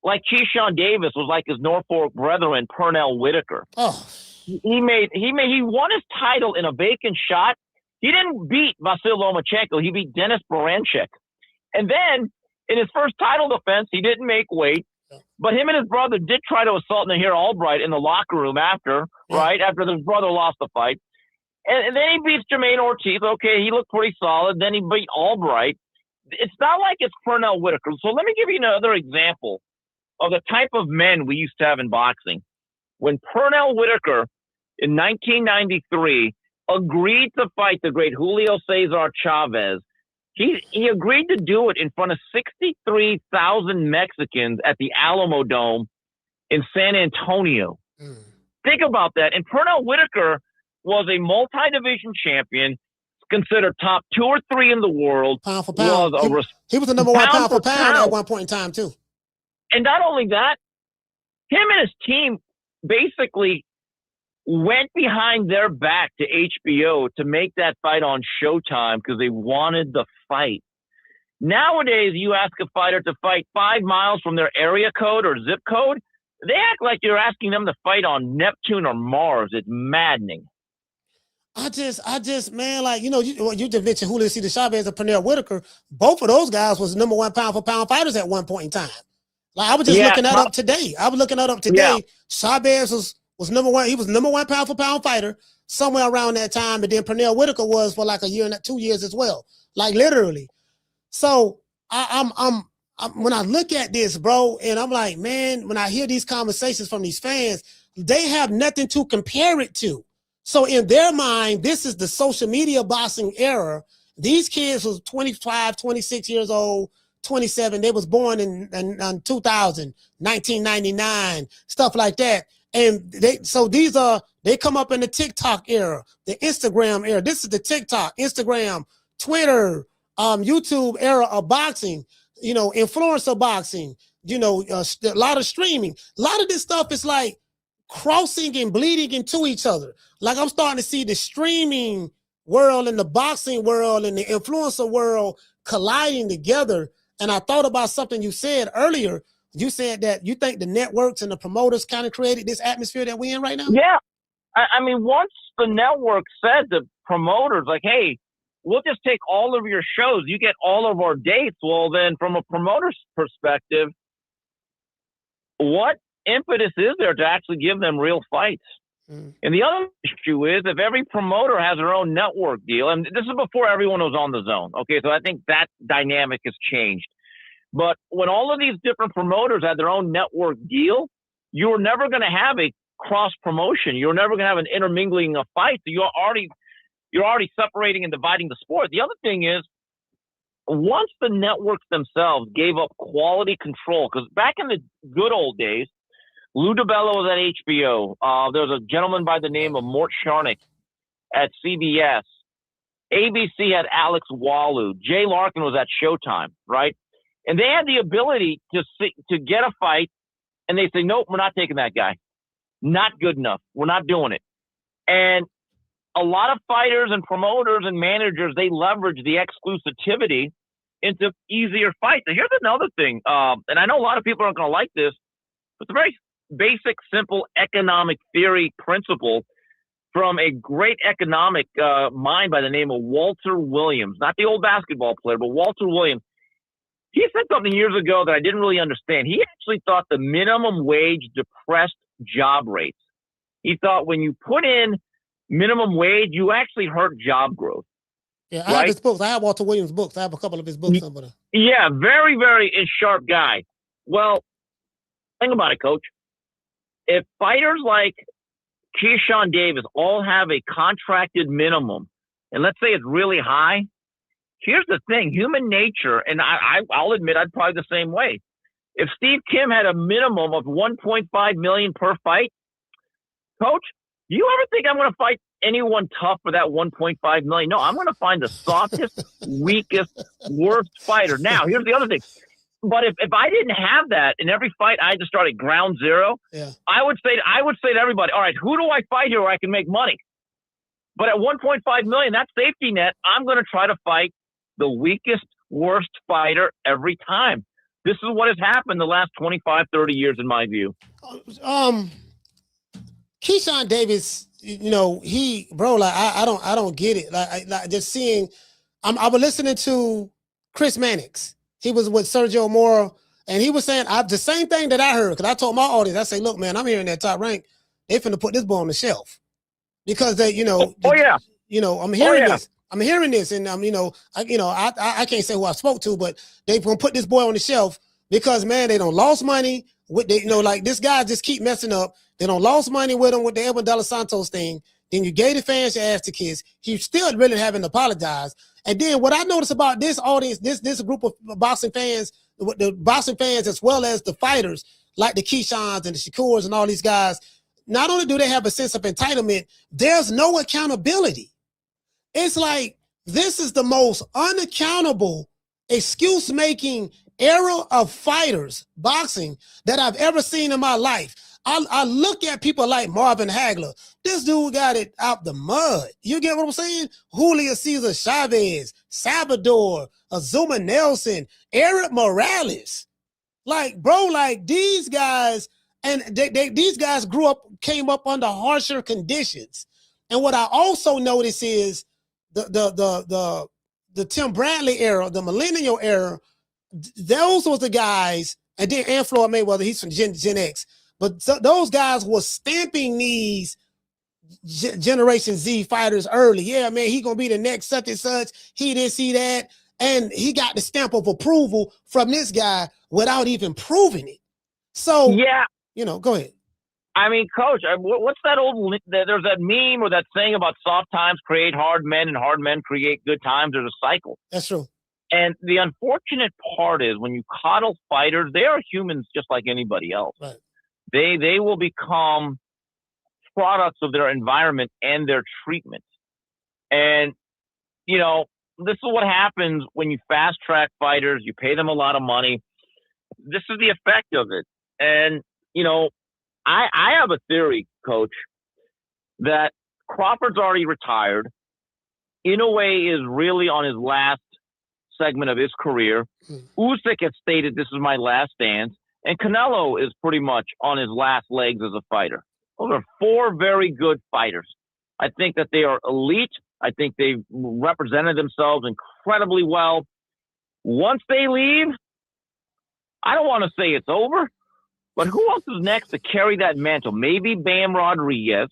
like Keyshawn Davis was like his Norfolk brethren, Pernell Whitaker. Oh, he won his title in a vacant shot. He didn't beat Vasyl Lomachenko. He beat Denis Baranchyk. And then in his first title defense, he didn't make weight, but him and his brother did try to assault Nahir Albright in the locker room after his brother lost the fight. And then he beats Jermaine Ortiz. Okay, he looked pretty solid. Then he beat Albright. It's not like it's Pernell Whitaker. So let me give you another example of the type of men we used to have in boxing. When Pernell Whitaker in 1993 agreed to fight the great Julio Cesar Chavez, he agreed to do it in front of 63,000 Mexicans at the Alamo Dome in San Antonio. Think about that. And Pernell Whitaker was a multi-division champion, considered top 2 or 3 in the world. Pound for pound. He was the number 1 pound for pound at one point in time, too. And not only that, him and his team basically went behind their back to HBO to make that fight on Showtime because they wanted the fight. Nowadays, you ask a fighter to fight 5 miles from their area code or zip code, they act like you're asking them to fight on Neptune or Mars. It's maddening. I just, man, like, you just mentioned Julio Cesar Chavez and Pernell Whitaker. Both of those guys was number 1 pound for pound fighters at one point in time. Like, I was just looking that up today. Yeah. Chavez was number 1. He was number 1 pound for pound fighter somewhere around that time. And then Pernell Whitaker was for like a year and 2 years as well. Like, literally. So I'm when I look at this, bro, and I'm like, man, when I hear these conversations from these fans, they have nothing to compare it to. So in their mind, this is the social media boxing era. These kids was 25, 26 years old, 27. They was born in 2000, 1999, stuff like that. And they come up in the TikTok era, the Instagram era. This is the TikTok, Instagram, Twitter, YouTube era of boxing, influencer boxing, a lot of streaming. A lot of this stuff is like crossing and bleeding into each other. Like I'm starting to see the streaming world and the boxing world and the influencer world colliding together. And I thought about something you said earlier. You said that you think the networks and the promoters kind of created this atmosphere that we're in right now? Yeah. I mean, once the network said to promoters, like, hey, we'll just take all of your shows. You get all of our dates. Well, then from a promoter's perspective, what impetus is there to actually give them real fights? And the other issue is if every promoter has their own network deal, and this is before everyone was on the zone. Okay, so I think that dynamic has changed. But when all of these different promoters had their own network deal, you were never going to have a cross promotion. You're never going to have an intermingling of fights. You're already separating and dividing the sport. The other thing is, once the networks themselves gave up quality control, because back in the good old days, Lou DiBella was at HBO. There was a gentleman by the name of Mort Sharnick at CBS. ABC had Alex Walu. Jay Larkin was at Showtime, right? And they had the ability to get a fight, and they say, nope, we're not taking that guy. Not good enough. We're not doing it. And a lot of fighters and promoters and managers, they leverage the exclusivity into easier fights. And here's another thing, and I know a lot of people aren't going to like this, but it's a very basic, simple economic theory principle from a great economic mind by the name of Walter Williams, not the old basketball player, but Walter Williams. He said something years ago that I didn't really understand. He actually thought the minimum wage depressed job rates. He thought when you put in minimum wage, you actually hurt job growth. Yeah, I have his books. I have Walter Williams' books. I have a couple of his books. Yeah, very, very sharp guy. Well, think about it, Coach. If fighters like Keyshawn Davis all have a contracted minimum, and let's say it's really high, here's the thing, human nature, and I'll admit I'd probably the same way. If Steve Kim had a minimum of $1.5 million per fight, Coach, do you ever think I'm going to fight anyone tough for that $1.5 million? No, I'm going to find the softest, weakest, worst fighter. Now, here's the other thing. But if I didn't have that in every fight, I had to start at ground zero. Yeah. I would say to everybody, all right, who do I fight here where I can make money? But at $1.5 million, that safety net, I'm going to try to fight the weakest, worst fighter every time. This is what has happened the last 25, 30 years, in my view. Keyshawn Davis, I don't get it. Like just seeing, I was listening to Chris Mannix. He was with Sergio Mora, and he was saying the same thing that I heard. Because I told my audience, I say, look, man, I'm hearing that Top Rank. They finna put this boy on the shelf because they, I'm hearing this. I'm hearing this, and I can't say who I spoke to, but they gonna put this boy on the shelf because, man, they don't lost money. Like this guy just keep messing up. They don't lost money with him with the Edwin De Los Santos thing. Then you gave the fans your ass to kiss. He still really haven't apologized. And then what I noticed about this audience, this group of boxing fans, the boxing fans as well as the fighters, like the Keyshawns and the Shakurs and all these guys, not only do they have a sense of entitlement, there's no accountability. It's like this is the most unaccountable, excuse-making era of fighters, boxing, that I've ever seen in my life. I look at people like Marvin Hagler. This dude got it out the mud. You get what I'm saying? Julio Cesar Chavez, Salvador, Azuma Nelson, Eric Morales. Like, bro, like these guys, and these guys came up under harsher conditions. And what I also notice is the Tim Bradley era, the millennial era, those was the guys, and then Floyd Mayweather, he's from Gen X. But those guys were stamping these Generation Z fighters early. Yeah, man, he gonna be the next such and such. He didn't see that. And he got the stamp of approval from this guy without even proving it. So, yeah, go ahead. I mean, Coach, what's that old, there's that meme or that saying about soft times create hard men and hard men create good times. There's a cycle. That's true. And the unfortunate part is when you coddle fighters, they are humans just like anybody else. Right. They will become products of their environment and their treatment. And, you know, this is what happens when you fast track fighters, you pay them a lot of money. This is the effect of it. And, you know, I have a theory, Coach, that Crawford's already retired. Inoue is really on his last segment of his career. Usyk has stated, this is my last dance. And Canelo is pretty much on his last legs as a fighter. Those are four very good fighters. I think that they are elite. I think they've represented themselves incredibly well. Once they leave, I don't want to say it's over, but who else is next to carry that mantle? Maybe Bam Rodriguez,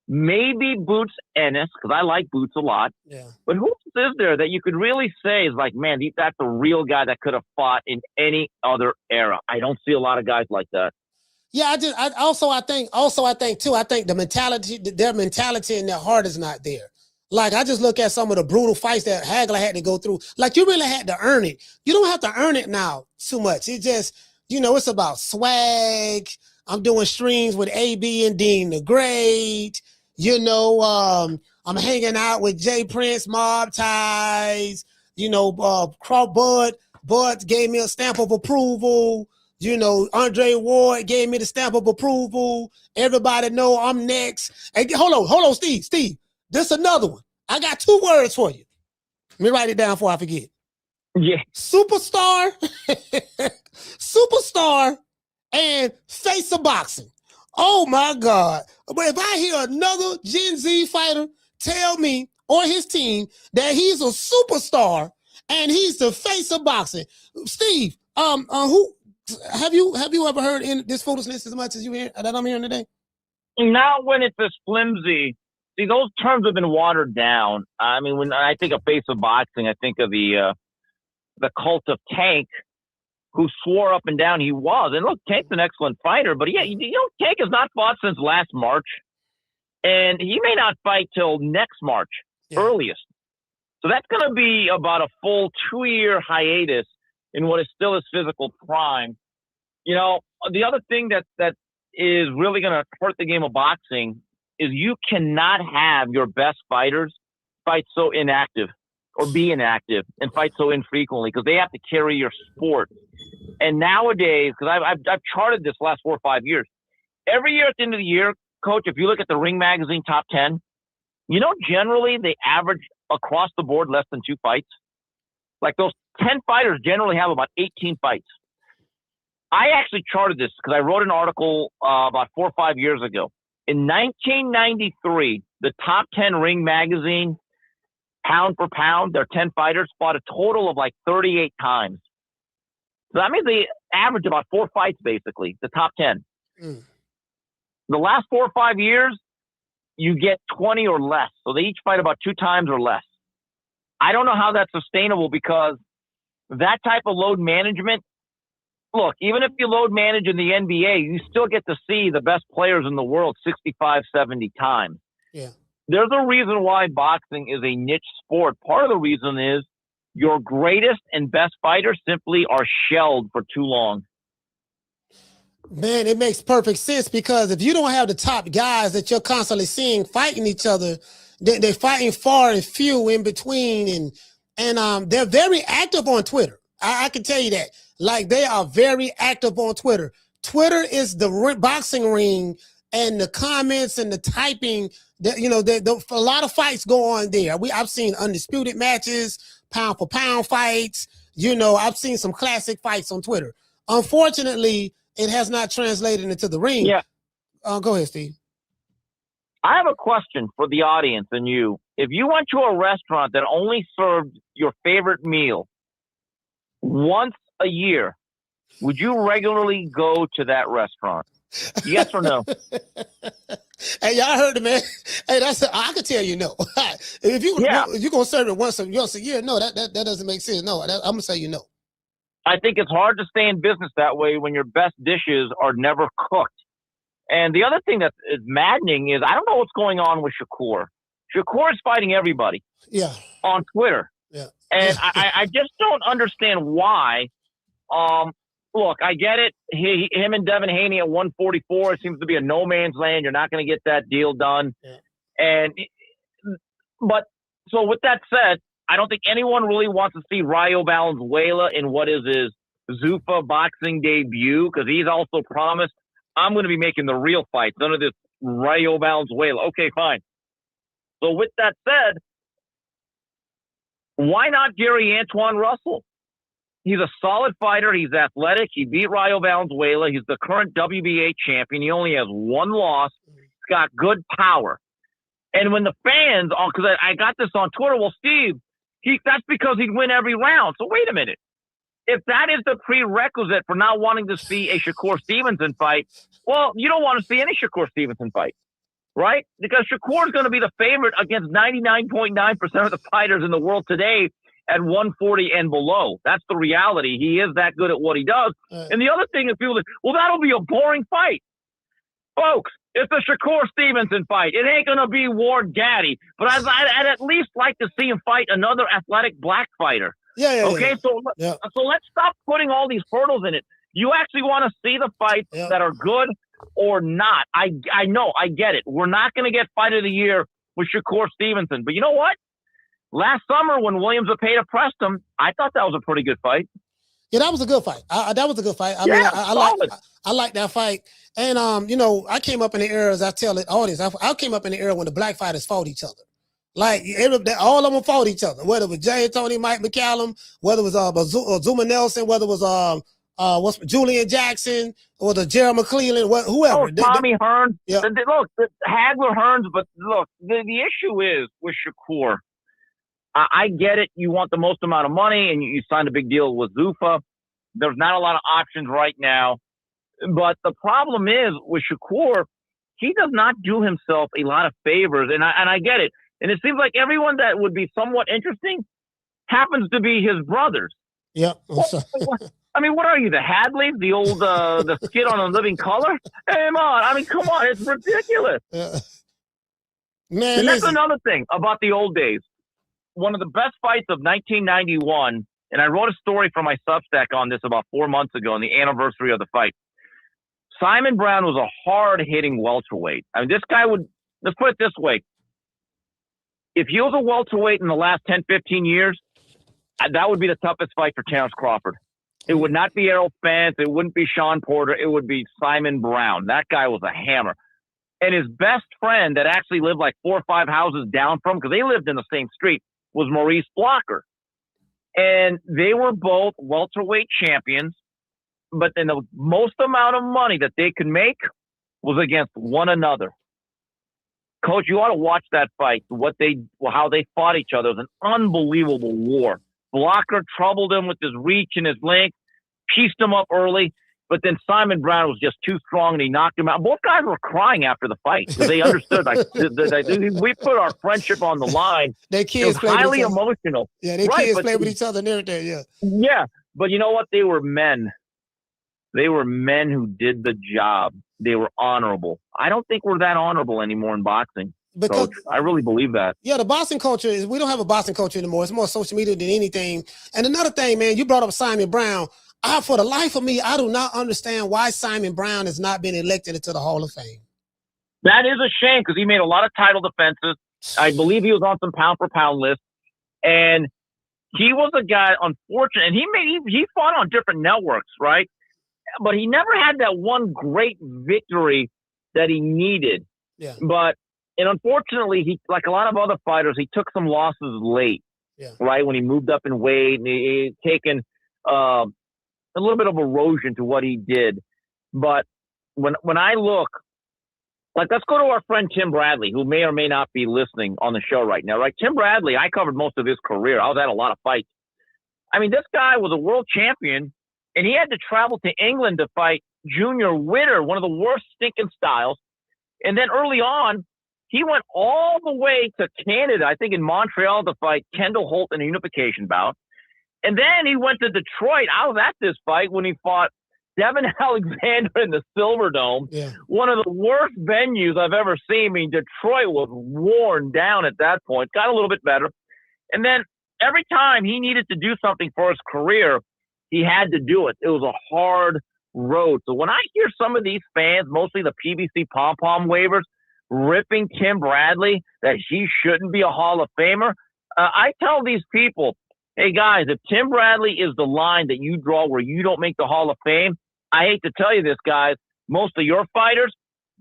maybe Boots Ennis, because I like Boots a lot. Yeah. But who else is there that you could really say is like, man, that's a real guy that could have fought in any other era? I don't see a lot of guys like that. Yeah, I think the mentality, their mentality and their heart is not there. Like, I just look at some of the brutal fights that Hagler had to go through. Like, you really had to earn it. You don't have to earn it now too much. It just, you know, it's about swag. I'm doing streams with AB and Dean the Great. You know, I'm hanging out with Jay Prince, Mob Ties. You know, Bud gave me a stamp of approval. You know, Andre Ward gave me the stamp of approval. Everybody know I'm next. Hey, hold on, Steve. This another one. I got 2 words for you. Let me write it down before I forget. Yeah. Superstar, and face of boxing. Oh my God. But if I hear another Gen Z fighter tell me or his team that he's a superstar and he's the face of boxing, Steve, who have you ever heard in this foolishness as much as you hear that I'm hearing today? Not when it's this flimsy. See, those terms have been watered down. I mean, when I think of face of boxing, I think of the cult of Tank, who swore up and down he was. And look, Tank's an excellent fighter, but yeah, you know, Tank has not fought since last March, and he may not fight till next March, earliest. So that's going to be about a full 2-year hiatus in what is still his physical prime. You know, the other thing that is really going to hurt the game of boxing is you cannot have your best fighters fight so inactive or be inactive and fight so infrequently, because they have to carry your sport. And nowadays, because I've charted this last 4 or 5 years, every year at the end of the year, Coach, if you look at the Ring Magazine top 10, you know, generally they average across the board less than 2 fights. Like those 10 fighters generally have about 18 fights. I actually charted this because I wrote an article about 4 or 5 years ago. In 1993, the top 10 Ring Magazine, pound for pound, their 10 fighters fought a total of like 38 times. So that means they average about 4 fights, basically, the top 10. The last 4 or 5 years, you get 20 or less. So they each fight about 2 times or less. I don't know how that's sustainable, because that type of load management, look, even if you load manage in the NBA, you still get to see the best players in the world 65, 70 times. Yeah. There's a reason why boxing is a niche sport. Part of the reason is your greatest and best fighters simply are shelled for too long. Man, it makes perfect sense, because if you don't have the top guys that you're constantly seeing fighting each other, they're fighting far and few in between, and they're very active on Twitter. I can tell you that. Like, they are very active on Twitter. Twitter is the boxing ring, and the comments and the typing. You know, a lot of fights go on there. I've seen undisputed matches, pound for pound fights. You know, I've seen some classic fights on Twitter. Unfortunately, it has not translated into the ring. Yeah. Go ahead, Steve. I have a question for the audience and you. If you went to a restaurant that only served your favorite meal once a year, would you regularly go to that restaurant? Yes or no? Hey, y'all heard it, man. Hey, I could tell you no. If you're gonna serve it once a year, no, that doesn't make sense. No, I'm gonna say you no. I think it's hard to stay in business that way when your best dishes are never cooked. And the other thing that is maddening is I don't know what's going on with Shakur. Shakur is fighting everybody. Yeah. On Twitter. Yeah. And I just don't understand why. look, I get it. Him and Devin Haney at 144, it seems to be a no man's land. You're not going to get that deal done. Yeah. But so with that said, I don't think anyone really wants to see Rayo Valenzuela in what is his Zuffa boxing debut, because he's also promised, I'm going to be making the real fights, none of this Rayo Valenzuela. Okay, fine. So with that said, why not Gary Antoine Russell? He's a solid fighter. He's athletic. He beat Rayo Valenzuela. He's the current WBA champion. He only has one loss. He's got good power. And when the fans, because I got this on Twitter, well, Steve, that's because he'd win every round. So wait a minute. If that is the prerequisite for not wanting to see a Shakur Stevenson fight, well, you don't want to see any Shakur Stevenson fight, right? Because Shakur is going to be the favorite against 99.9% of the fighters in the world today at 140 and below. That's the reality. He is that good at what he does. And the other thing is people say, well, that'll be a boring fight. Folks, it's a Shakur Stevenson fight. It ain't going to be Ward Gaddy. But I'd at least like to see him fight another athletic black fighter. Okay, so let's stop putting all these hurdles in it. You actually want to see the fights that are good or not. I know, I get it. We're not going to get fight of the year with Shakur Stevenson. But you know what? Last summer when Williams Zepeda pressed him, I thought that was a pretty good fight. Yeah, that was a good fight. That was a good fight. I like that fight. And, I came up in the era, as I tell the audience, I came up in the era when the black fighters fought each other. Like, all of them fought each other, whether it was Jay Tony, Mike McCallum, whether it was Zuma Nelson, whether it was Julian Jackson, or the Jerry McClellan, whoever. Oh, Tommy Hearns. Yeah. Look, Hagler Hearns, but look, the issue is with Shakur. I get it. You want the most amount of money, and you signed a big deal with Zuffa. There's not a lot of options right now. But the problem is with Shakur, he does not do himself a lot of favors, and I get it. And it seems like everyone that would be somewhat interesting happens to be his brothers. Yeah. I mean, what are you, the Hadleys, the old the skit on A Living Color? Hey, on. I mean, come on, it's ridiculous. Man, and that's another thing about the old days. One of the best fights of 1991, and I wrote a story for my Substack on this about 4 months ago on the anniversary of the fight. Simon Brown was a hard-hitting welterweight. I mean, this guy would, let's put it this way. If he was a welterweight in the last 10, 15 years, that would be the toughest fight for Terrence Crawford. It would not be Errol Spence. It wouldn't be Sean Porter. It would be Simon Brown. That guy was a hammer. And his best friend that actually lived like 4 or 5 houses down from, because they lived in the same street, was Maurice Blocker. And they were both welterweight champions, but then the most amount of money that they could make was against one another. Coach, you ought to watch that fight. How they fought each other. It was an unbelievable war. Blocker troubled him with his reach and his length, pieced him up early, but then Simon Brown was just too strong and he knocked him out. Both guys were crying after the fight because they understood. We put our friendship on the line. Their kids it was highly emotional. Yeah, their kids play with each other and everything. Yeah. Yeah, but you know what? They were men. They were men who did the job. They were honorable. I don't think we're that honorable anymore in boxing. Because, Coach, I really believe that. Yeah, the boxing culture is, we don't have a boxing culture anymore. It's more social media than anything. And another thing, man, you brought up Simon Brown. For the life of me, I do not understand why Simon Brown has not been elected into the Hall of Fame. That is a shame because he made a lot of title defenses. I believe he was on some pound for pound lists. And he was a guy, unfortunate, and he fought on different networks, right? But he never had that one great victory that he needed. Yeah. And unfortunately, he, like a lot of other fighters, he took some losses late, right? When he moved up in weight and he taken a little bit of erosion to what he did. But when I look, like, let's go to our friend Tim Bradley, who may or may not be listening on the show right now, right? Tim Bradley, I covered most of his career. I was at a lot of fights. I mean, this guy was a world champion, and he had to travel to England to fight Junior Witter, one of the worst stinking styles. And then early on, he went all the way to Canada, I think in Montreal, to fight Kendall Holt in a unification bout. And then he went to Detroit. I was at this fight when he fought Devin Alexander in the Silverdome, one of the worst venues I've ever seen. I mean, Detroit was worn down at that point, got a little bit better. And then every time he needed to do something for his career, He had to do it. It was a hard road. So when I hear some of these fans, mostly the PBC pom-pom waivers, ripping Tim Bradley that he shouldn't be a Hall of Famer, I tell these people, hey, guys, if Tim Bradley is the line that you draw where you don't make the Hall of Fame, I hate to tell you this, guys, most of your fighters,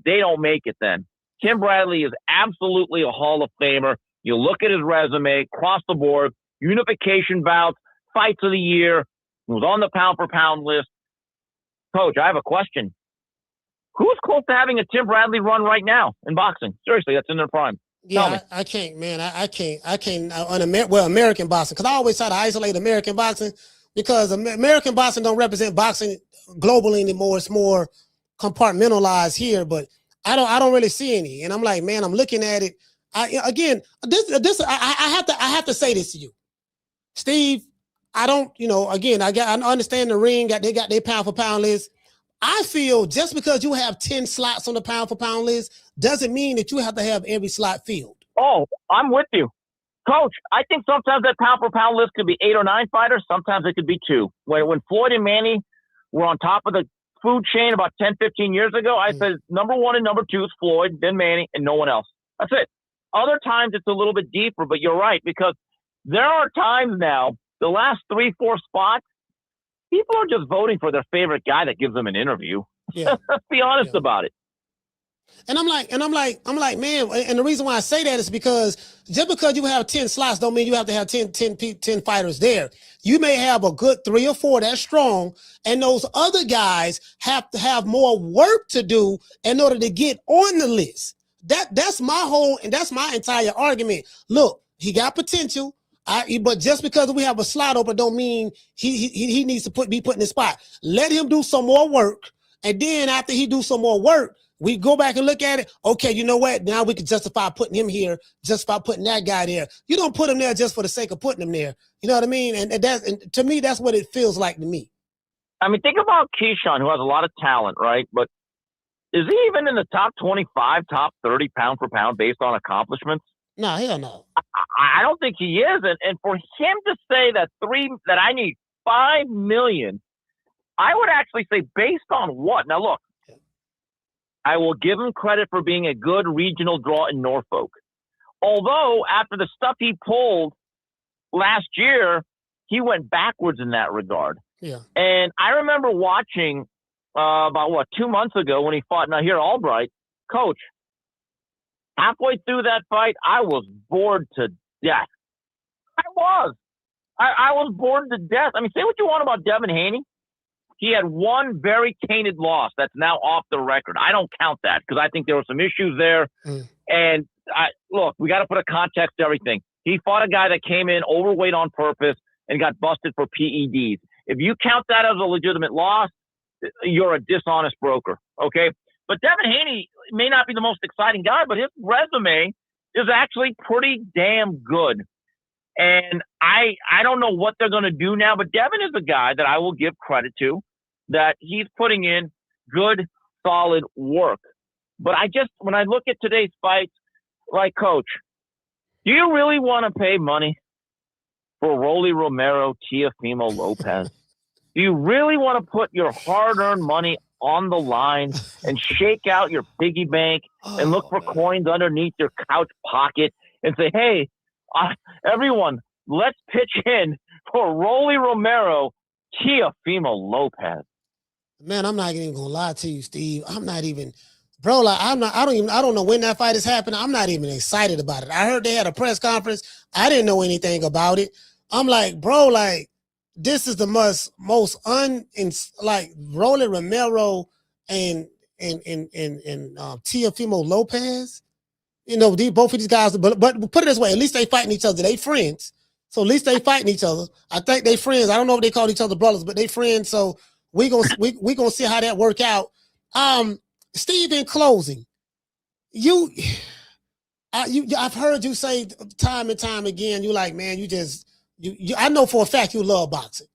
they don't make it then. Tim Bradley is absolutely a Hall of Famer. You look at his resume, across the board, unification bouts, fights of the year, he was on the pound-for-pound list. Coach, I have a question. Who's close to having a Tim Bradley run right now in boxing? Seriously, that's in their prime. Yeah, I can't, man. I can't on American boxing, because I always try to isolate American boxing because American boxing don't represent boxing globally anymore. It's more compartmentalized here, but I don't really see any. And I'm like, man, I'm looking at it. I have to say this to you, Steve. I understand the ring they got their pound for pound list. I feel just because you have 10 slots on the pound for pound list doesn't mean that you have to have every slot filled. Oh, I'm with you. Coach, I think sometimes that pound for pound list could be 8 or 9 fighters. Sometimes it could be 2. When Floyd and Manny were on top of the food chain about 10, 15 years ago, I said number 1 and number 2 is Floyd, then Manny, and no one else. That's it. Other times it's a little bit deeper, but you're right, because there are times now, the last 3, 4 spots, people are just voting for their favorite guy that gives them an interview. Yeah. Let's be honest about it. And I'm like, man, and the reason why I say that is because just because you have 10 slots don't mean you have to have 10 fighters there. You may have a good 3 or 4 that's strong, and those other guys have to have more work to do in order to get on the list. That's my entire argument. Look, he got potential. But just because we have a slot open don't mean he needs to be put in the spot. Let him do some more work. And then after he do some more work, we go back and look at it. Okay, you know what? Now we can justify putting him here, justify putting that guy there. You don't put him there just for the sake of putting him there. You know what I mean? And to me, that's what it feels like to me. I mean, think about Keyshawn, who has a lot of talent, right? But is he even in the top 25, top 30 pound for pound based on accomplishments? No, hell no. I don't think he is. And for him to say that I need $5 million, I would actually say based on what? Now, look, I will give him credit for being a good regional draw in Norfolk. Although, after the stuff he pulled last year, he went backwards in that regard. Yeah. And I remember watching about 2 months ago when he fought Nahir Albright. Coach, halfway through that fight, I was bored to death. I was bored to death. I mean, say what you want about Devin Haney. He had one very tainted loss that's now off the record. I don't count that because I think there were some issues there. And look, we got to put a context to everything. He fought a guy that came in overweight on purpose and got busted for PEDs. If you count that as a legitimate loss, you're a dishonest broker, okay? But Devin Haney may not be the most exciting guy, but his resume is actually pretty damn good. And I don't know what they're going to do now, but Devin is a guy that I will give credit to, that he's putting in good, solid work. But when I look at today's fights, like, Coach, do you really want to pay money for Rolly Romero, Teofimo Lopez? Do you really want to put your hard-earned money on the line and shake out your piggy bank and look for coins underneath your couch pocket and say, hey, everyone, let's pitch in for Rolly Romero, Teofimo Lopez? Man, I'm not even gonna lie to you, Steve. I'm not even, bro. Like I don't know when that fight is happening. I'm not even excited about it. I heard they had a press conference. I didn't know anything about it. I'm like, bro, like this is the most like Rolly Romero and Teofimo Lopez. You know, both of these guys, but put it this way, at least they fighting each other. They friends. So at least they fighting each other. I think they friends. I don't know if they call each other brothers, but they friends. So we gonna see how that work out. Steve, in closing, I've heard you say time and time again, you like, man, you I know for a fact you love boxing.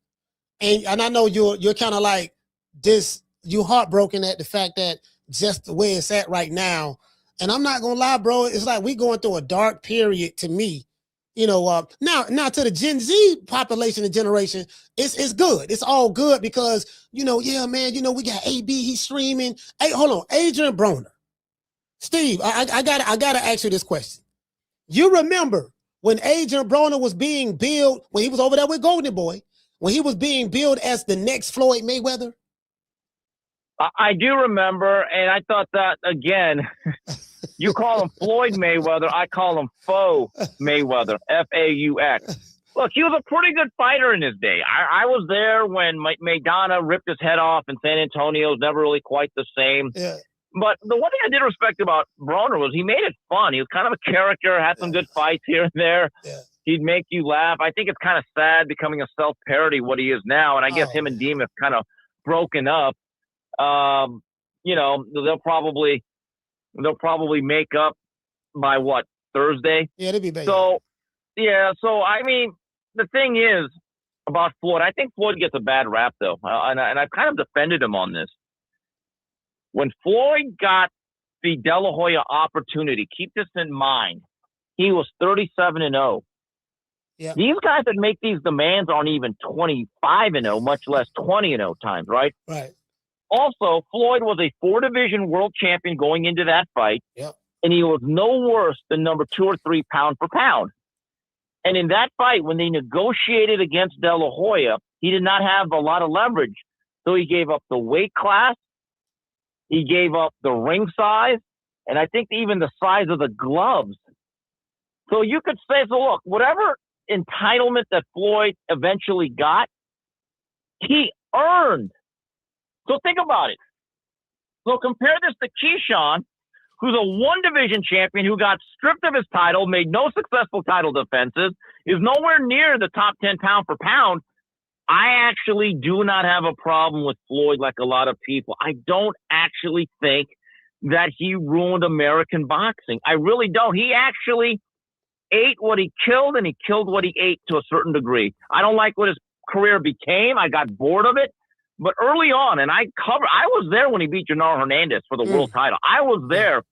And I know you're kind of like this, you heartbroken at the fact that just the way it's at right now. And I'm not gonna lie, bro, it's like we going through a dark period to me Now to the Gen Z population and generation, it's good. It's all good because, yeah, man, we got AB, he's streaming. Hey, hold on, Adrian Broner. Steve, I gotta ask you this question. You remember when Adrian Broner was being billed, when he was over there with Golden Boy, when he was being billed as the next Floyd Mayweather? I do remember, and I thought that, again, you call him Floyd Mayweather, I call him Faux Mayweather, F-A-U-X. Look, he was a pretty good fighter in his day. I was there when Maidana ripped his head off in San Antonio. It was never really quite the same. Yeah. But the one thing I did respect about Broner was he made it fun. He was kind of a character, had some good fights here and there. Yeah. He'd make you laugh. I think it's kind of sad becoming a self-parody what he is now, and I guess him and Deem have kind of broken up. They'll probably make up by what, Thursday? Yeah, they'll be back. So I mean, the thing is about Floyd, I think Floyd gets a bad rap though, and I've kind of defended him on this. When Floyd got the De La Hoya opportunity, keep this in mind, he was 37-0. Yeah. These guys that make these demands aren't even 25-0, much less 20-0 times, right? Right. Also, Floyd was a 4-division world champion going into that fight, yep. And he was no worse than number 2 or 3 pound for pound. And in that fight, when they negotiated against De La Hoya, he did not have a lot of leverage. So he gave up the weight class, he gave up the ring size, and I think even the size of the gloves. So you could say, look, whatever entitlement that Floyd eventually got, he earned. So think about it. So compare this to Keyshawn, who's a 1-division champion who got stripped of his title, made no successful title defenses, is nowhere near the top 10 pound for pound. I actually do not have a problem with Floyd like a lot of people. I don't actually think that he ruined American boxing. I really don't. He actually ate what he killed, and he killed what he ate to a certain degree. I don't like what his career became. I got bored of it. But early on, and I was there when he beat Genaro Hernandez for the world title. I was there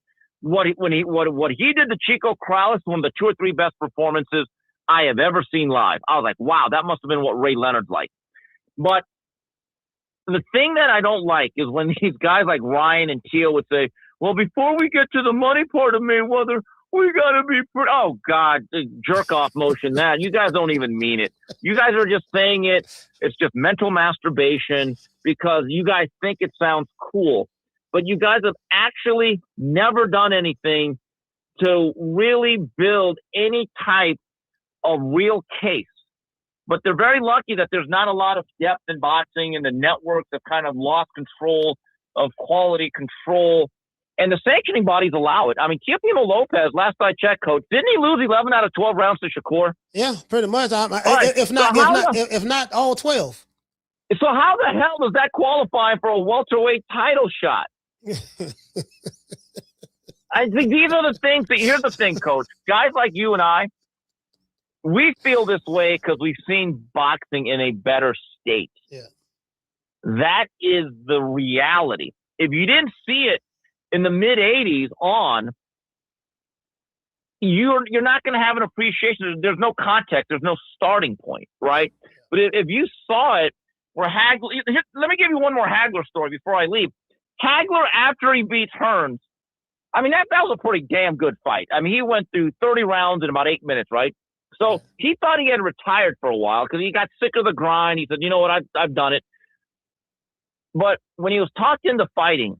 what he did to Chico Corrales, one of the 2 or 3 best performances I have ever seen live. I was like, wow, that must have been what Ray Leonard's like. But the thing that I don't like is when these guys like Ryan and Teal would say, well, before we get to the money part of Mayweather, we got to be oh, God, jerk off motion that. You guys don't even mean it. You guys are just saying it. It's just mental masturbation because you guys think it sounds cool. But you guys have actually never done anything to really build any type of real case. But they're very lucky that there's not a lot of depth in boxing, and the networks have kind of lost control of quality control. And the sanctioning bodies allow it. I mean, Teofimo Lopez, last I checked, Coach, didn't he lose 11 out of 12 rounds to Shakur? Yeah, pretty much. Right. If not all 12. So how the hell does that qualify for a welterweight title shot? I think these are the things that, here's the thing, Coach. Guys like you and I, we feel this way because we've seen boxing in a better state. Yeah. That is the reality. If you didn't see it in the mid-'80s on, you're not going to have an appreciation. There's no context. There's no starting point, right? But if you saw it, where Hagler, let me give you one more Hagler story before I leave. Hagler, after he beats Hearns, I mean, that was a pretty damn good fight. I mean, he went through 30 rounds in about 8 minutes, right? So he thought he had retired for a while because he got sick of the grind. He said, you know what, I've done it. But when he was talked into fighting,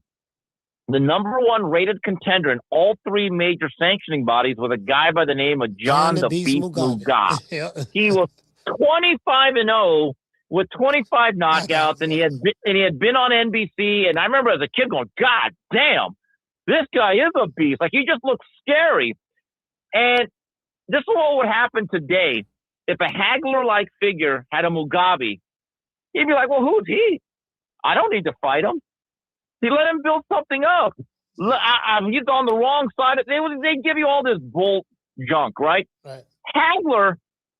the number 1 rated contender in all 3 major sanctioning bodies was a guy by the name of John the Beast Mugabe. Yeah. He was 25-0 with 25 knockouts, and he had been on NBC. And I remember as a kid going, God damn, this guy is a beast. Like, he just looks scary. And this is what would happen today if a Hagler-like figure had a Mugabe. He'd be like, well, who's he? I don't need to fight him. He let him build something up. He's on the wrong side. They give you all this bull junk, right? Right. Hagler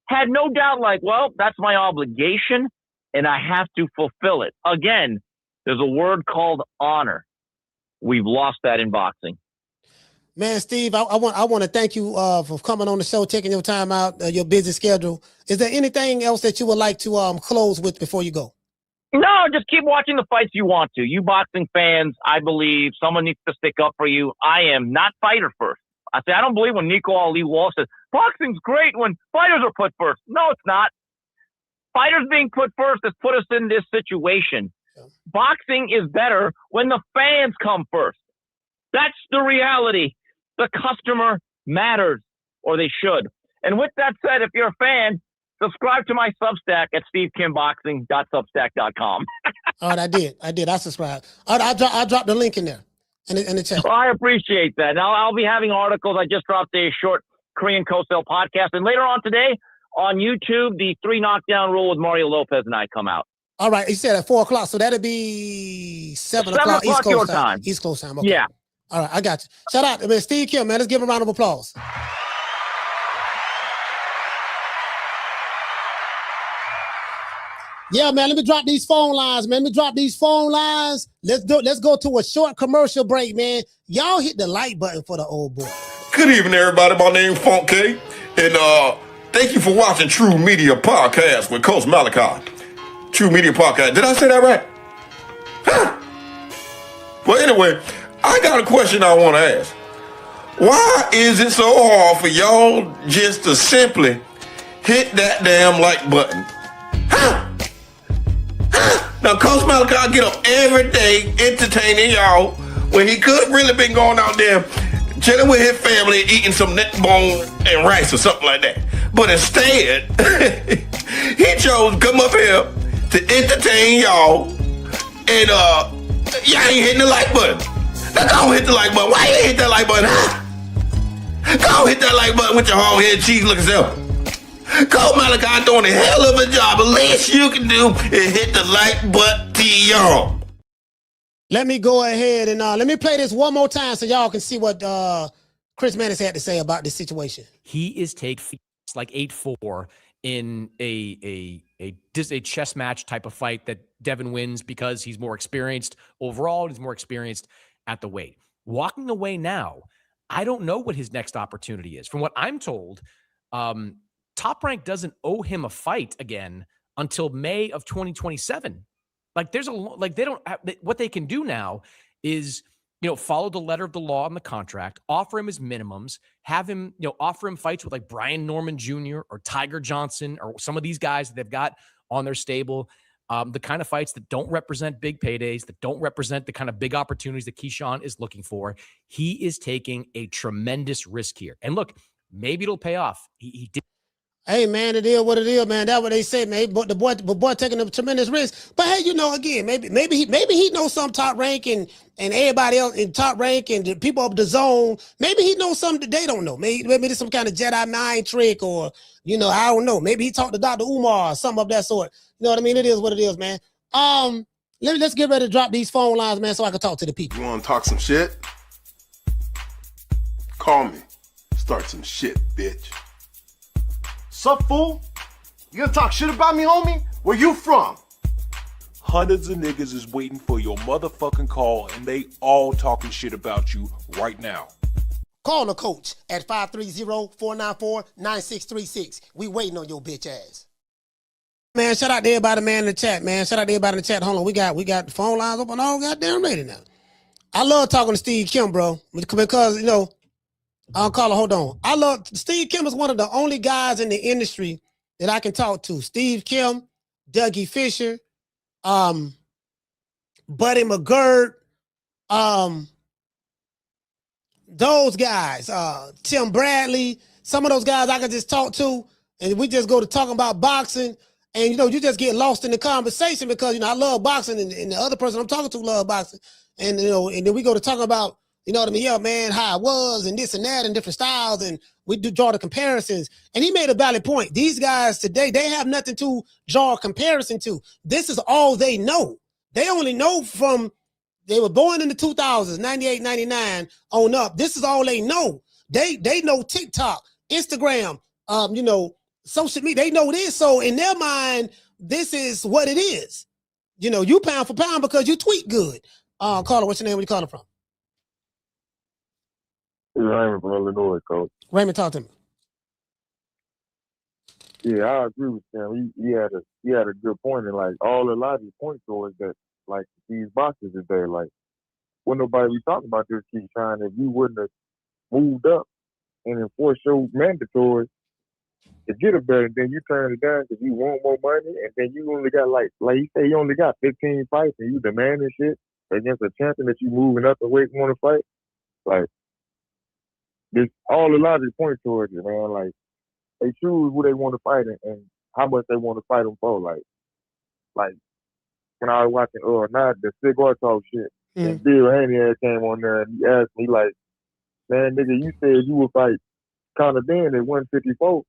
had no doubt, like, well, that's my obligation, and I have to fulfill it. Again, there's a word called honor. We've lost that in boxing. Man, Steve, I want to thank you for coming on the show, taking your time out, your busy schedule. Is there anything else that you would like to close with before you go? No, just keep watching the fights you want to. You boxing fans, I believe someone needs to stick up for you. I am not fighter first. I don't believe when Nico Ali Walsh says, boxing's great when fighters are put first. No, it's not. Fighters being put first has put us in this situation. Yeah. Boxing is better when the fans come first. That's the reality. The customer matters, or they should. And with that said, if you're a fan, subscribe to my Substack at stevekimboxing.substack.com. All right, I did. I subscribed. I'll drop the link in there in the chat. Well, I appreciate that. Now, I'll be having articles. I just dropped a short Korean co-sale podcast. And later on today on YouTube, the 3 knockdown rule with Mario Lopez and I come out. All right. You said at 4 o'clock. So that'll be 7 o'clock East Coast time. East Coast time. Okay. Yeah. All right, I got you. Shout out to Steve Kim, man. Let's give him a round of applause. Yeah, man. Let me drop these phone lines, man. Let's go to a short commercial break, man. Y'all hit the like button for the old boy. Good evening, everybody. My name's Funk K. And thank you for watching True Media Podcast with Coach Malachi. True Media Podcast. Did I say that right? Huh? Well, anyway, I got a question I want to ask. Why is it so hard for y'all just to simply hit that damn like button? Huh? Now, Coach Malachi get up every day entertaining y'all when he could really been going out there chilling with his family, eating some neck bone and rice or something like that. But instead, he chose to come up here to entertain y'all, and y'all ain't hitting the like button. Now go hit the like button. Why you ain't hit that like button, huh? Go hit that like button with your hog head cheese looking self. Coach Malachi doing a hell of a job. The least you can do is hit the like button, y'all. Let me go ahead and let me play this one more time so y'all can see what Chris Mannix had to say about this situation. He is taking like 8-4 in a chess match type of fight that Devin wins because he's more experienced overall. He's more experienced at the weight. Walking away now, I don't know what his next opportunity is. From what I'm told, Top Rank doesn't owe him a fight again until May of 2027. Like they don't have, what they can do now is, follow the letter of the law on the contract, offer him his minimums, have him, offer him fights with like Brian Norman Jr. or Tiger Johnson or some of these guys that they've got on their stable. The kind of fights that don't represent big paydays, that don't represent the kind of big opportunities that Keyshawn is looking for. He is taking a tremendous risk here. And look, maybe it'll pay off. He did. Hey, man, it is what it is, man. That's what they say, man. But the boy taking a tremendous risk. But hey, again, maybe he knows some Top Rank and everybody else in Top Rank and the people of the zone. Maybe he knows something that they don't know. Maybe there's some kind of Jedi mind trick, or I don't know. Maybe he talked to Dr. Umar or something of that sort. You know what I mean? It is what it is, man. Let's get ready to drop these phone lines, man, so I can talk to the people. You want to talk some shit? Call me. Start some shit, bitch. Sup, fool? You gonna talk shit about me, homie? Where you from? Hundreds of niggas is waiting for your motherfucking call, and they all talking shit about you right now. Call the coach at 530-494-9636. We waiting on your bitch ass. Man, shout out to everybody, man, in the chat, man. Shout out to everybody in the chat. Hold on, we got the phone lines open all goddamn ready now. I love talking to Steve Kim, bro, because, I'll call her. Hold on. Steve Kim is one of the only guys in the industry that I can talk to. Steve Kim, Dougie Fisher, Buddy McGirt, those guys, Tim Bradley, some of those guys I can just talk to, and we just go to talking about boxing, and you just get lost in the conversation because I love boxing, and the other person I'm talking to love boxing, and and then we go to talk about. You know what I mean? Yeah, man, how it was and this and that and different styles. And we do draw the comparisons. And he made a valid point. These guys today, they have nothing to draw a comparison to. This is all they know. They only know they were born in the 2000s, 98, 99 on up. This is all they know. They know TikTok, Instagram, social media. They know this. So in their mind, this is what it is. You pound for pound because you tweet good. Caller, what's your name? Where you calling from? Raymond from Illinois, coach. Raymond, talk to me. Yeah, I agree with him. He had a good point, and like all a lot of his points towards that, like these boxes today, like when nobody be talking about this, Keyshawn, if you wouldn't have moved up and enforced your mandatory to get a better, and then you turn it down because you want more money, and then you only got like you say, you only got 15 fights, and you demanding shit against a champion that you moving up the weight want to fight. Like this, all a lot of his points towards it, man. Like they choose who they want to fight and how much they want to fight them for. Like when I was watching not the cigar talk shit, and Bill Haney came on there and he asked me like, man, nigga, you said you would fight Conor Dan at 154,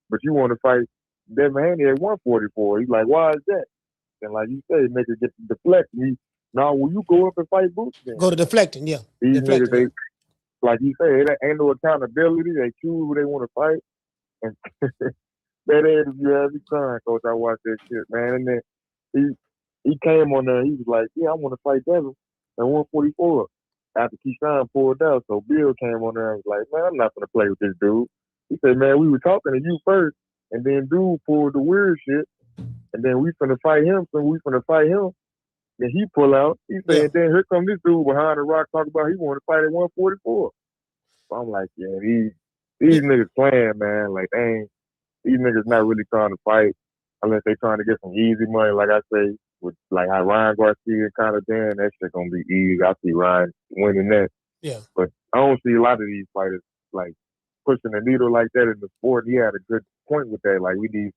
but you want to fight Devin Haney at 144. He's like, why is that? And like you say, nigga get to deflect me. Now when you go up and fight Boots, then go to deflecting, yeah. These deflecting, niggas, they like you say, it ain't no accountability. They choose who they want to fight. And that is, you have me crying, coach. I watched that shit, man. And then he came on there and he was like, yeah, I want to fight Devin at 144 after Keyshawn pulled out. So Bill came on there and was like, man, I'm not going to play with this dude. He said, man, we were talking to you first, and then dude pulled the weird shit, and then we finna fight him, Then he pull out. He said, then here come this dude behind the rock talking about he want to fight at 144. So I'm like, yeah, these niggas playing, man. Like, these niggas not really trying to fight unless they trying to get some easy money. Like I say, with like how Ryan Garcia and Conor Dan, that shit gonna be easy. I see Ryan winning that. Yeah. But I don't see a lot of these fighters like pushing the needle like that in the sport. He had a good point with that. Like we need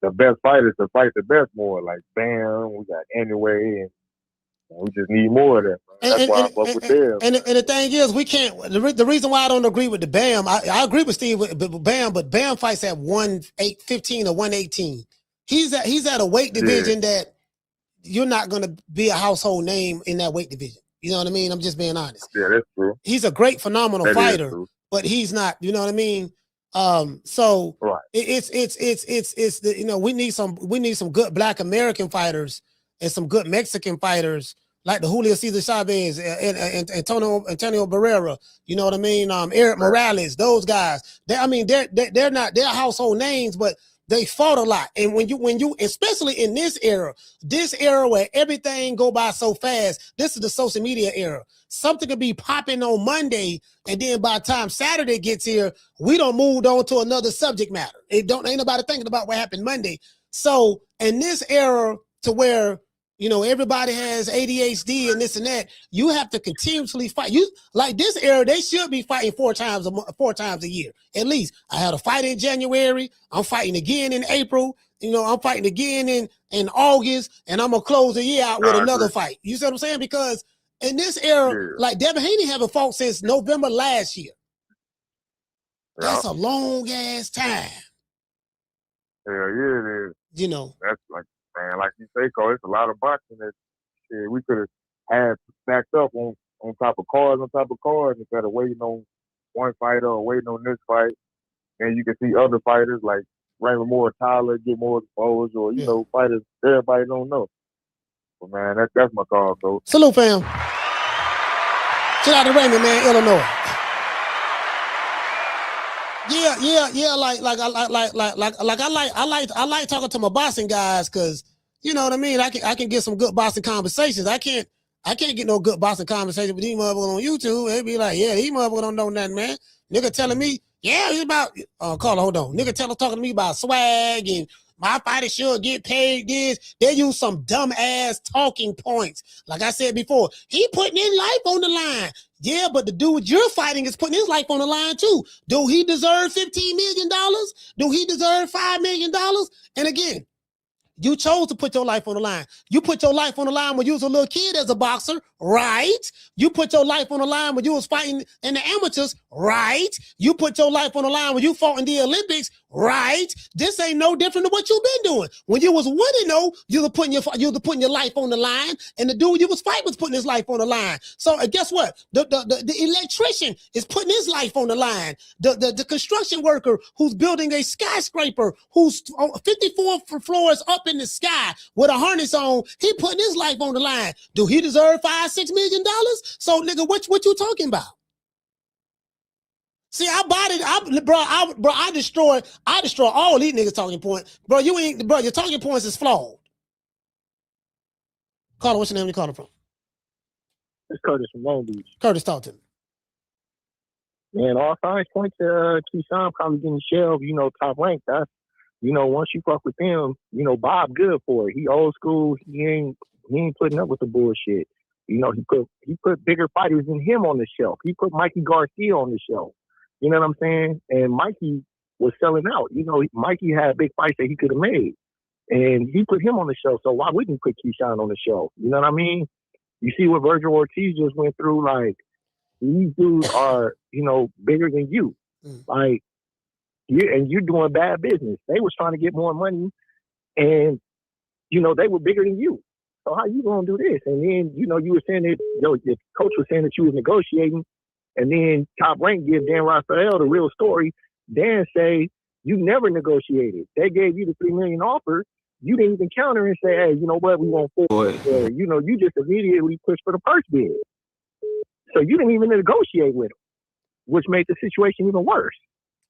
the best fighters to fight the best more. Like Bam, we got Anyway, and we just need more of that. That's why I fuck with them. And the thing is, we can't. The reason why I don't agree with the Bam, I agree with Steve with Bam, but Bam fights at 115 or 118. He's at a weight division that you're not going to be a household name in that weight division. You know what I mean? I'm just being honest. Yeah, that's true. He's a great, phenomenal fighter, but he's not. You know what I mean? So right. It's the, we need some good Black American fighters and some good Mexican fighters like the Julio Cesar Chavez and Antonio Barrera. You know what I mean? Eric Morales, those guys. They're not household names, but they fought a lot. And when you especially in this era where everything go by so fast, this is the social media era. Something could be popping on Monday, and then by the time Saturday gets here, we don't move on to another subject matter. Ain't nobody thinking about what happened Monday. So in this era to where everybody has ADHD and this and that, you have to continuously fight. You like this era, they should be fighting 4 times a year at least. I had a fight in January. I'm fighting again in April. I'm fighting again in August, and I'm gonna close the year out with another fight. You see what I'm saying? Because in this era, like Devin Haney haven't fought since November last year. That's a long ass time. Yeah, it is. That's like. Man, like you say, Cole, it's a lot of boxing that we could have had stacked up on top of cards instead of waiting on one fighter or waiting on this fight. And you can see other fighters like Raymond Moore, Tyler get more exposed, or fighters everybody don't know. But man, that's my call, Coach. Salute, fam. Shout out to Raymond, man, Illinois. Yeah. I like talking to my boxing guys because you know what I mean. I can get some good boxing conversations. I can't get no good boxing conversation with these motherfuckers on YouTube. They be like, yeah, these motherfuckers don't know nothing, man. Nigga telling me, yeah, he's about. Carla, hold on. Nigga talking to me about swag and my fighter should get paid this. They use some dumb ass talking points. Like I said before, he putting his life on the line. Yeah, but the dude you're fighting is putting his life on the line too. Do he deserve $15 million? Do he deserve $5 million? And again, you chose to put your life on the line. You put your life on the line when you was a little kid as a boxer, right? You put your life on the line when you was fighting in the amateurs, right? You put your life on the line when you fought in the Olympics, right? This ain't no different than what you've been doing. When you was 1-0, you were putting your life on the line, and the dude you was fighting was putting his life on the line. So guess what? The electrician is putting his life on the line. The construction worker who's building a skyscraper, who's 54 floors up in the sky with a harness on, he putting his life on the line. Do he deserve $5-6 million? So nigga, what you talking about? See, I destroy all these niggas talking points. Bro, your talking points is flawed. Carter, what's your name? You calling from? It's Curtis from Long Beach. Curtis, talk to me. Man, all signs point to Keyshawn probably getting shelved, top rank. That's, once you fuck with them, Bob good for it. He old school. He ain't putting up with the bullshit. He put bigger fighters than him on the shelf. He put Mikey Garcia on the shelf. You know what I'm saying? And Mikey was selling out. Mikey had big fights that he could have made. And he put him on the shelf. So why wouldn't he put Keyshawn on the shelf? You know what I mean? You see what Virgil Ortiz just went through, like, these dudes are, bigger than you. Like, you're doing bad business. They was trying to get more money, and, they were bigger than you. So how you gonna do this? And then, you were saying that, the coach was saying that you was negotiating, and then Top Rank gives Dan Rafael the real story. Dan say, you never negotiated. They gave you the $3 million offer. You didn't even counter and say, hey, you know what, we want $4. You just immediately pushed for the first bid. So you didn't even negotiate with him, which made the situation even worse.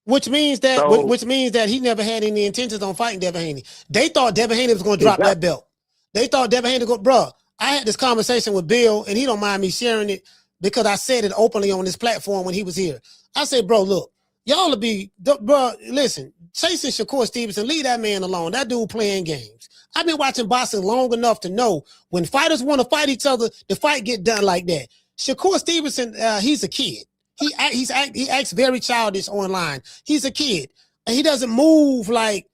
Which means that he never had any intentions on fighting Devin Haney. They thought Devin Haney was going to drop that belt. They thought Devin Haney bro. I had this conversation with Bill, and he don't mind me sharing it because I said it openly on this platform when he was here. I said, bro, look, y'all will be, bro, listen, chasing Shakur Stevenson, leave that man alone. That dude playing games. I've been watching boxing long enough to know when fighters want to fight each other, the fight get done like that. Shakur Stevenson, he's a kid. He acts very childish online. He's a kid. And he doesn't move like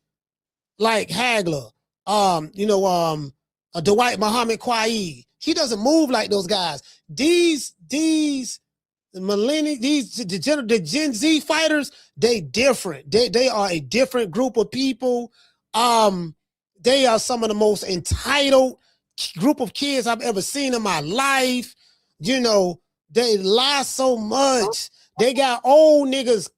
Hagler, Dwight Muhammad Quaid. He doesn't move like those guys. These millennials, the Gen Z fighters, they different. They are a different group of people. They are some of the most entitled group of kids I've ever seen in my life. They lie so much. They got old niggas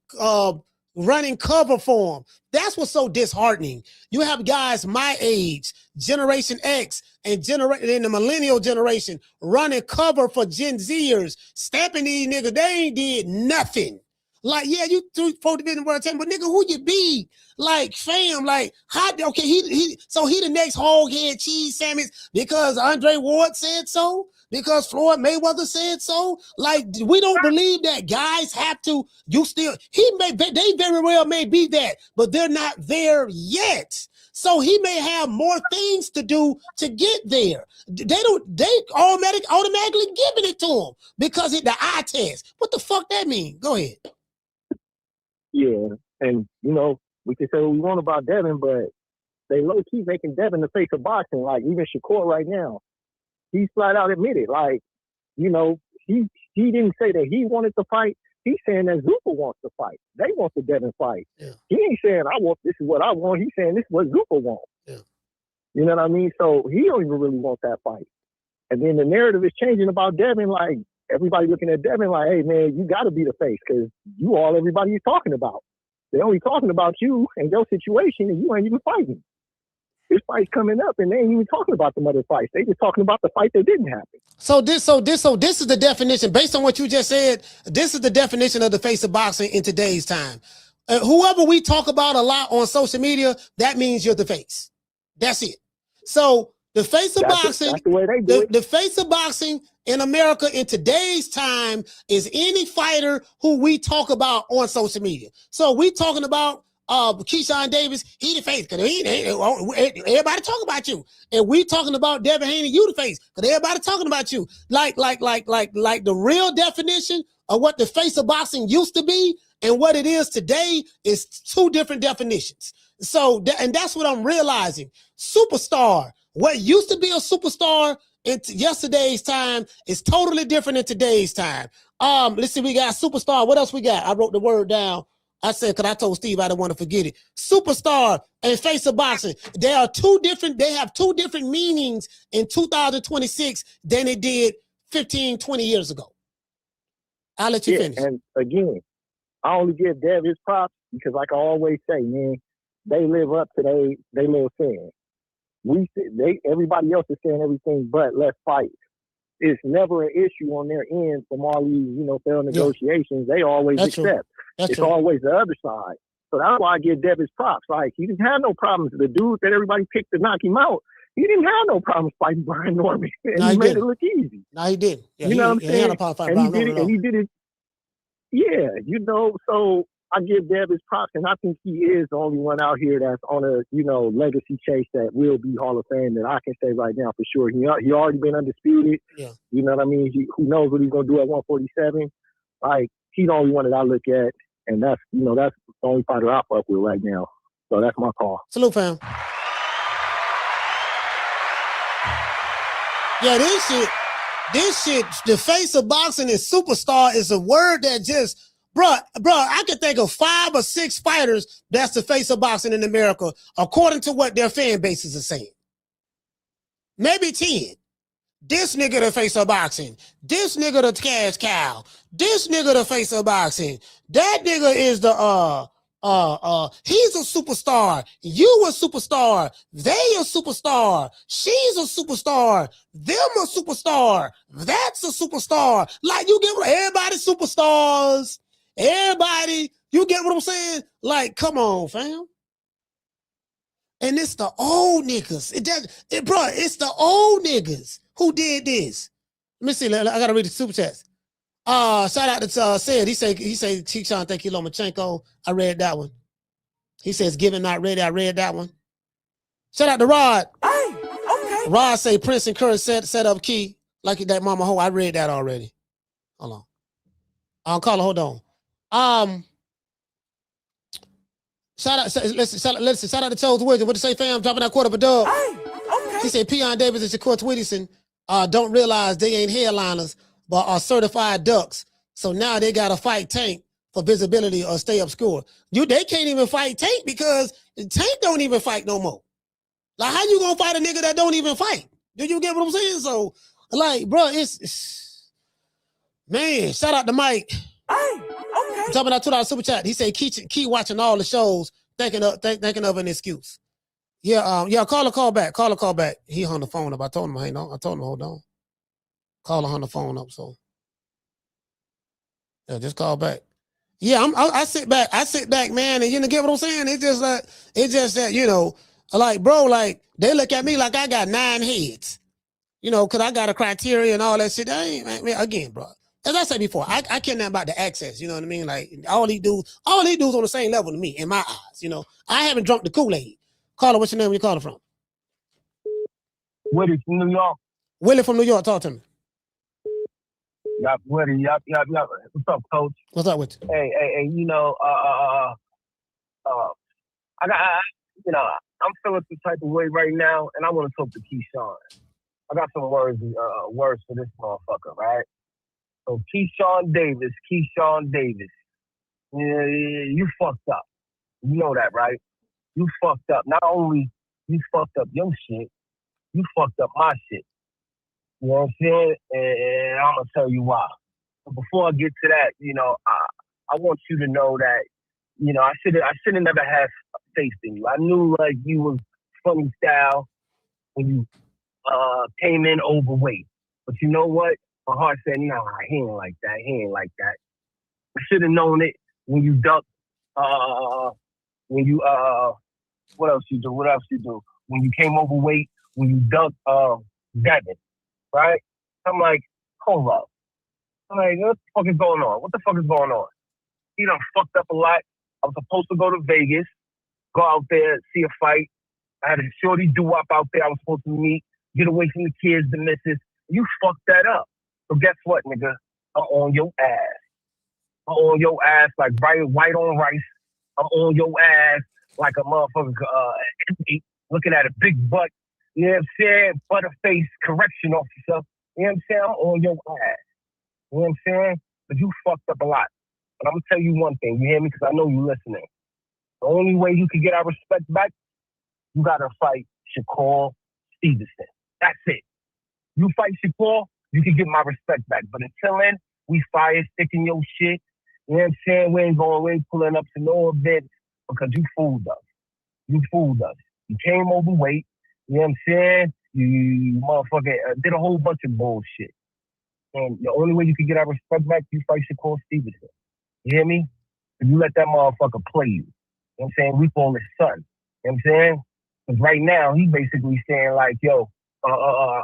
running cover for them. That's what's so disheartening. You have guys my age, Generation X, and in the millennial generation running cover for Gen Zers, stamping these niggas. They ain't did nothing. Like, yeah, you supposed to be in the world 10, but nigga, who you be? Like, fam, like, how? Okay, he the next hog head cheese sandwich because Andre Ward said so, because Floyd Mayweather said so. Like, we don't believe that guys have to. They very well may be that, but they're not there yet. So he may have more things to do to get there. They automatically giving it to him because the eye test. What the fuck that mean? Go ahead. Yeah, and we can say what we want about Devin, but they low key making Devin the face of boxing. Like, even Shakur right now, he's flat out admitted. Like, he didn't say that he wanted to fight. He's saying that Zupa wants to fight. They want the Devin fight. Yeah. He ain't saying this is what I want. He's saying this is what Zupa wants. Yeah. You know what I mean? So he don't even really want that fight. And then the narrative is changing about Devin. Like, everybody looking at Devin like, hey, man, you got to be the face because you all everybody is talking about. They're only talking about you and your situation, and you ain't even fighting. This fight's coming up, and they ain't even talking about the other fights. They just talking about the fight that didn't happen. So this is the definition. Based on what you just said, this is the definition of the face of boxing in today's time. Whoever we talk about a lot on social media, that means you're the face. That's it. So the face of boxing, the face of boxing in America in today's time is any fighter who we talk about on social media. So we talking about Keyshawn Davis, he the face, because everybody talking about you. And we talking about Devin Haney, you the face, because everybody talking about you. Like the real definition of what the face of boxing used to be and what it is today is two different definitions. So, and that's what I'm realizing. Superstar, what used to be a superstar in yesterday's time is totally different in today's time. Let's see, we got superstar. What else we got? I wrote the word down. I said, because I told Steve I didn't want to forget it. Superstar and face of boxing. They have two different meanings in 2026 than it did 15, 20 years ago. I'll let you finish. And again, I only give Dev his props because, like I always say, man, they live up to they little saying. Everybody else is saying everything but let's fight. It's never an issue on their end from all these, failed negotiations. They always accept. That's it's true. always the other side. So that's why I give Davis props. Like, he didn't have no problems. The dude that everybody picked to knock him out, he didn't have no problems fighting Brian Norman. And No, he he made didn't. it look easy. No, he didn't. Yeah, You know what I'm he saying? had a problem fighting And he Brian did Norman it. at And he did it. Yeah, you know, so I give Davis props, and I think he is the only one out here that's on a, you know, legacy chase that will be Hall of Fame that I can say right now for sure. He already been undisputed. Yeah. You know what I mean? Who knows what he's going to do at 147? Like, he's the only one that I look at, and that's, you know, that's the only fighter I fuck with right now. So that's my call. Salute, fam. Yeah, this shit, the face of boxing and superstar is a word that just, bruh, I can think of 5 or 6 fighters that's the face of boxing in America, according to what their fan bases are saying. Maybe 10. This nigga the face of boxing. This nigga the cash cow. This nigga the face of boxing. That nigga is the he's a superstar. You a superstar. They a superstar. She's a superstar. Them a superstar. That's a superstar. Like, you get what everybody superstars. Everybody, you get what I'm saying? Like, come on, fam. And it's the old niggas. Bro, it's the old niggas who did this. Let me see. I gotta read the super chats. Shout out to Sid. He said Keyshawn, thank you, Lomachenko. I read that one. He says, given not ready. I read that one. Shout out to Rod. Hey, okay. Rod say Prince and Curry set up Key like that mama hoe. I read that already. Hold on. Caller, hold on. Shout out to Chose Wizard. What to say, fam? Dropping that quarter of a dub. Hey, okay. He said Keyshawn Davis and Shakur Stevenson don't realize they ain't headliners, but are certified ducks. So now they got to fight Tank for visibility or stay obscure. They can't even fight Tank because Tank don't even fight no more. Like, how you gonna fight a nigga that don't even fight? Do you get what I'm saying? So, like, bro, it's man. Shout out to Mike. Hey, okay. Jumping out $2 super chat. He said keep watching all the shows, thinking of an excuse. Yeah. Call back. Call back. He hung the phone up. I told him, hang on. I told him, hold on. Caller hung the phone up. So yeah, just call back. Yeah, I sit back, man, and you know, get what I'm saying? It's just that, you know, like, bro, like, they look at me like I got 9 heads, you know, because I got a criteria and all that shit. Again, bro, as I said before, I care nothing about the access, you know what I mean? Like, all these dudes on the same level to me, in my eyes, you know. I haven't drunk the Kool-Aid. Caller, what's your name? Where you calling from? Willie from New York. Willie from New York, talk to me. Yup, Willie, yup. What's up, coach? What's up with you? Hey, you know, I got, you know, I'm feeling some type of way right now, and I want to talk to Keyshawn. I got some words for this motherfucker, right? So Keyshawn Davis, yeah, you fucked up. You know that, right? You fucked up. Not only you fucked up your shit, you fucked up my shit. You know what I'm saying? And I'm going to tell you why. But before I get to that, you know, I want you to know that, you know, I should have never had faith in you. I knew, like, you was funny style when you came in overweight. But you know what? My heart said, nah, he ain't like that. I should have known it when you ducked, what else you do? When you came overweight, when you ducked Devin. Right? I'm like, hold up. I'm like, what the fuck is going on? He done fucked up a lot. I was supposed to go to Vegas, go out there, see a fight. I had a shorty doo-wop out there I was supposed to meet, get away from the kids, the missus. You fucked that up. So guess what, nigga? I'm on your ass like white on rice. I'm on your ass like a motherfucker looking at a big butt. You know what I'm saying? Butterface correction officer. You know what I'm saying? I'm on your ass. You know what I'm saying? But you fucked up a lot. But I'm going to tell you one thing. You hear me? Because I know you listening. The only way you can get our respect back, you got to fight Shakur Stevenson. That's it. You fight Shakur, you can get my respect back. But until then, we fire sticking your shit. You know what I'm saying? We ain't pulling up to no events because you fooled us. You came overweight. You know what I'm saying? You motherfucker did a whole bunch of bullshit. And the only way you can get our respect back, you fight Shakur Stevenson. You hear me? if you let that motherfucker play you. You know what I'm saying? We call his son. You know what I'm saying? Because right now, he basically saying like, yo, I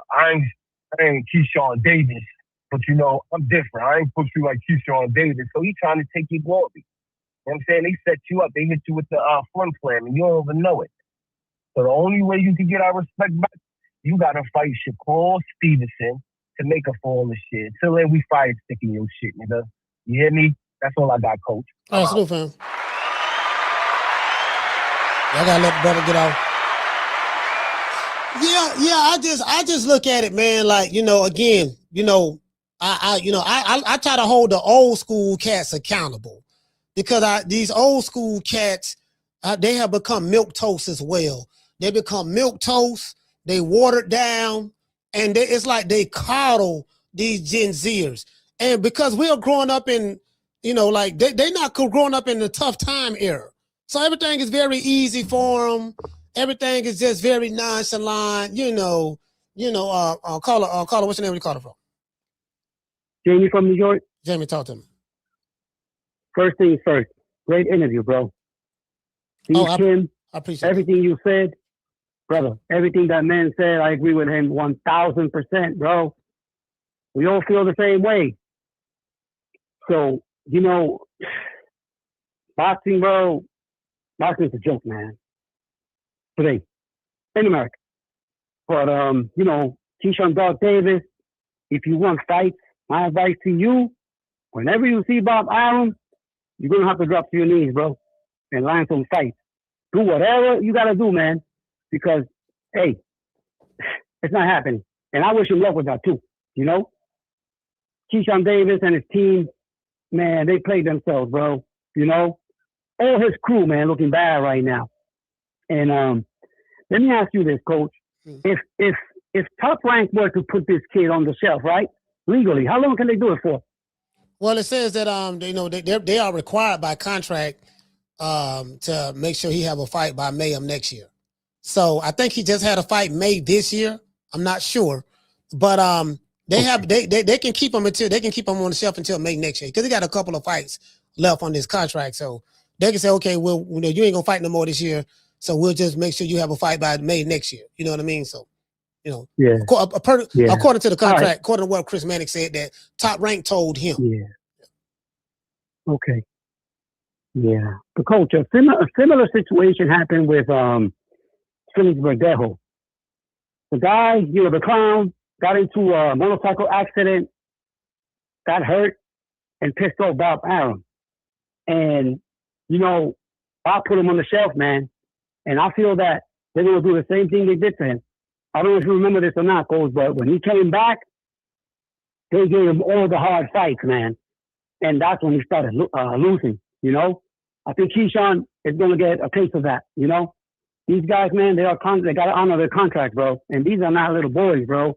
ain't Keyshawn Davis, but you know, I'm different. I ain't put you like Keyshawn Davis. So he trying to take your glory. You know what I'm saying? They set you up. They hit you with the fun plan, and you don't even know it. So the only way you can get our respect back, you got to fight Shakur Stevenson to make up for all this shit. Till then, we fire sticking your shit, nigga. You hear me? That's all I got, coach. All right, salute, fam. I gotta let the brother get out. Yeah. I just look at it, man. Like, you know, again, you know, I try to hold the old school cats accountable because these old school cats, they have become milk toast as well. They become milk toast. They watered down, and it's like they coddle these Gen Zers. And because we are growing up in, you know, like they not growing up in the tough time era. So everything is very easy for them. Everything is just very nonchalant, caller, what's your name? Where you call it from? Jamie from New York. Jamie, talk to me. First things first. Great interview, bro. I appreciate everything you said, brother. Everything that man said, I agree with him 1,000%, bro. We all feel the same way. So, you know, boxing, bro, boxing's a joke, man. Today, in America. But, you know, Keyshawn Davis, if you want fights, my advice to you, whenever you see Bob Arum, you're going to have to drop to your knees, bro, and line some fights. Do whatever you got to do, man, because, hey, it's not happening. And I wish him luck with that, too, you know? Keyshawn Davis and his team, man, they played themselves, bro, you know? All his crew, man, looking bad right now. And let me ask you this, Coach. If Top Rank were to put this kid on the shelf, right, legally, how long can they do it for? Well, it says that they are required by contract to make sure he have a fight by May of next year. So I think he just had a fight May this year. I'm not sure, but they can keep him on the shelf until May next year because he got a couple of fights left on this contract. So they can say, okay, well, you ain't gonna fight no more this year, so we'll just make sure you have a fight by May next year. You know what I mean? So, you know, according to the contract, according to what Chris Mannix said, that Top Rank told him. Yeah. Okay. Yeah. But Coach, a similar situation happened with Felix Verdejo. The guy, you know, the clown, got into a motorcycle accident, got hurt, and pissed off Bob Arum. And, you know, I put him on the shelf, man. And I feel that they're going to do the same thing they did to him. I don't know if you remember this or not, Coach, but when he came back, they gave him all the hard fights, man. And that's when he started losing, you know. I think Keyshawn is going to get a taste of that, you know. These guys, man, they got to honor their contract, bro. And these are not little boys, bro.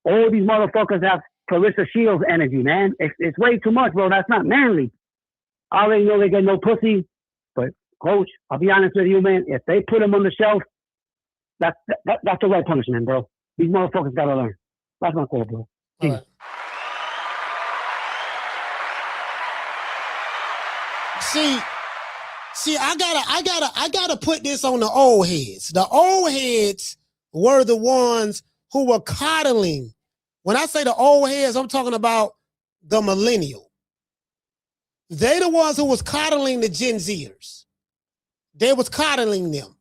All these motherfuckers have Clarissa Shields energy, man. It's way too much, bro. That's not manly. I already know they get no pussy. But, Coach, I'll be honest with you, man. If they put him on the shelf, that's the right punishment, bro. These motherfuckers got to learn. That's my call, bro. All right. See, I gotta put this on the old heads. The old heads were the ones who were coddling. When I say the old heads, I'm talking about the millennial. They the ones who was coddling the Gen Zers. They was coddling them.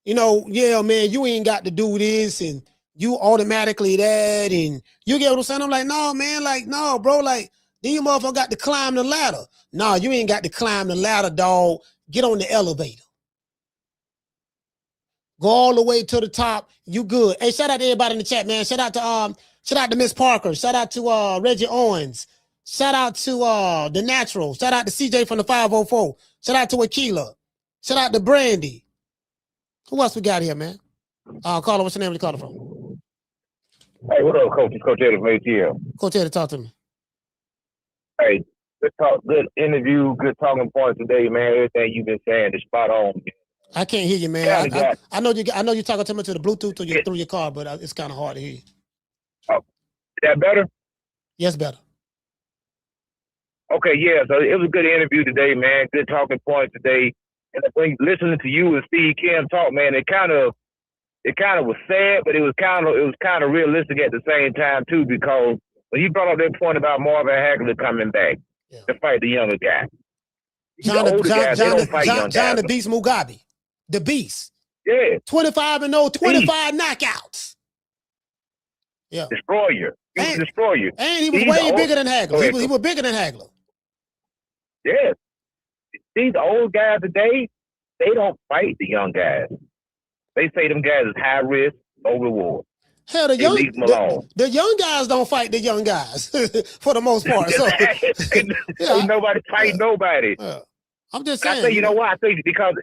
You know, yeah, man, you ain't got to do this and you automatically that and you get what I'm saying? I'm like, no, man, like, no, bro, like, then you motherfucker got to climb the ladder. No, you ain't got to climb the ladder, dog. Get on the elevator. Go all the way to the top. You good. Hey, shout out to everybody in the chat, man. Shout out to Miss Parker. Shout out to Reggie Owens. Shout out to The Natural. Shout out to CJ from the 504. Shout out to Aquila. Shout out to Brandy. Who else we got here, man? Caller, what's your name? Where you calling from? Hey, what up, Coach? It's Coach Eddie from ATL. Coach Eddie, talk to me. Hey, good talk, good interview, good talking points today, man. Everything you've been saying is spot on. I can't hear you, man. I know you're talking to me to the Bluetooth through your car, but it's kind of hard to hear you. Oh, is that better? Yes, better. Okay, yeah. So it was a good interview today, man. Good talking points today. And when listening to you and Steve Kim talk, man, it kind of was sad, but it was kind of realistic at the same time too, because when he brought up that point about Marvin Hagler coming back to fight the younger guy. John the Beast Mugabe. The Beast. Yeah. 25-0, 25 knockouts. Yeah. Destroyer. He was a destroyer. And he was way bigger than Hagler. He was bigger than Hagler. Yeah. These old guys today, they don't fight the young guys. They say them guys is high risk, no reward. Hell, the young guys don't fight the young guys for the most part. So ain't nobody fight nobody. I'm just saying. I say, you know why? I say because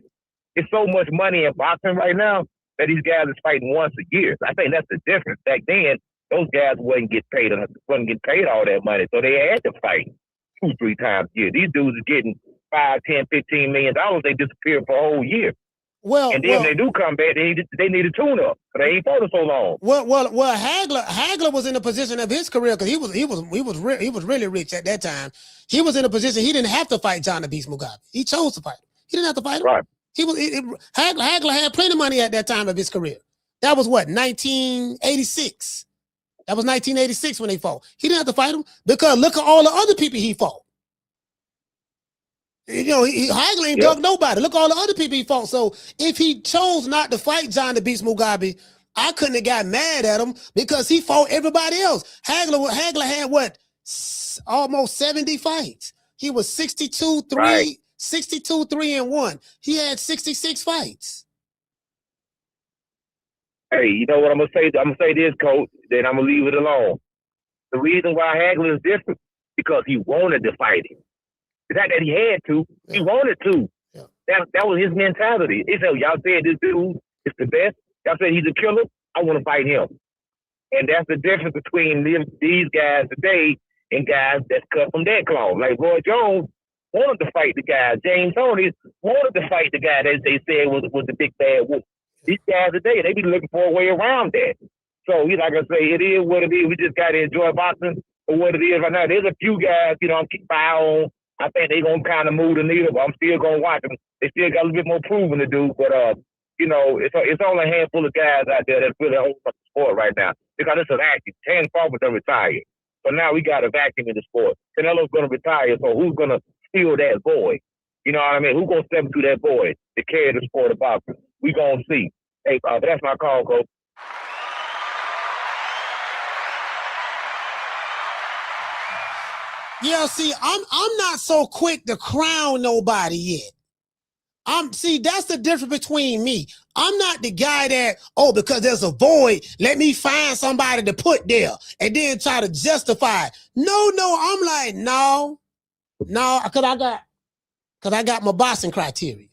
it's so much money in boxing right now that these guys is fighting once a year. I think that's the difference. Back then, those guys wouldn't get paid all that money, so they had to fight 2-3 times a year. These dudes are getting $5, $10, $15 million. They disappear for a whole year. Well, and then when they do come back, they need a tune-up. But they ain't fought so long. Well, Hagler was in a position of his career because he was really rich at that time. He was in a position he didn't have to fight John the Beast Mugabe. He chose to fight him. He didn't have to fight him. Right. Hagler had plenty of money at that time of his career. That was what, 1986. That was 1986 when they fought. He didn't have to fight him because look at all the other people he fought. You know, Hagler ain't dug nobody. Look at all the other people he fought. So if he chose not to fight John the Beast Mugabe, I couldn't have got mad at him because he fought everybody else. Hagler had what? Almost 70 fights. He was 62-3, 62-3-1. He had 66 fights. Hey, you know what I'm gonna say? I'm gonna say this, Coach. Then I'm gonna leave it alone. The reason why Hagler is different because he wanted to fight him. It's not that he had to. He wanted to. Yeah. That was his mentality. He said, y'all said this dude is the best. Y'all said he's a killer. I want to fight him. And that's the difference between these guys today and guys that's cut from that cloth. Like Roy Jones wanted to fight the guy. James Toney wanted to fight the guy that they said was the big bad wolf. These guys today, they be looking for a way around that. So, like I say, it is what it is. We just got to enjoy boxing for what it is right now. There's a few guys, I'm keep my eye on. I think they're going to kind of move the needle, but I'm still going to watch them. They still got a little bit more proving to do, but, it's only a handful of guys out there that's really holding up the sport right now because it's an action. 10 Crawford are retired. So now we got a vacuum in the sport. Canelo's going to retire, so who's going to fill that void? You know what I mean? Who's going to step into that void to carry the sport of boxing? We going to see. Hey, that's my call, Coach. Yeah, see, I'm not so quick to crown nobody yet. That's the difference between me. I'm not the guy that, because there's a void, let me find somebody to put there and then try to justify it. No, I'm like, no, because I got my boxing criteria.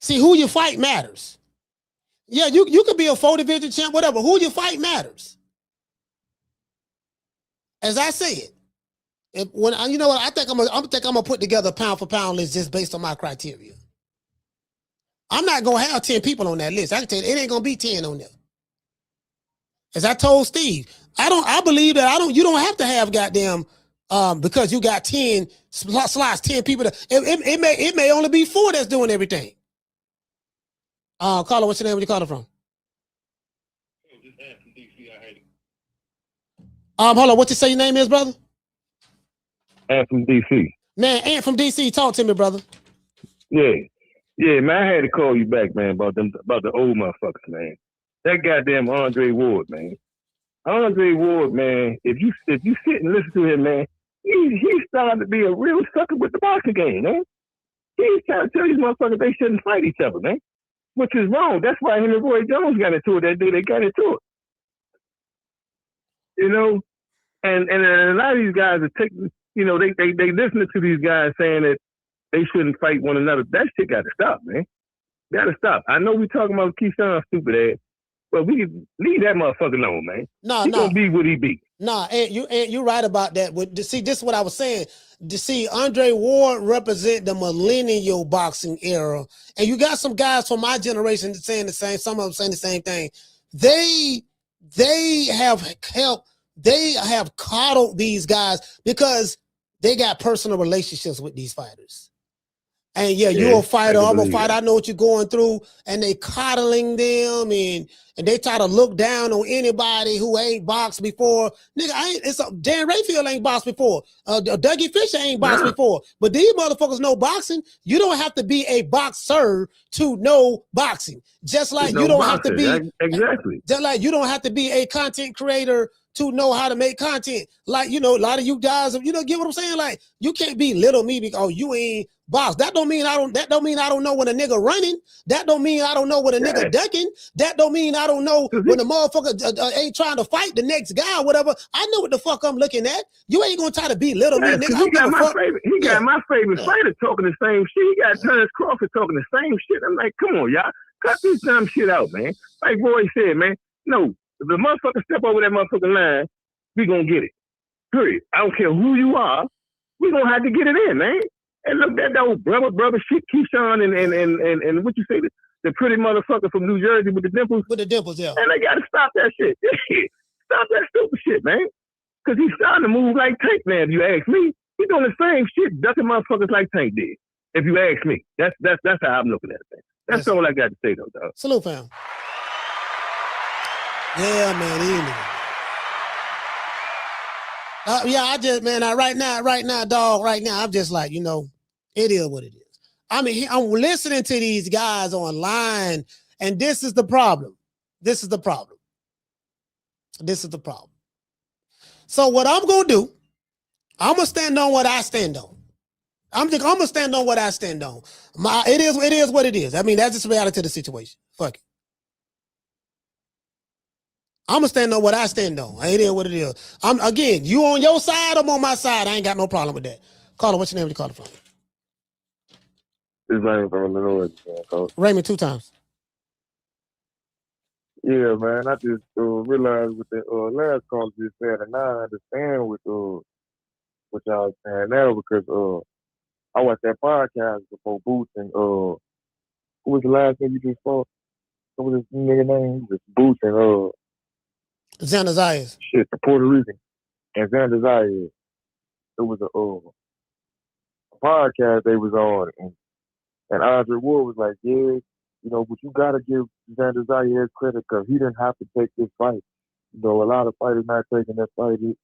See, who you fight matters. Yeah, you could be a 4 division champ, whatever. Who you fight matters. As I said, I think I'm gonna put together a pound for pound list just based on my criteria. I'm not gonna have 10 people on that list. I can tell you, it ain't gonna be 10 on there. As I told Steve, I believe that you don't have to have goddamn because you got 10 slots, 10 people. It may only be 4 that's doing everything. Caller, what's your name? Where you calling from? Hold on. What you say your name is, brother? Ant from DC. Man, Ant from DC. Talk to me, brother. Yeah, man. I had to call you back, man, about the old motherfuckers, man. That goddamn Andre Ward, man. Andre Ward, man. If you sit and listen to him, man, he's starting to be a real sucker with the boxing game, man. He's trying to tell these motherfuckers they shouldn't fight each other, man. Which is wrong. That's why him and Roy Jones got into it that day. They got into it. And a lot of these guys are taking, they listening to these guys saying that they shouldn't fight one another. That shit got to stop, man. Got to stop. I know we talking about Keyshawn stupid ass, but we can leave that motherfucker alone, man. He gonna be what he be. You're right about that. See, this is what I was saying. See, Andre Ward represent the millennial boxing era, and you got some guys from my generation saying the same. Some of them saying the same thing. They have helped they have coddled these guys because they got personal relationships with these fighters. And yeah, you're a fighter, I'm a fighter, I know what you're going through. And they coddling them and they try to look down on anybody who ain't boxed before. Nigga, Dan Rayfield ain't boxed before. Dougie Fisher ain't boxed before. But these motherfuckers know boxing. You don't have to be a boxer to know boxing. Just like you don't have to be just like you don't have to be a content creator to know how to make content. Like, a lot of you guys, get what I'm saying? Like, you can't be little me because you ain't box. That don't mean I don't know when a nigga running. That don't mean I don't know when a nigga ducking. That don't mean I don't know when the motherfucker ain't trying to fight the next guy or whatever. I know what the fuck I'm looking at. You ain't gonna try to be little me, nigga. He got my favorite fighter talking the same shit. He got Terrence Crawford talking the same shit. I'm like, come on, y'all. Cut this dumb shit out, man. Like Roy said, man. No, if the motherfucker step over that motherfucking line, we gonna get it. Period. I don't care who you are. We gonna have to get it in, man. And look, that old brother shit, Keyshawn and what you say, the pretty motherfucker from New Jersey with the dimples. With the dimples, yeah. And they gotta stop that shit. Stop that stupid shit, man. Cause he's starting to move like Tank, man. If you ask me, he's doing the same shit, ducking motherfuckers like Tank did. If you ask me, that's how I'm looking at it, man. That's all I got to say, though, dog. Salute, fam. Yeah, man. Right now, dog, I'm just like, it is what it is. I mean, I'm listening to these guys online, and this is the problem. So what I'm going to do, I'm going to stand on what I stand on. I'm going to stand on what I stand on. It is what it is. I mean, that's just the reality of the situation. Fuck it. I'm going to stand on what I stand on. It is what it is. Again, you on your side, I'm on my side. I ain't got no problem with that. Caller, what's your name? Where you calling from? It's Raymond from Illinois. Coach. Raymond 2 times. Yeah, man. I just realized what the last call just said, and now I understand what y'all was saying now because I watched that podcast before Boots and who was the last name you just saw? What was his nigga name? Just Boots and Xander Zayas. Shit, the Puerto Rican. And Xander Zayas. It was a podcast they was on and Andre Ward was like, yeah, but you gotta give Xander Zayas credit because he didn't have to take this fight. A lot of fighters not taking that fight. He's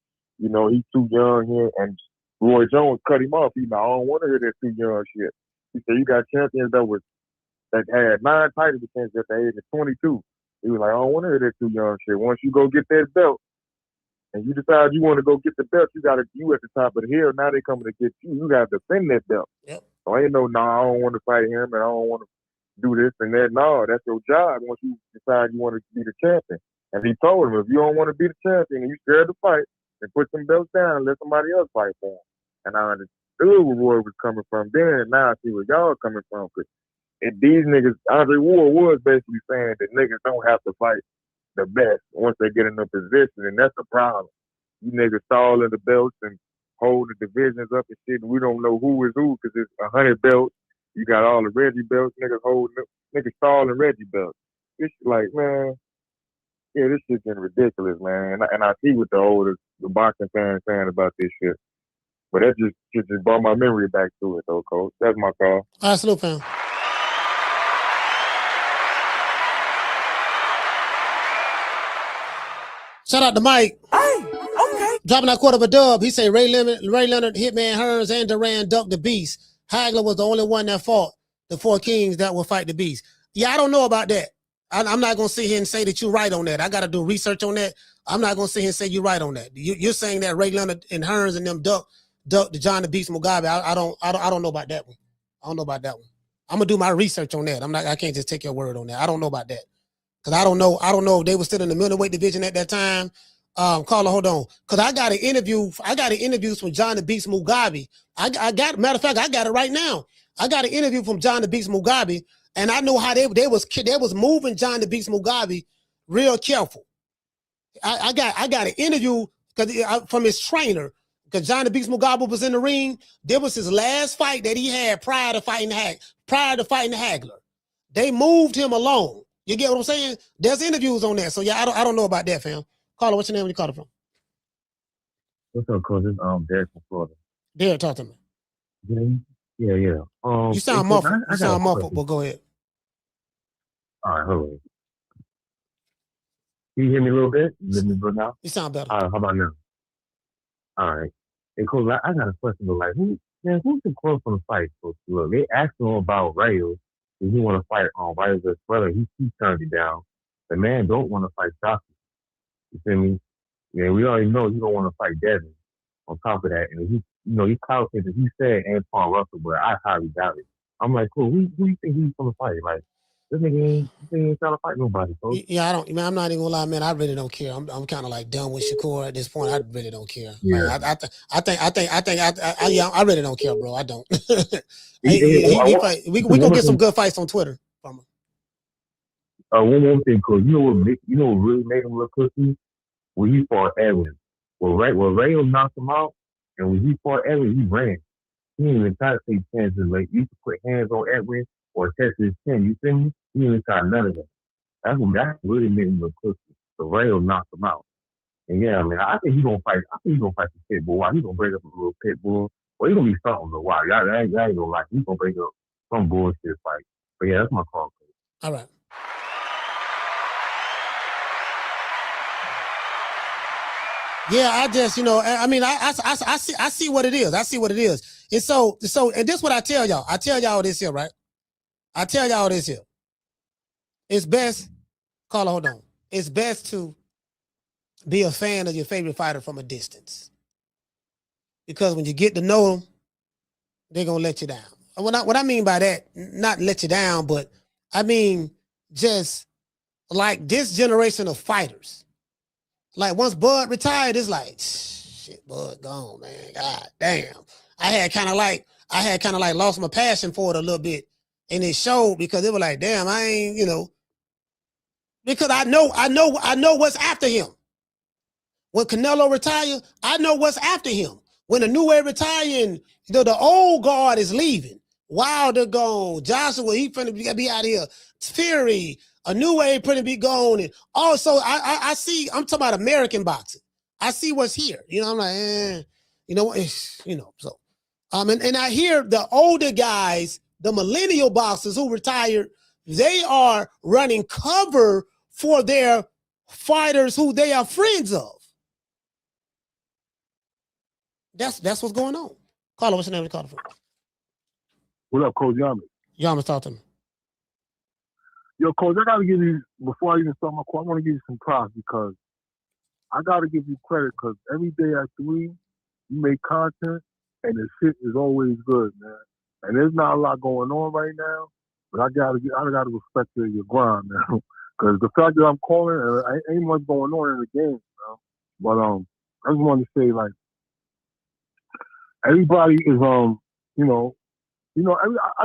too young here and Roy Jones cut him off. I don't want to hear that too young shit. He said, you got champions that had 9 title defenses at the age of 22. He was like, I don't want to hear that too young shit. Once you go get that belt and you decide you want to go get the belt, you at the top of the hill. Now they coming to get you. You got to defend that belt. Yep. So ain't I don't want to fight him and I don't want to do this and that. No, that's your job once you decide you want to be the champion. And he told him, if you don't want to be the champion and you scared to fight, then put some belts down and let somebody else fight for him. And I understood where Roy was coming from then, and now I see where y'all are coming from. Because these niggas, Andre Ward was basically saying that niggas don't have to fight the best once they get in a position, and that's the problem. You niggas stalling the belts and hold the divisions up and shit, and we don't know who is who because it's 100 belts. You got all the Reggie belts, niggas stalling Reggie belts. It's like, man, yeah, this shit's getting ridiculous, man. And I see what the boxing fans saying about this shit. But that just brought my memory back to it, though, Coach. That's my call. Salute, fam. Shout out to Mike. Hey, okay. Dropping that quarter of a dub. He said Ray Leonard, Hitman Hearns, and Duran ducked the Beast. Hagler was the only one that fought the 4 kings that will fight the Beast. Yeah, I don't know about that. I'm not going to sit here and say that you're right on that. I got to do research on that. I'm not going to sit here and say you're right on that. You're saying that Ray Leonard and Hearns and them ducked the John the Beast Mugabe. I don't know about that one. I don't know about that one. I'm gonna do my research on that. I can't just take your word on that. I don't know about that. Cause I don't know if they were still in the middleweight division at that time. Carla, hold on. Cause I got an interview from John the Beast Mugabe. Matter of fact, I got it right now. I got an interview from John the Beast Mugabe, and I know how they was moving John the Beast Mugabe real careful. I got an interview from his trainer. Because John the Beast Mugabe was in the ring. There was his last fight that he had prior to fighting the Hagler. They moved him along. You get what I'm saying? There's interviews on that. So yeah, I don't know about that, fam. Caller, what's your name? Where you calling from? What's up, Coach? It's Derek from Florida. Derek, talk to me. Yeah. You sound hey, Coach, muffled. I You got sound a muffled, question. but go ahead. All right, hold on. Can you hear me a little bit? Let me go now. You sound better. All right, how about now? All right. Hey, Coach, I got a question, but like, who's the close on the fight? Coach, look, they asked him about Rayo. If he want to fight on Rayo's brother, he turned it down. The man don't want to fight Shakur. You feel me? Yeah, we already know he don't want to fight Devin. On top of that, and he clout that he said Antoine Russell, but I highly doubt it. I'm like, cool. Who do you think he's gonna fight? Like, this nigga ain't trying to fight nobody. Coach. Yeah, I don't. Man, I'm not even gonna lie, man. I really don't care. I'm kind of like done with Shakur at this point. I really don't care. Yeah. Like, I really don't care, bro. I don't. We gonna get some good fights on Twitter from him. One more thing, Coach. You know what really made him look cookie? When he fought Edwin. Well, Rayo knocked him out, and when he fought Edwin, he ran. He didn't even try to take chances. Like, you could put hands on Edwin or test his chin. You feel me? He didn't even try none of that. That really made him look cookie. So Rayo knocked him out. And yeah, man, I think he's gonna fight. The pit bull. Why? He's gonna break up a little pit bull. Well, he's gonna be something though. Why? Y'all ain't gonna like. He's gonna break up some bullshit fight. But yeah, that's my call. All right. Yeah, I just, I mean, I see what it is. I see what it is. And so, and this is what I tell y'all. I tell y'all this here, right? I tell y'all this here. It's best, Carla, hold on. It's best to be a fan of your favorite fighter from a distance. Because when you get to know them, they're going to let you down. And what I mean by that, not let you down, but I mean just like this generation of fighters. Like once Bud retired, it's like, shit, Bud gone, man. God damn. I had kind of like lost my passion for it a little bit. And it showed because it was like, damn, I ain't, because I know what's after him. When Canelo retired, I know what's after him. When the new way retiring, the old guard is leaving. Wilder gone. Joshua, he finna be out of here. Fury, a new way finna be gone. And also, I see, I'm talking about American boxing. I see what's here. I'm like, so. And I hear the older guys, the millennial boxers who retired, they are running cover for their fighters who they are friends of. That's what's going on. Carla, what's your name? Carla. What up, Coach Yamas? Yamas, talk to me. Yo, Coach, I gotta give you, before I even start my call, I want to give you some props because I gotta give you credit because every day at 3, you make content and the shit is always good, man. And there's not a lot going on right now, but I gotta respect your grind, man. Because the fact that I'm calling, ain't much going on in the game, man. But I just wanted to say, like, everybody is I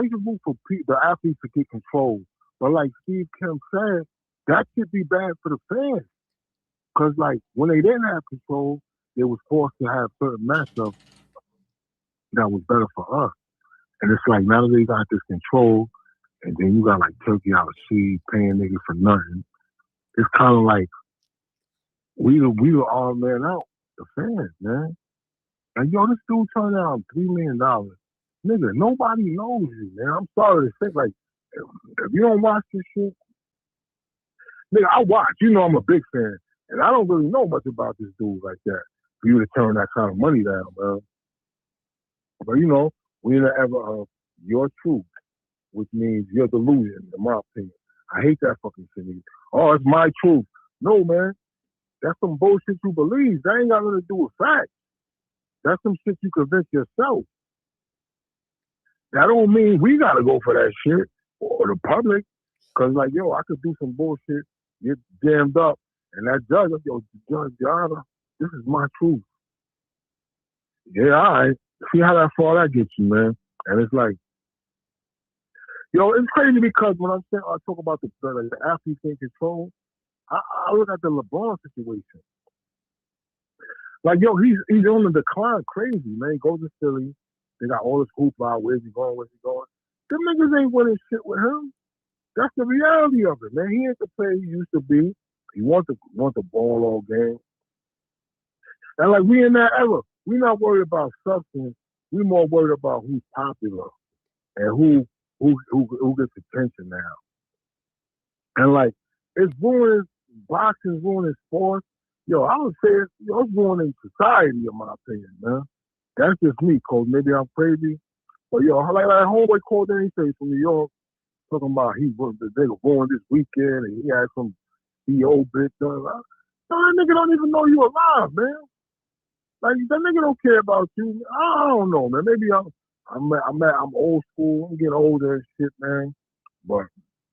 used to move for the athletes to get control, but like Steve Kim said, that could be bad for the fans, because like when they didn't have control, they was forced to have certain matchups that was better for us, and it's like now that they got this control, and then you got like Turkey out of seed paying niggas for nothing. It's kind of like we the all man out, the fans, man. And yo, this dude turned down $3 million. Nigga, nobody knows you, man. I'm sorry to say, like, if you don't watch this shit, nigga, I watch. I'm a big fan. And I don't really know much about this dude like that for you to turn that kind of money down, man. But, we in the era of your truth, which means your delusion, in my opinion. I hate that fucking shit. Oh, it's my truth. No, man. That's some bullshit you believe. That ain't got nothing to do with facts. That's some shit you convince yourself. That don't mean we gotta go for that shit or the public. Cause like, yo, I could do some bullshit, get jammed up, and that judge, Judge, this is my truth. Yeah, all right. See how that far that gets you, man. And it's like, it's crazy because when I talk about the athletes in control, I look at the LeBron situation. Like, yo, he's on the decline crazy, man. He goes to Philly. They got all this hoop out. Where's he going? Where's he going? Them niggas ain't winning shit with him. That's the reality of it, man. He ain't the player he used to be. He wants the ball all game. And like we in that era, we not worried about substance. We more worried about who's popular and who gets attention now. And like it's ruining boxing, ruining sports. Yo, I would say it's ruining society, in my opinion, man. That's just me, Coach. Maybe I'm crazy, but yo, like homeboy called in, he say from New York, talking about they were born this weekend and he had some CEO bitch. No, that nigga don't even know you alive, man. Like that nigga don't care about you. I don't know, man. Maybe I'm old school. I'm getting older and shit, man. But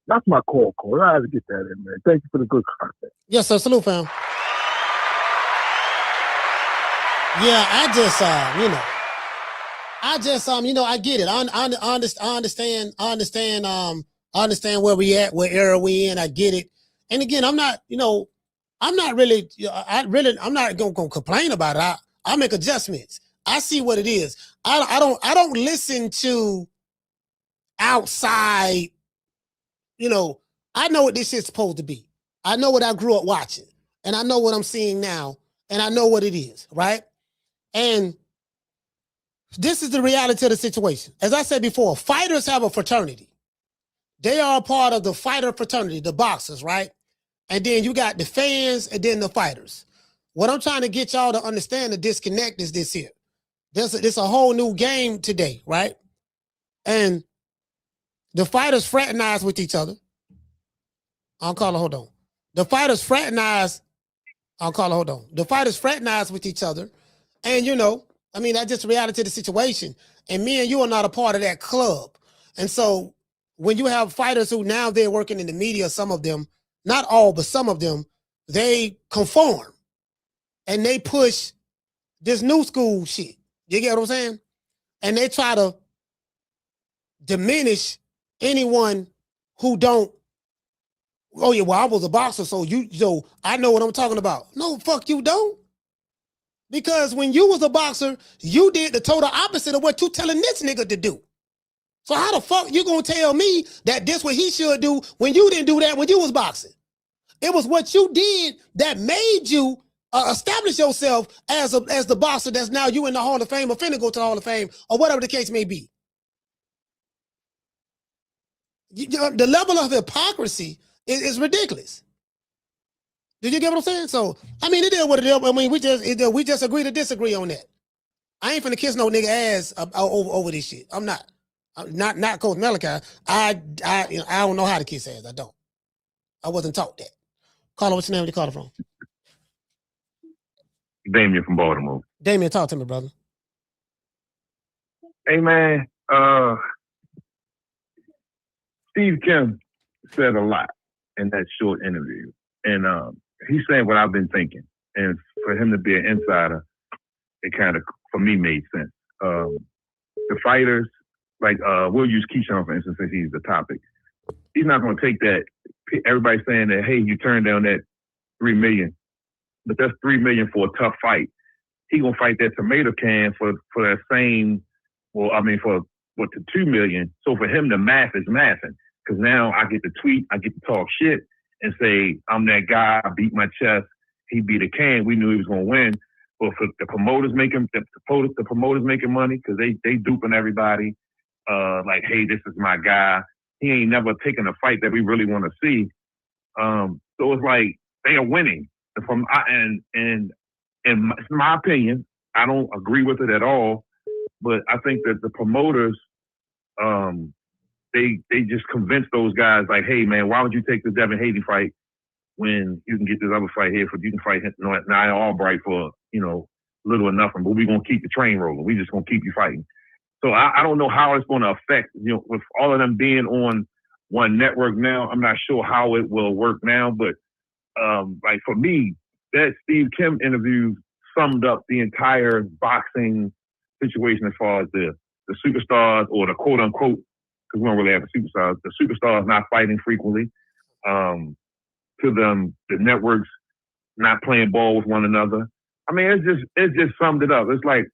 that's my call, Cole. I had to get that in, man. Thank you for the good content. Yes, sir. Salute, fam. Yeah, I get it. I understand where we at, what era we in. I get it. And again, I'm not really gonna complain about it. I make adjustments. I see what it is. I don't listen to outside. I know what this shit's supposed to be. I know what I grew up watching, and I know what I'm seeing now, and I know what it is, right? And this is the reality of the situation. As I said before, fighters have a fraternity. They are a part of the fighter fraternity, the boxers, right? And then you got the fans and then the fighters. What I'm trying to get y'all to understand, the disconnect is this here. There's a whole new game today, right? And the fighters fraternize with each other. I'll call it, hold on. The fighters fraternize with each other. And, that's just the reality of the situation. And me and you are not a part of that club. And so when you have fighters who now they're working in the media, some of them, not all, but some of them, they conform. And they push this new school shit. You get what I'm saying? And they try to diminish anyone who don't, oh yeah, well, I was a boxer, so I know what I'm talking about. No, fuck you don't. Because when you was a boxer, you did the total opposite of what you telling this nigga to do. So how the fuck you gonna tell me that this what he should do when you didn't do that when you was boxing? It was what you did that made you establish yourself as the boxer that's now you in the Hall of Fame or finna go to the Hall of Fame or whatever the case may be. The level of hypocrisy is ridiculous. Did you get what I'm saying? So, it is what it is. We just agree to disagree on that. I ain't finna kiss no nigga ass over this shit. I'm not. Not Coach Malachi. I don't know how to kiss ass. I don't. I wasn't taught that. Caller, what's your name? Where you calling from? Damien from Baltimore. Damien, talk to me, brother. Hey, man. Steve Kim said a lot in that short interview. And he's saying what I've been thinking. And for him to be an insider, it kind of, for me, made sense. The fighters, like we'll use Keyshawn, for instance, since he's the topic. He's not going to take that. Everybody's saying that, hey, you turned down that $3 million. But that's $3 million for a tough fight. He going to fight that tomato can for that same, for the $2 million. So for him, the math is mathing. Because now I get to tweet, I get to talk shit and say, I'm that guy, I beat my chest, he beat a can, we knew he was going to win. But for the promoters making money because they duping everybody. Like, hey, this is my guy. He ain't never taken a fight that we really want to see. So it's like they are winning. In my opinion, I don't agree with it at all. But I think that the promoters, they just convince those guys like, hey man, why would you take the Devin Haney fight when you can get this other fight here you can fight Nia Albright for little or nothing, but we're gonna keep the train rolling. We just gonna keep you fighting. So I don't know how it's gonna affect with all of them being on one network now. I'm not sure how it will work now, but like for me, that Steve Kim interview summed up the entire boxing situation as far as the superstars or the quote unquote, because we don't really have the superstars not fighting frequently, to them, the networks not playing ball with one another. It just summed it up. It's like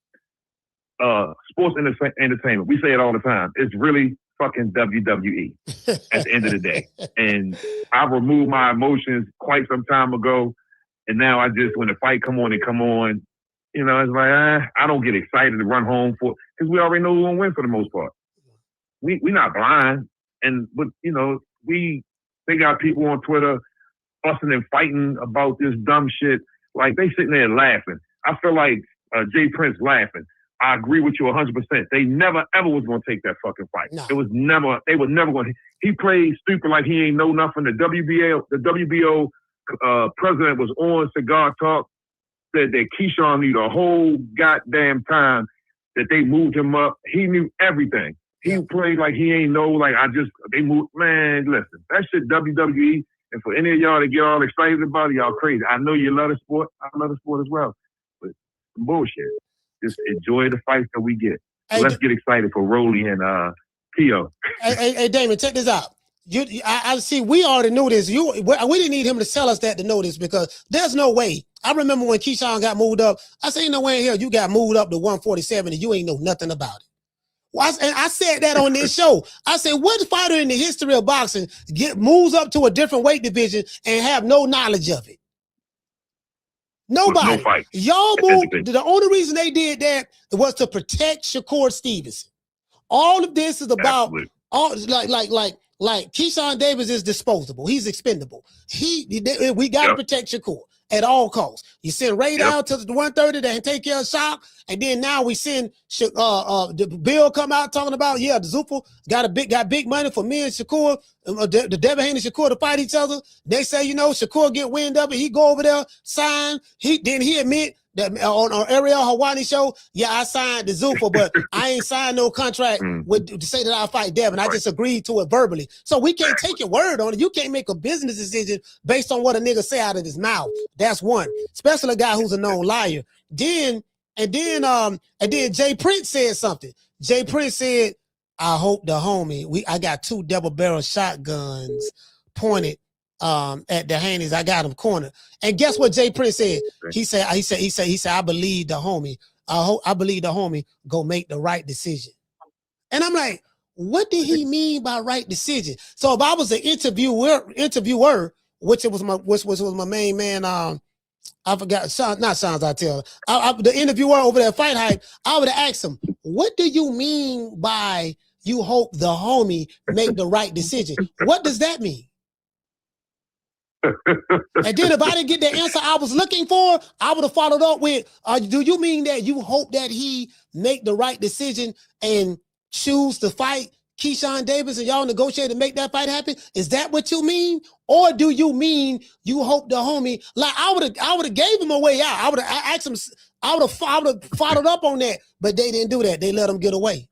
sports entertainment. We say it all the time. It's really fucking WWE at the end of the day. And I removed my emotions quite some time ago. And now when the fight come on, You know, it's like, I don't get excited to run home for, because we already know who's going to win for the most part. We're not blind. But, you know, they got people on Twitter fussing and fighting about this dumb shit. Like, they sitting there laughing. I feel like Jay Prince laughing. I agree with you 100%. They never, ever was going to take that fucking fight. No. They were never going to. He played stupid like he ain't know nothing. The WBO president was on Cigar Talk, said that Keyshawn knew the whole goddamn time that they moved him up. He knew everything. He played like he ain't know, like they moved. Man, listen, that shit WWE, and for any of y'all to get all excited about it, y'all crazy. I know you love the sport. I love the sport as well. But bullshit. Just enjoy the fights that we get. So let's get excited for Rolly and Tio. Hey, Damon, check this out. I see. We already knew this. We didn't need him to tell us that to know this, because there's no way. I remember when Keyshawn got moved up. I said, ain't no way in here you got moved up to 147 and you ain't know nothing about it. Well, I said that on this show. I said, what fighter in the history of boxing moves up to a different weight division and have no knowledge of it? Nobody. No y'all moved. The only reason they did that was to protect Shakur Stevenson. All of this is about like Keyshawn Davis is disposable. He's expendable. We got to protect Shakur at all costs. You send Ray down to the 130 to take care of Shock, and then now we send the Bill come out talking about the Zupa got big money for me and Shakur, the Devin Haney and Shakur to fight each other. They say Shakur get wind up and he go over there sign. He admit that on Ariel Hawani show, I signed the Zupa, but I ain't signed no contract to say that I'll fight Devin. I just agreed to it verbally. So we can't take your word on it. You can't make a business decision based on what a nigga say out of his mouth. That's one. Especially a guy who's a known liar. Then Jay Prince said something. Jay Prince said, I hope the homie, I got 2 double barrel shotguns pointed at the Haneys. I got him cornered. And guess what Jay Prince said? He said, I believe the homie. I believe the homie go make the right decision. And I'm like, what did he mean by right decision? So if I was an interviewer, which was my main man, I forgot, not Sean Zartel. The interviewer over there, Fight Hype, I would have asked him, what do you mean by you hope the homie make the right decision? What does that mean? And then if I didn't get the answer I was looking for, I would have followed up with, do you mean that you hope that he make the right decision and choose to fight Keyshawn Davis and y'all negotiate to make that fight happen? Is that what you mean? Or do you mean you hope the homie, like I would have gave him a way out. I would have asked him, I would have followed up on that, but they didn't do that. They let him get away.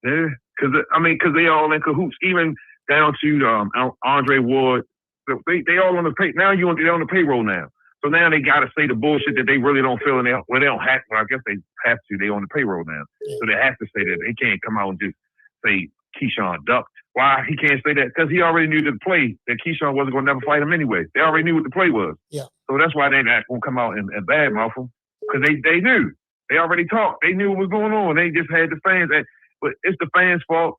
Yeah, because they all in cahoots, even down to Andre Ward. They all on the pay. Now they're on the payroll now. So now they got to say the bullshit that they really don't feel, and they don't have to. I guess they have to. They on the payroll now, so they have to say that. They can't come out and just say Keyshawn ducked. Why he can't say that? Because he already knew the play that Keyshawn wasn't going to never fight him anyway. They already knew what the play was. Yeah. So that's why they not going to come out and badmouth him, because they knew. They already talked. They knew what was going on. They just had the fans. But it's the fans' fault.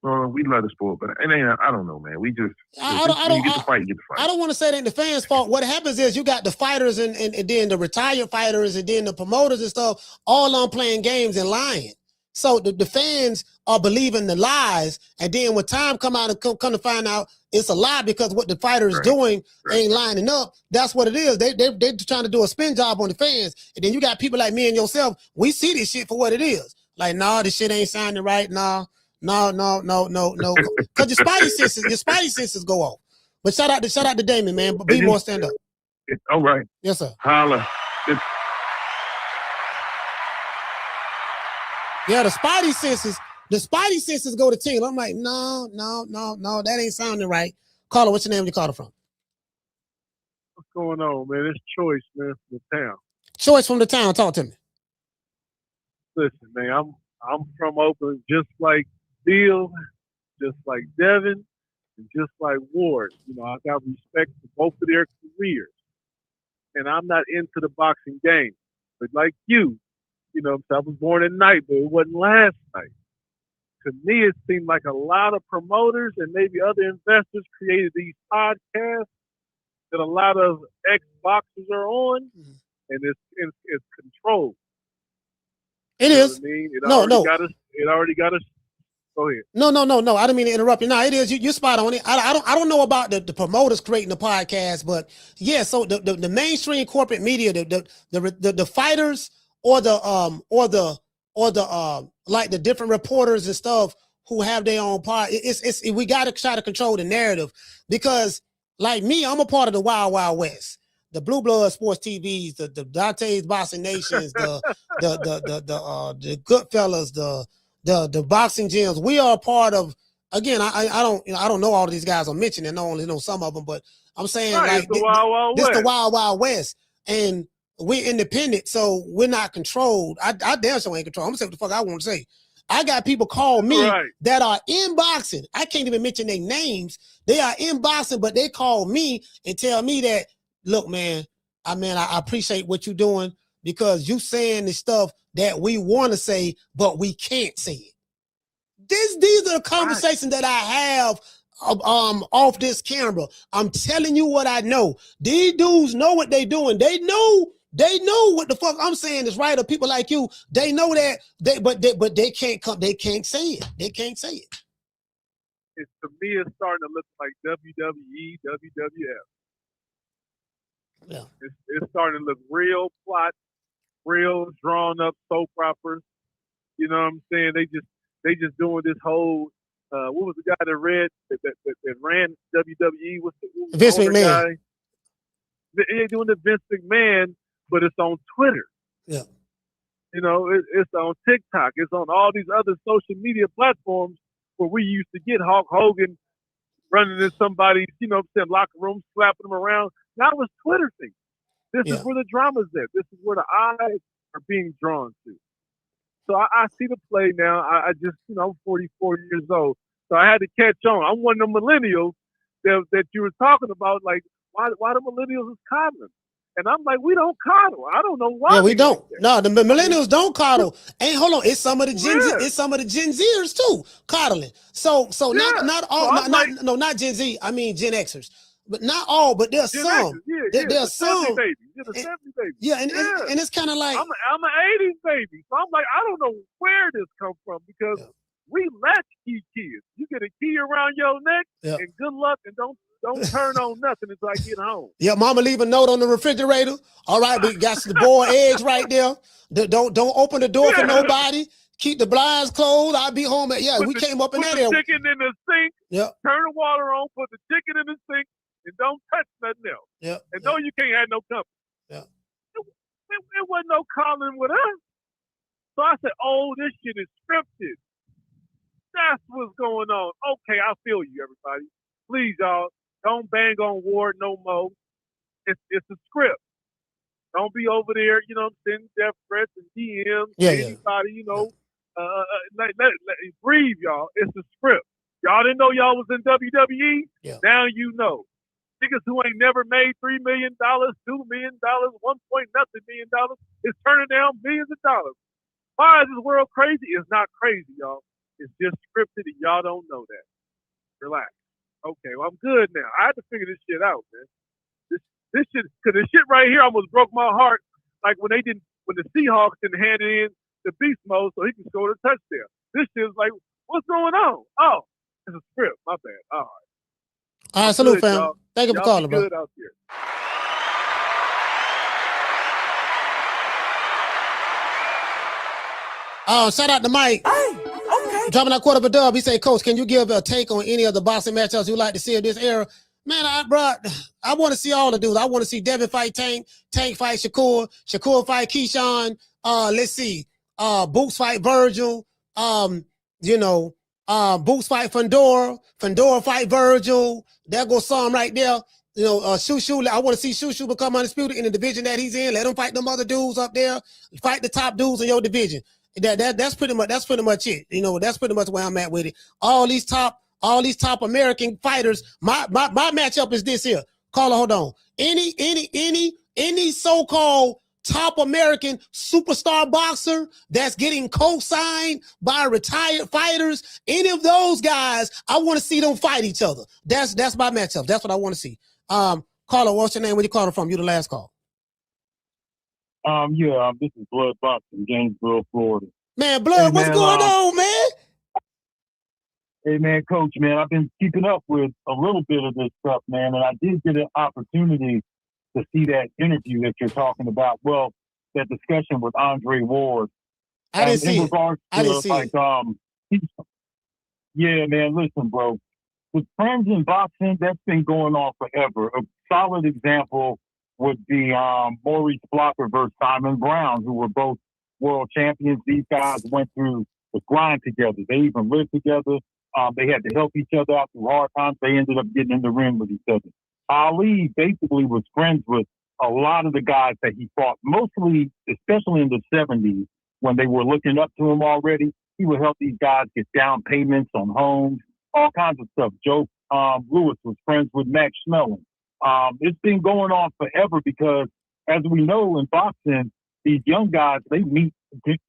We love the sport, but it ain't. I don't know, man. We just get the fight. I don't want to say that ain't the fans' fault. What happens is you got the fighters and then the retired fighters and then the promoters and stuff all on playing games and lying. So the fans are believing the lies, and then when time come out and come to find out it's a lie because what the fighter is doing ain't lining up. That's what it is. They're trying to do a spin job on the fans, and then you got people like me and yourself. We see this shit for what it is. Like, nah, this shit ain't sounding right. Nah. No. Because your spidey senses go off. But shout out to Damon, man. But be more stand up. All right. Yes, sir. Holla. Yeah, the spidey senses go to tingle. I'm like, no, that ain't sounding right. Caller, what's your name? You call it from? What's going on, man? It's Choice, man, from the town. Choice from the town. Talk to me. Listen, man, I'm from Oakland, just like Bill, just like Devin, and just like Ward. I got respect for both of their careers. And I'm not into the boxing game. But like you, I was born at night, but it wasn't last night. To me, it seemed like a lot of promoters and maybe other investors created these podcasts that a lot of ex-boxers are on. and it's controlled. It You know is. what I mean? It No. already got us. Go ahead. No. I didn't mean to interrupt you. No, it is. You're spot on it. I don't know about the promoters creating the podcast, but yeah. So the mainstream corporate media, the fighters or the like the different reporters and stuff who have their own part. We got to try to control the narrative because, like me, I'm a part of the Wild Wild West. The Blue Blood Sports TVs, the Dante's Boxing Nations, the Goodfellas, the boxing gyms. We are a part of. Again, I don't know all of these guys I'm mentioning. I only know some of them, but I'm saying Right, like it's the Wild Wild this West. the Wild Wild West, and we're independent, so we're not controlled. I damn sure ain't controlled. I'm gonna say what the fuck I want to say. I got people call me Right. that are in boxing. I can't even mention their names. They are in boxing, but they call me and tell me that, look, man, I appreciate what you're doing because you saying the stuff that we want to say, but we can't say it. These are the conversations that I have off this camera. I'm telling you what I know. These dudes know what they doing. They know what the fuck I'm saying is right. Or people like you, they know that but they can't come. They can't say it. They can't say it. To me, it's starting to look like WWE, WWF. Yeah. It's starting to look real plot, real drawn up soap operas. You know what I'm saying? They just doing this whole. What was the guy that ran WWE? What's the Vince older McMahon. guy? They're doing the Vince McMahon, but it's on Twitter. Yeah. You know, it's on TikTok. It's on all these other social media platforms where we used to get Hulk Hogan running in somebody's, locker room, slapping them around. Now it's Twitter thing. This is where the drama's at. This is where the eyes are being drawn to. So I see the play now. I just, I'm 44 years old. So I had to catch on. I'm one of the millennials that you were talking about, like, why the millennials is coddling. And I'm like, we don't coddle. I don't know why. Yeah, we don't. No, the millennials don't coddle. Hold on. It's some of the Gen Z. It's some of the Gen Zers too coddling. So not all. Not Gen Z. I mean Gen Xers. But not all. But there's some. There's some. Yeah, and it's kind of like I'm an '80s baby, so I'm like, I don't know where this come from because we latchkey kids. You get a key around your neck, and good luck, and don't turn on nothing until I get home. Yeah, mama leave a note on the refrigerator. All right, we got the boiled eggs right there. Don't open the door for nobody. Keep the blinds closed. I'll be home we came up in that area. Put the chicken in the sink. Yeah. Turn the water on. Put the chicken in the sink, and don't touch nothing else. Yeah. And no, you can't have no company. Yeah. It wasn't no calling with us. So I said, "Oh, this shit is scripted. That's what's going on." Okay, I feel you, everybody. Please, y'all. Don't bang on Ward no more. It's a script. Don't be over there, sending death threats and DMs to anybody, breathe, y'all. It's a script. Y'all didn't know y'all was in WWE? Yeah. Now you know. Niggas who ain't never made $3 million, $2 million, $1 million is turning down millions of dollars. Why is this world crazy? It's not crazy, y'all. It's just scripted and y'all don't know that. Relax. Okay, well, I'm good now. I had to figure this shit out, man. This shit, because this shit right here almost broke my heart. Like when the Seahawks didn't hand it in the beast mode so he can score the touchdown. This shit is like, what's going on? Oh, it's a script. My bad. All right. All right, salute, fam. Thank you for calling, bro. Good out there. Shout out to Mike. Okay. Dropping that quarter of a dub. He said, Coach, can you give a take on any of the boxing matchups you like to see of this era? Man, I want to see all the dudes. I want to see Devin fight Tank fight Shakur fight Keyshawn. Let's see. Boots fight Virgil. Boots fight Fundora fight Virgil. There goes some right there. Shushu, I want to see Shushu become undisputed in the division that he's in. Let him fight them other dudes up there. Fight the top dudes in your division. That's pretty much it. That's pretty much where I'm at with it. All these top American fighters. My matchup is this here. Caller, hold on. Any so-called top American superstar boxer that's getting co-signed by retired fighters, any of those guys, I want to see them fight each other. That's my matchup. That's what I want to see. Caller, what's your name? Where you calling from? You the last call. This is Blood Box in Gainesville, Florida. Man, Blood, what's going on, man? Hey, man, Coach, man, I've been keeping up with a little bit of this stuff, man, and I did get an opportunity to see that interview that you're talking about. Well, that discussion with Andre Ward. I didn't see it. I didn't see it. Yeah, man, listen, bro. With friends in boxing, that's been going on forever. A solid example would be Maurice Blocker versus Simon Brown, who were both world champions. These guys went through the grind together. They even lived together. They had to help each other out through hard times. They ended up getting in the ring with each other. Ali basically was friends with a lot of the guys that he fought, mostly, especially in the 70s, when they were looking up to him already. He would help these guys get down payments on homes, all kinds of stuff. Joe Lewis was friends with Max Schmeling. It's been going on forever because, as we know in boxing, these young guys, they meet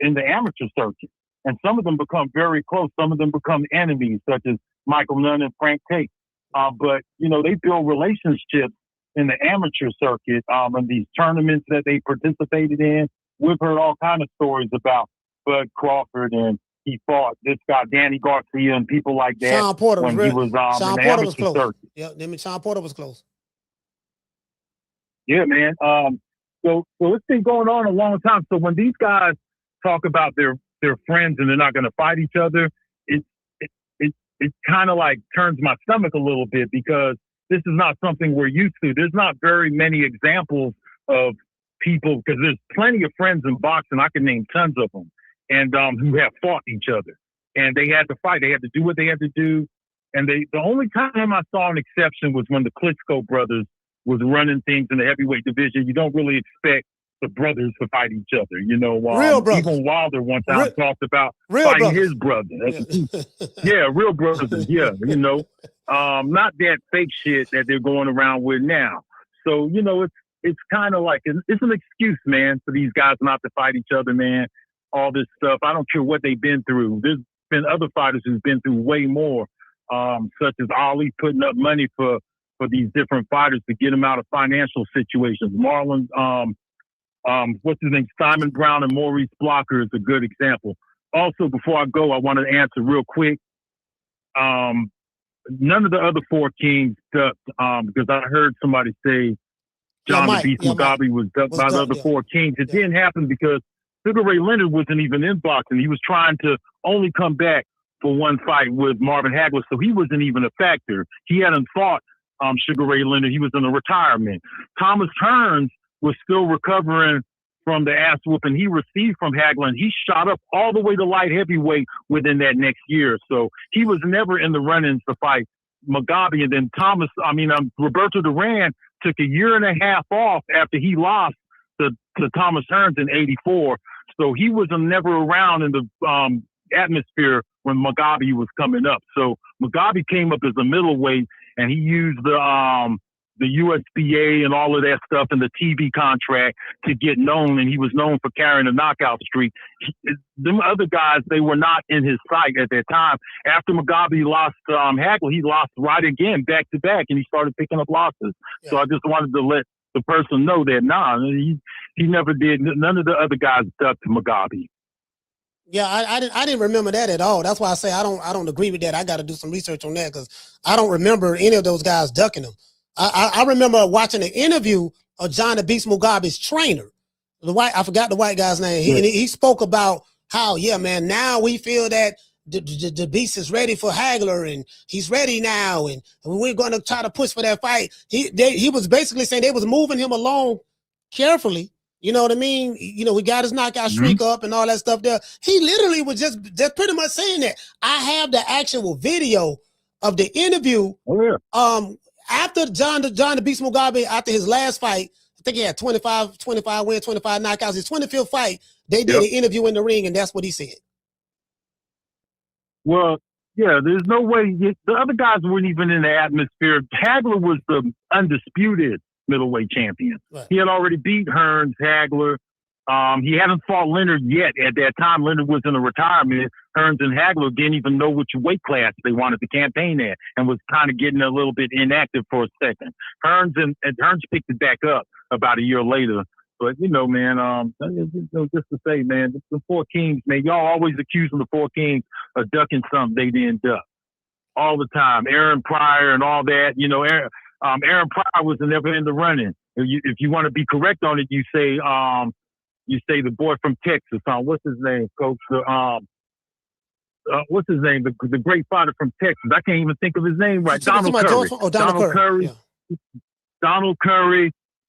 in the amateur circuit. And some of them become very close. Some of them become enemies, such as Michael Nunn and Frank Tate. But, they build relationships in the amateur circuit and these tournaments that they participated in. We've heard all kinds of stories about Bud Crawford, and he fought this guy, Danny Garcia, and people like that. Sean Porter when was he was Sean in the Porter was amateur close. circuit. Yeah, Sean Porter was close. Yeah, man. So it's been going on a long time. So when these guys talk about their friends and they're not going to fight each other, it kind of like turns my stomach a little bit because this is not something we're used to. There's not very many examples of people, because there's plenty of friends in boxing. I can name tons of them, and who have fought each other. And they had to fight. They had to do what they had to do. And the only time I saw an exception was when the Klitschko brothers was running things in the heavyweight division. You don't really expect the brothers to fight each other. Real brothers. Even Wilder one time talked about real fighting brothers. his brother. Yeah, real brothers. Yeah, not that fake shit that they're going around with now. So, it's kind of like, it's an excuse, man, for these guys not to fight each other, man. All this stuff. I don't care what they've been through. There's been other fighters who've been through way more, such as Ali putting up money for these different fighters to get them out of financial situations. Marlon, what's his name? Simon Brown and Maurice Blocker is a good example. Also, before I go, I want to answer real quick. None of the other four kings ducked, because I heard somebody say John the Beast Mugabe was ducked by the other four kings. It didn't happen because Sugar Ray Leonard wasn't even in boxing. He was trying to only come back for one fight with Marvin Hagler, so he wasn't even a factor. He hadn't fought Sugar Ray Leonard. He was in a retirement. Thomas Hearns was still recovering from the ass whooping he received from Hagler, and he shot up all the way to light heavyweight within that next year. So he was never in the run-ins to fight Mugabe. And then Roberto Duran took a year and a half off after he lost to Thomas Hearns in '84. So he was never around in the atmosphere when Mugabe was coming up. So Mugabe came up as a middleweight, and he used the USBA and all of that stuff and the TV contract to get known, and he was known for carrying a knockout streak. Them other guys, they were not in his sight at that time. After Mugabe lost Hagler, he lost right again, back to back, and he started picking up losses. Yeah. So I just wanted to let the person know that he never did. None of the other guys ducked Mugabe. Yeah, I didn't remember that at all. That's why I say I don't agree with that. I got to do some research on that because I don't remember any of those guys ducking him. I remember watching an interview of John the Beast Mugabe's trainer. I forgot the white guy's name. He spoke about how, yeah, man, now we feel that the Beast is ready for Hagler and he's ready now, and we're going to try to push for that fight. He was basically saying they was moving him along carefully. You know what I mean? We got his knockout streak up and all that stuff there. He literally was just pretty much saying that. I have the actual video of the interview. Oh, yeah. After John the Beast Mugabe, after his last fight, I think he had 25 wins, 25 knockouts. His 25th fight, they did an interview in the ring, and that's what he said. Well, yeah, there's no way. The other guys weren't even in the atmosphere. Hagler was the undisputed middleweight champion. Right. He had already beat Hearns, Hagler. He hadn't fought Leonard yet. At that time, Leonard was in a retirement. Hearns and Hagler didn't even know which weight class they wanted to campaign at and was kind of getting a little bit inactive for a second. Hearns picked it back up about a year later. But you know, man, just to say, man, the Four Kings, man, y'all always accusing the Four Kings of ducking something they didn't duck all the time. Aaron Pryor and all that, you know, Aaron Pryor was never in the running. If you want to be correct on it, you say the boy from Texas. What's his name, Coach? What's his name? The great fighter from Texas. I can't even think of his name right. Donald Curry. Donald Curry. Yeah.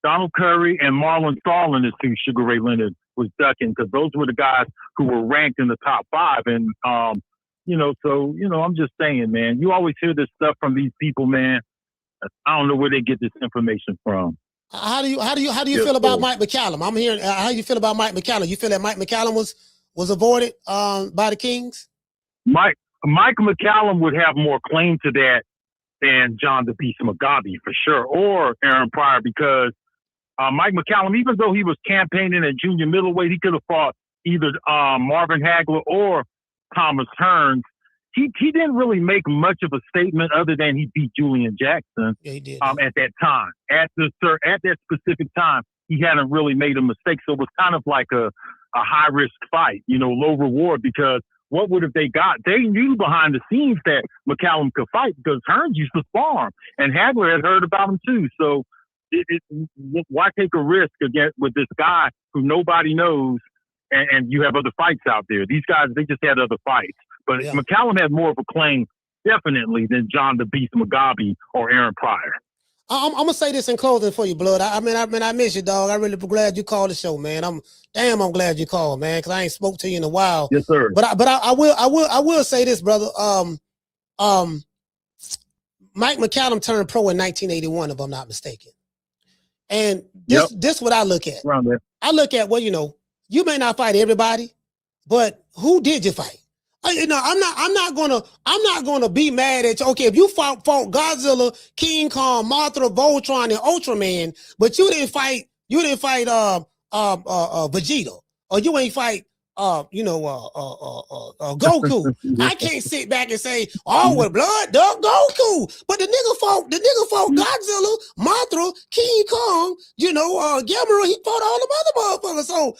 Donald Curry and Marlon Starlin is who Sugar Ray Leonard was ducking, because those were the guys who were ranked in the top 5. And I'm just saying, man, you always hear this stuff from these people, man. I don't know where they get this information from. How do you feel about Mike McCallum? I'm hearing how you feel about Mike McCallum. You feel that Mike McCallum was avoided by the Kings? Mike McCallum would have more claim to that than John the Beast Mugabe for sure, or Aaron Pryor, because Mike McCallum, even though he was campaigning at junior middleweight, he could have fought either Marvin Hagler or Thomas Hearns. He didn't really make much of a statement other than he beat Julian Jackson. Yeah, he did. At that time. At that specific time, he hadn't really made a mistake. So it was kind of like a high risk fight, low reward, because what would have they got? They knew behind the scenes that McCallum could fight because Hearns used to spar him, and Hagler had heard about him too. So why take a risk again with this guy who nobody knows, and you have other fights out there? These guys, they just had other fights. But yeah. McCallum had more of a claim, definitely, than John the Beast Mugabe or Aaron Pryor. I'm gonna say this in closing for you, Blood. I miss you, dog. I really glad you called the show, man. I'm glad you called, man, because I ain't spoke to you in a while. Yes, sir. But I will say this, brother. Mike McCallum turned pro in 1981, if I'm not mistaken. And this what I look at. Around there. I look at, well, you may not fight everybody, but who did you fight? I'm not gonna be mad at you. Okay, if you fought Godzilla, King Kong, Mothra, Voltron, and Ultraman, but you didn't fight Vegeta, or you ain't fight Goku. I can't sit back and say, oh, well, Blood dug Goku, but the nigga fought Godzilla, Mothra, King Kong, Gamera. He fought all the other motherfuckers. So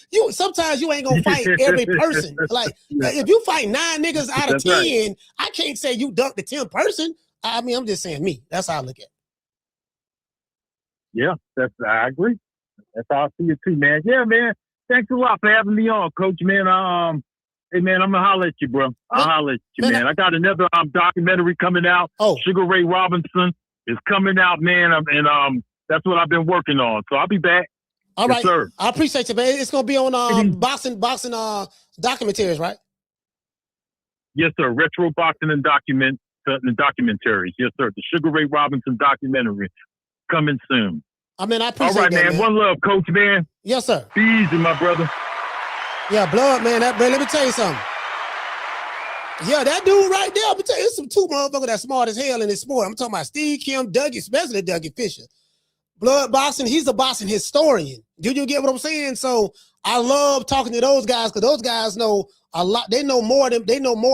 you sometimes you ain't gonna fight every person. Like if you fight 9 niggas out of 10, right. I can't say you ducked the 10th person. I mean, I'm just saying me. That's how I look at it. Yeah, I agree. That's how I see it too, man. Yeah, man. Thanks a lot for having me on, Coach, man. Hey, man, I'm going to holler at you, bro. I'll holler at you, man. I got another documentary coming out. Oh. Sugar Ray Robinson is coming out, man, and that's what I've been working on. So I'll be back. All yes, right. Sir. I appreciate you, man. It's going to be on boxing documentaries, right? Yes, sir. Retro boxing and documentaries. Yes, sir. The Sugar Ray Robinson documentary coming soon. I mean, I appreciate all right, that, man. One love, Coach, man. Yes, sir. Be easy, my brother. Yeah, Blood, man. Let me tell you something. Yeah, that dude right there, I'm gonna tell you, it's some 2 motherfuckers that's smart as hell in this sport. I'm talking about Steve Kim, Dougie, especially Dougie Fisher. Blood boxing, he's a boxing historian. Do you get what I'm saying? So I love talking to those guys because those guys know a lot. They know more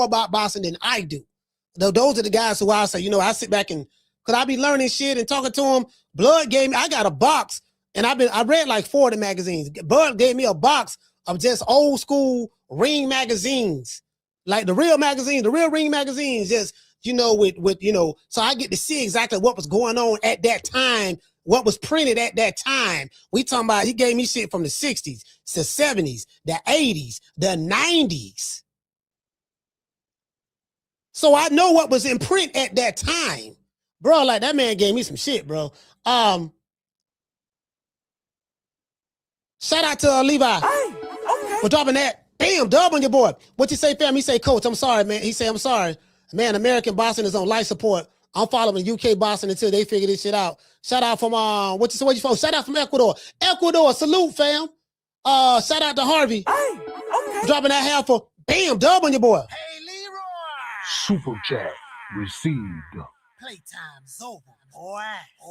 about boxing than I do. Those are the guys who I say, I sit back and could I be learning shit and talking to them? Blood gave me, I got a box, and I read like 4 of the magazines. Blood gave me a box of just old school ring magazines, like the real magazines, the real ring magazines, just, so I get to see exactly what was going on at that time, what was printed at that time. We talking about, he gave me shit from the 60s, the 70s, the 80s, the 90s. So I know what was in print at that time. Bro, like that man gave me some shit, bro. Shout out to Levi for dropping that. Bam, dub on your boy. What you say, fam? He say, Coach, I'm sorry, man. He say, I'm sorry. Man, American boxing is on life support. I'm following UK boxing until they figure this shit out. Shout out from what you from? Shout out from Ecuador. Ecuador, salute, fam. Shout out to Harvey. Dropping that half for bam, dub on your boy. Hey, Leroy. Super chat received. Playtime's over, boy.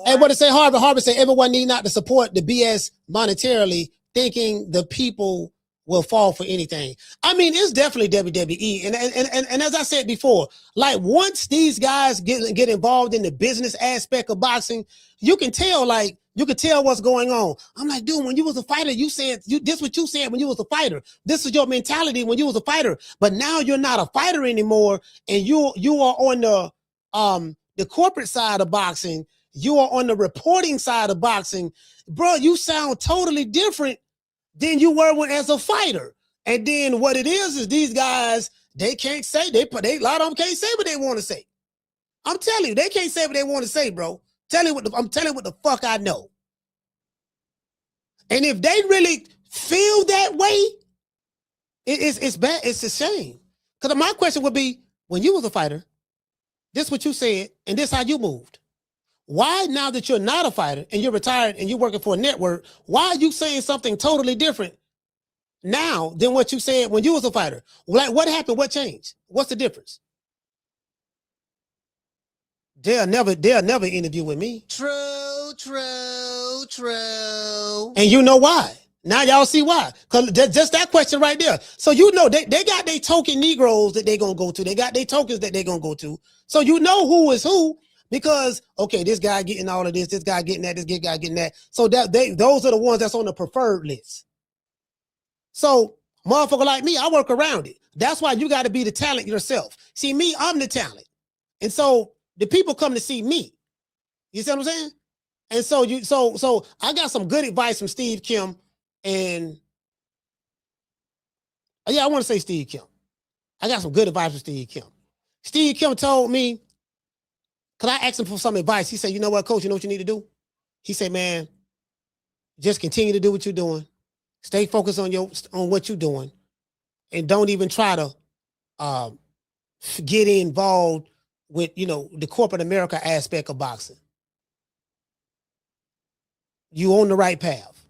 Hey, what to say, Harvey? Harvey say everyone need not to support the BS monetarily, thinking the people will fall for anything. I mean, it's definitely WWE. And as I said before, like once these guys get involved in the business aspect of boxing, you can tell like You could tell what's going on. I'm like, dude, when you was a fighter, you said this what you said when you was a fighter. This is your mentality when you was a fighter. But now you're not a fighter anymore, and you are on the corporate side of boxing. You are on the reporting side of boxing. Bro, you sound totally different than you were as a fighter. And then what it is these guys, they can't say, a lot of them can't say what they want to say. I'm telling you, they can't say what they want to say, bro. I'm telling you what the fuck I know. And if they really feel that way, it's bad. It's a shame. Because my question would be, when you was a fighter, this what you said, and this how you moved. Why, now that you're not a fighter and you're retired and you're working for a network, why are you saying something totally different now than what you said when you was a fighter? Like, what happened? What changed? What's the difference? They'll never interview with me. True. And you know why? Now y'all see why. Because just that question right there. So you know they got their token Negroes that they're going to go to. They got their tokens that they're going to go to. So you know who is who. Because, okay, this guy getting all of this guy getting that, this guy getting that. So those are the ones that's on the preferred list. So, motherfucker like me, I work around it. That's why you got to be the talent yourself. See, me, I'm the talent. And so the people come to see me. You see what I'm saying? And so I got some good advice from Steve Kim. And yeah, I want to say Steve Kim. I got some good advice from Steve Kim. Steve Kim told me, because I asked him for some advice. He said, you know what, coach, you know what you need to do? He said, man, just continue to do what you're doing. Stay focused on what you're doing. And don't even try to get involved with, the corporate America aspect of boxing. You on the right path.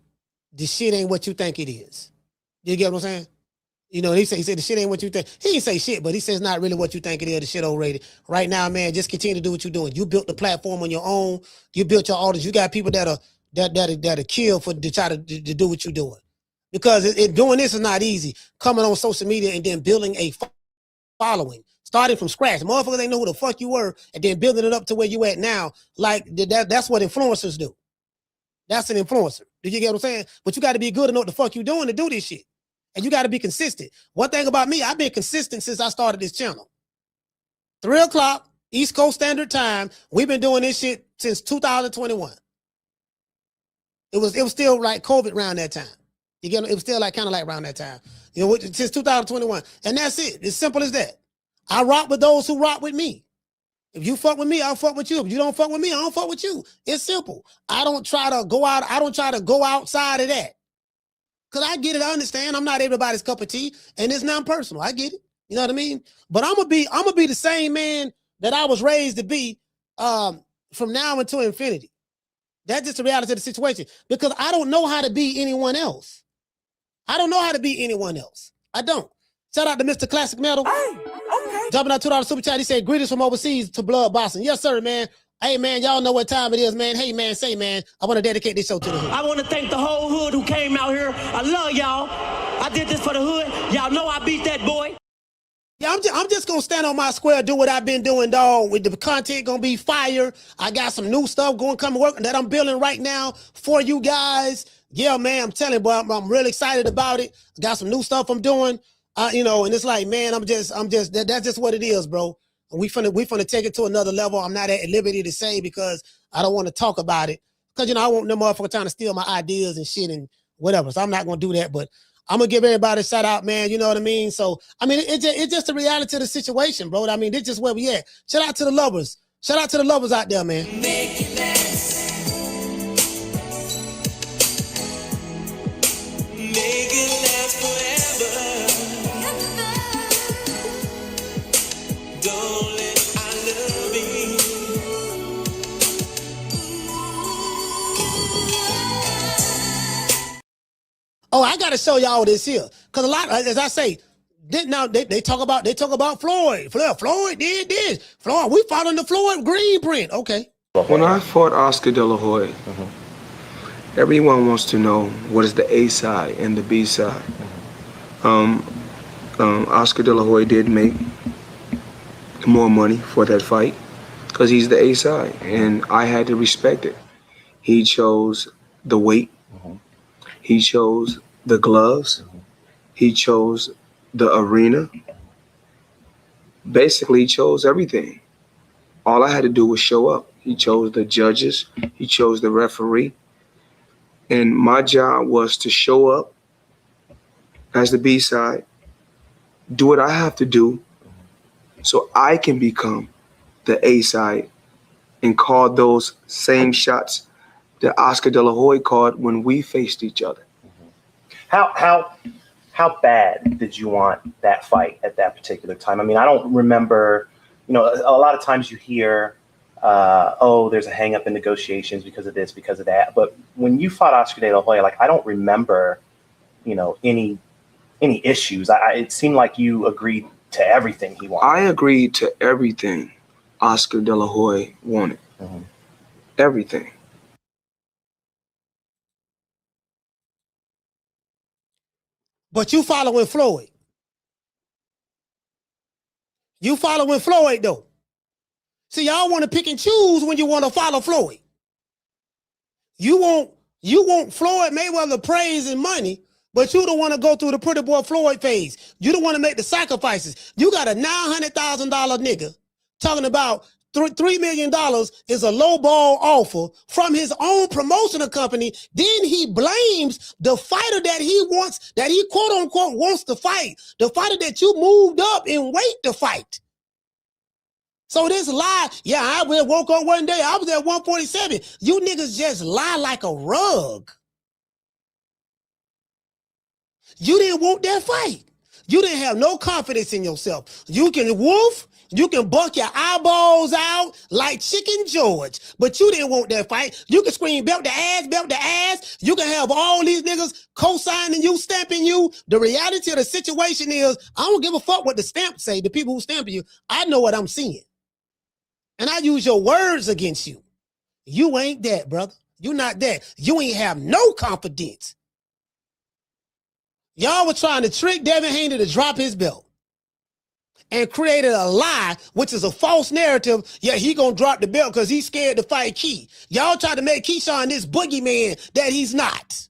The shit ain't what you think it is. You get what I'm saying? He said the shit ain't what you think. He didn't say shit, but he says not really what you think it is. The shit overrated. Right now, man, just continue to do what you're doing. You built the platform on your own. You built your audience. You got people that are killed to try to do what you're doing. Because doing this is not easy. Coming on social media and then building a following. Starting from scratch. Motherfuckers ain't know who the fuck you were, and then building it up to where you at now. Like that's what influencers do. That's an influencer. Do you get what I'm saying? But you got to be good to know what the fuck you doing to do this shit. And you got to be consistent. One thing about me, I've been consistent since I started this channel. 3 o'clock, East Coast Standard Time. We've been doing this shit since 2021. It was still like COVID around that time. You get it? Was still kind of like around that time. Since 2021. And that's it. It's simple as that. I rock with those who rock with me. If you fuck with me, I'll fuck with you. If you don't fuck with me, I don't fuck with you. It's simple. I don't try to go outside of that. Because I get it, I understand. I'm not everybody's cup of tea, and it's non-personal. I get it. You know what I mean? But I'm gonna be the same man that I was raised to be from now until infinity. That's just the reality of the situation. Because I don't know how to be anyone else. I don't. I don't. Shout out to Mr. Classic Metal. Hey, okay. Jumping out $2 super chat. He said, greetings from overseas to Blood Boston. Yes, sir, man. Hey, man, y'all know what time it is, man. Hey, man, I want to dedicate this show to the hood. I want to thank the whole hood who came out here. I love y'all. I did this for the hood. Y'all know I beat that boy. Yeah, I'm just going to stand on my square, do what I've been doing, dog. With the content going to be fire. I got some new stuff coming work that I'm building right now for you guys. Yeah, man, I'm telling you, boy, I'm really excited about it. I got some new stuff I'm doing, and it's like, man, that's just what it is, bro. We finna take it to another level. I'm not at liberty to say because I don't want to talk about it. Because, I want no motherfucker trying to steal my ideas and shit and whatever. So I'm not going to do that. But I'm going to give everybody a shout out, man. You know what I mean? So, I mean, it's just the reality of the situation, bro. I mean, this is just where we at. Shout out to the lovers. Shout out to the lovers out there, man. Make it last. Make it last forever. Don't let I love me. Oh, I gotta show y'all this here. Cause a lot, as I say, they talk about Floyd. Floyd did this. Floyd, we following the Floyd green print. Okay. When I fought Oscar De La Hoya, everyone wants to know what is the A side and the B side. Oscar De La Hoya did make more money for that fight because he's the A side, and I had to respect it. He chose the weight. He chose the gloves. He chose the arena. Basically, he chose everything. All I had to do was show up. He chose the judges. He chose the referee. And my job was to show up as the B-side, do what I have to do so I can become the A-side and call those same shots that Oscar De La Hoya called when we faced each other. How bad did you want that fight at that particular time? I mean, I don't remember, a lot of times you hear, there's a hang up in negotiations because of this, because of that. But when you fought Oscar De La Hoya, I don't remember, any issues. It seemed like you agreed to everything he wanted. I agreed to everything Oscar De La Hoya wanted. Everything. But you following Floyd. You following Floyd, though. See, y'all want to pick and choose when you want to follow Floyd. You want Floyd Mayweather praise and money, but you don't want to go through the pretty boy Floyd phase. You don't want to make the sacrifices. You got a $900,000 nigga talking about $3 million is a low ball offer from his own promotional company. Then he blames the fighter that he quote unquote wants to fight, the fighter that you moved up in weight to fight. So this lie, I woke up one day, I was at 147. You niggas just lie like a rug. You didn't want that fight. You didn't have no confidence in yourself. You can wolf, you can buck your eyeballs out like Chicken George, but you didn't want that fight. You can scream belt the ass. You can have all these niggas co-signing you, stamping you. The reality of the situation is, I don't give a fuck what the stamp say, the people who stamping you. I know what I'm seeing. And I use your words against you. You ain't that, brother. You not that. You ain't have no confidence. Y'all were trying to trick Devin Haney to drop his belt and created a lie, which is a false narrative. Yeah, he gonna drop the belt because he's scared to fight Key. Y'all tried to make Keyshawn this boogeyman that he's not.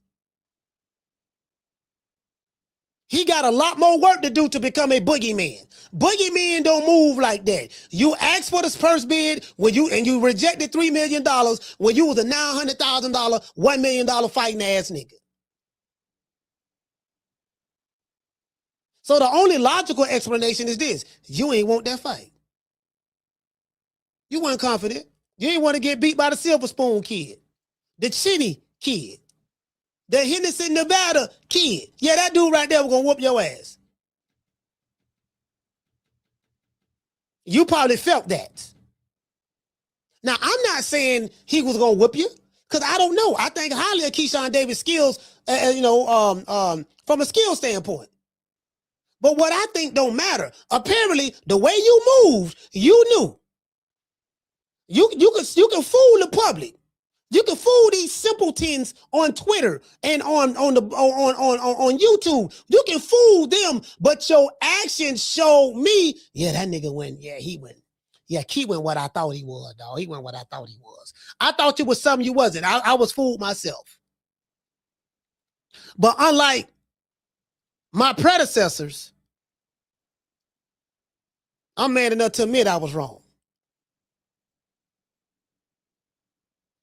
He got a lot more work to do to become a boogeyman. Boogeymen don't move like that. You asked for the first bid and you rejected $3 million when you was a $900,000, $1 million fighting ass nigga. So the only logical explanation is this. You ain't want that fight. You weren't confident. You ain't want to get beat by the Silver Spoon kid, the Chinny kid, the Henderson, Nevada kid. Yeah, that dude right there was going to whoop your ass. You probably felt that. Now, I'm not saying he was going to whoop you because I don't know. I think highly of Keyshawn Davis' skills, from a skill standpoint. But what I think don't matter. Apparently, the way you moved, you knew. You can fool the public. You can fool these simpletons on Twitter and on YouTube. You can fool them, but your actions show me, that nigga went. Yeah, he went. Yeah, he went what I thought he was, dog. He went what I thought he was. I thought you was something you wasn't. I was fooled myself. But unlike my predecessors, I'm man enough to admit I was wrong.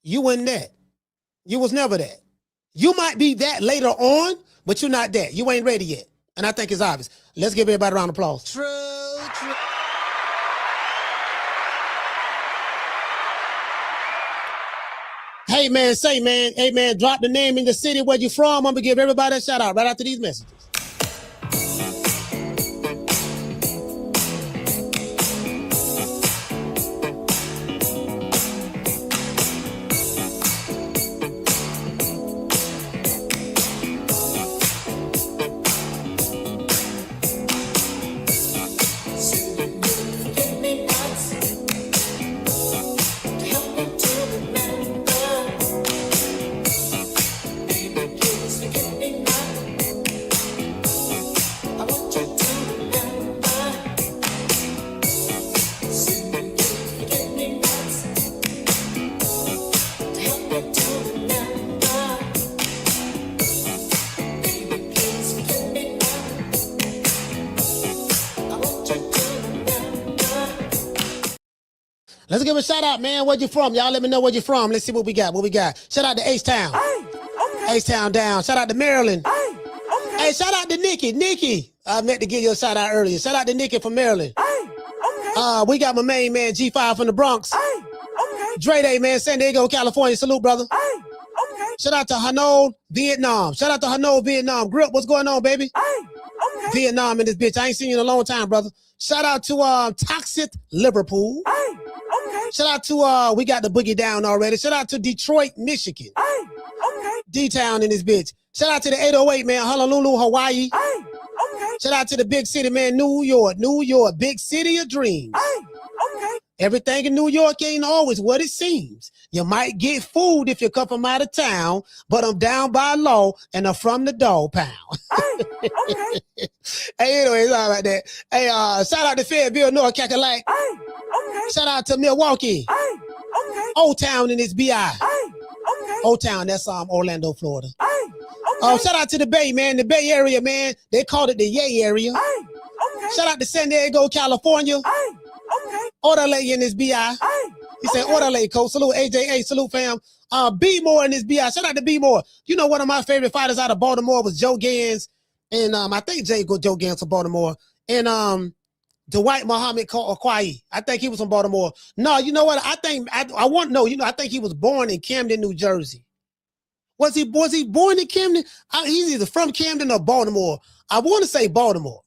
You wasn't that. You was never that. You might be that later on, but you're not that. You ain't ready yet. And I think it's obvious. Let's give everybody a round of applause. True. Hey, man, drop the name in the city where you from. I'm going to give everybody a shout out right after these messages. Let's give a shout out, man. Where you from? Y'all let me know where you from. Let's see what we got. Shout out to H-Town. H-Town down. Shout out to Maryland. Hey, shout out to Nikki. I meant to give you a shout out earlier. Shout out to Nikki from Maryland. We got my main man, G5 from the Bronx. Dre Day, man, San Diego, California. Salute, brother. Shout out to Hanoi, Vietnam. Grip, what's going on, baby? Vietnam in this bitch. I ain't seen you in a long time, brother. Shout out to Toxic Liverpool. Shout out to we got the boogie down already. Shout out to Detroit, Michigan. D-Town in this bitch. Shout out to the 808, man, Honolulu, Hawaii. Shout out to the big city, man, New York, big city of dreams. Everything in New York ain't always what it seems. You might get food if you come from out of town, but I'm down by law and I'm from the dog pound. Hey, anyway, it's all like that. Hey, shout out to Fayetteville, North Carolina. Shout out to Milwaukee. Old Town in this BI. Old Town, that's Orlando, Florida. Shout out to the Bay, man, the Bay Area, man. They called it the Yay area. Shout out to San Diego, California. Orderly in this BI. He said, Orderly, coach. Salute, AJA. Salute, fam. B More in this BI. Shout out to B More. You know, one of my favorite fighters out of Baltimore was Joe Gans. And I think Joe Gans from Baltimore. And Dwight Muhammad Okwai. I think he was from Baltimore. No, you know what? I think he was born in Camden, New Jersey. Was he born in Camden? He's either from Camden or Baltimore. I want to say Baltimore.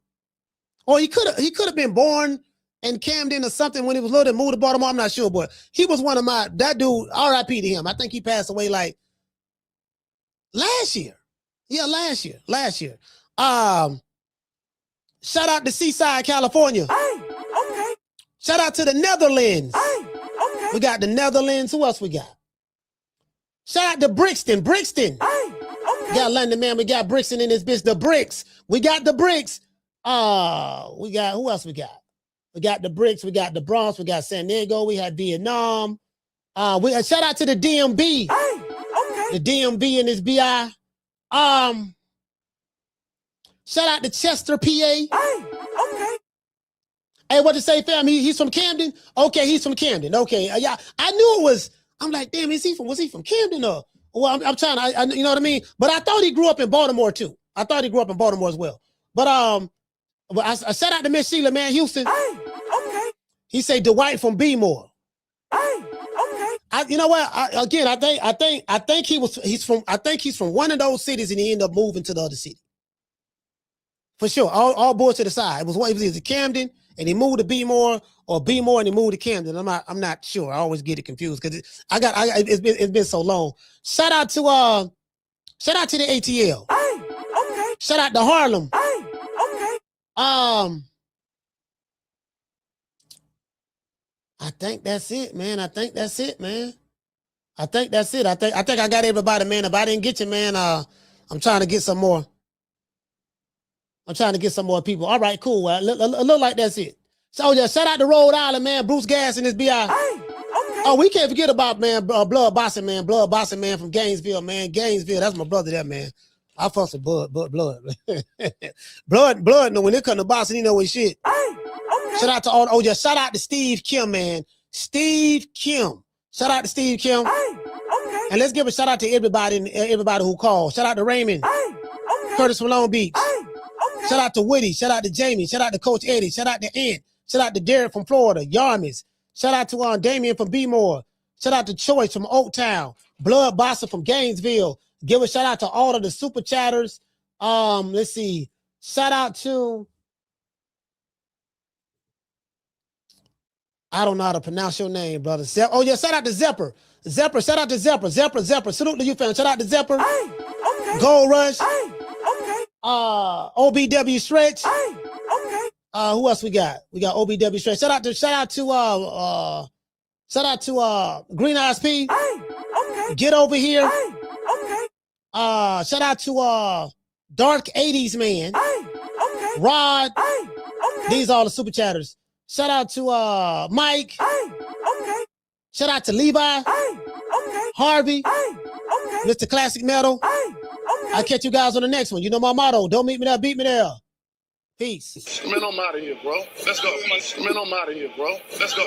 Or he could have been born in Camden or something when he was little and moved to Baltimore. I'm not sure, but he was one of that dude, RIP to him. I think he passed away like last year. Yeah, last year. Shout out to Seaside, California. Shout out to the Netherlands. We got the Netherlands. Who else we got? Shout out to Brixton. We got London, man. We got Brixton in this bitch. The Bricks. We got the Bricks. We got, who else we got? We got the Bricks. We got the Bronx. We got San Diego. We had Vietnam. Shout out to the DMB. The DMB in this BI. Shout out to Chester, PA. Hey, what to say, fam? He's from Camden? Okay, he's from Camden. Okay, yeah, I knew it was. I'm like, damn, was he from Camden or? Well, I'm trying. You know what I mean? But I thought he grew up in Baltimore too. I thought he grew up in Baltimore as well. But I shout out to Miss Sheila, man, Houston. He say Dwight from B-More. You know what? I think he's from one of those cities and he ended up moving to the other city. For sure. All boys to the side. It was either Camden and he moved to B-More or B-More and he moved to Camden. I'm not sure. I always get it confused because it's been so long. Shout out to the ATL. Shout out to Harlem. I think that's it, man. I think I got everybody, man. If I didn't get you, man, I'm trying to get some more. People. All right, cool. Look like that's it. So yeah, shout out to Rhode Island, man. Bruce Gas in this BI. Oh, we can't forget about, man, Blood Bossing, man. Blood Bossing, man, from Gainesville, man. Gainesville, that's my brother there, man. I fuss with blood. blood. No, when it comes to boxing, you know what shit. Shout out to all. Oh yeah, shout out to Steve Kim, man. Steve Kim. Shout out to Steve Kim. And let's give a shout out to everybody who called. Shout out to Raymond. Curtis from Long Beach. Shout out to Woody. Shout out to Jamie. Shout out to Coach Eddie. Shout out to Ant. Shout out to Derek from Florida. Yarmis. Shout out to Damian from B-More. Shout out to Choice from Oak Town. Blood Bossa from Gainesville. Give a shout out to all of the super chatters. Let's see. Shout out to, I don't know how to pronounce your name, brother. Oh yeah, shout out to Zepper. Shout out to Zepper. Salute to you, fam. Shout out to Zepper. Gold Rush. OBW Stretch. Who else we got? We got OBW Stretch. Shout out to Green Eyes P. Get over here. Shout out to Dark 80s Man. Rod. These are all the super chatters. Shout out to Mike. Shout out to Levi. Harvey. Mr. Classic Metal. I'll catch you guys on the next one. You know my motto. Don't meet me there, beat me there. Peace. Man, I'm out of here, bro. Let's go. Man, I'm out of here, bro. Let's go.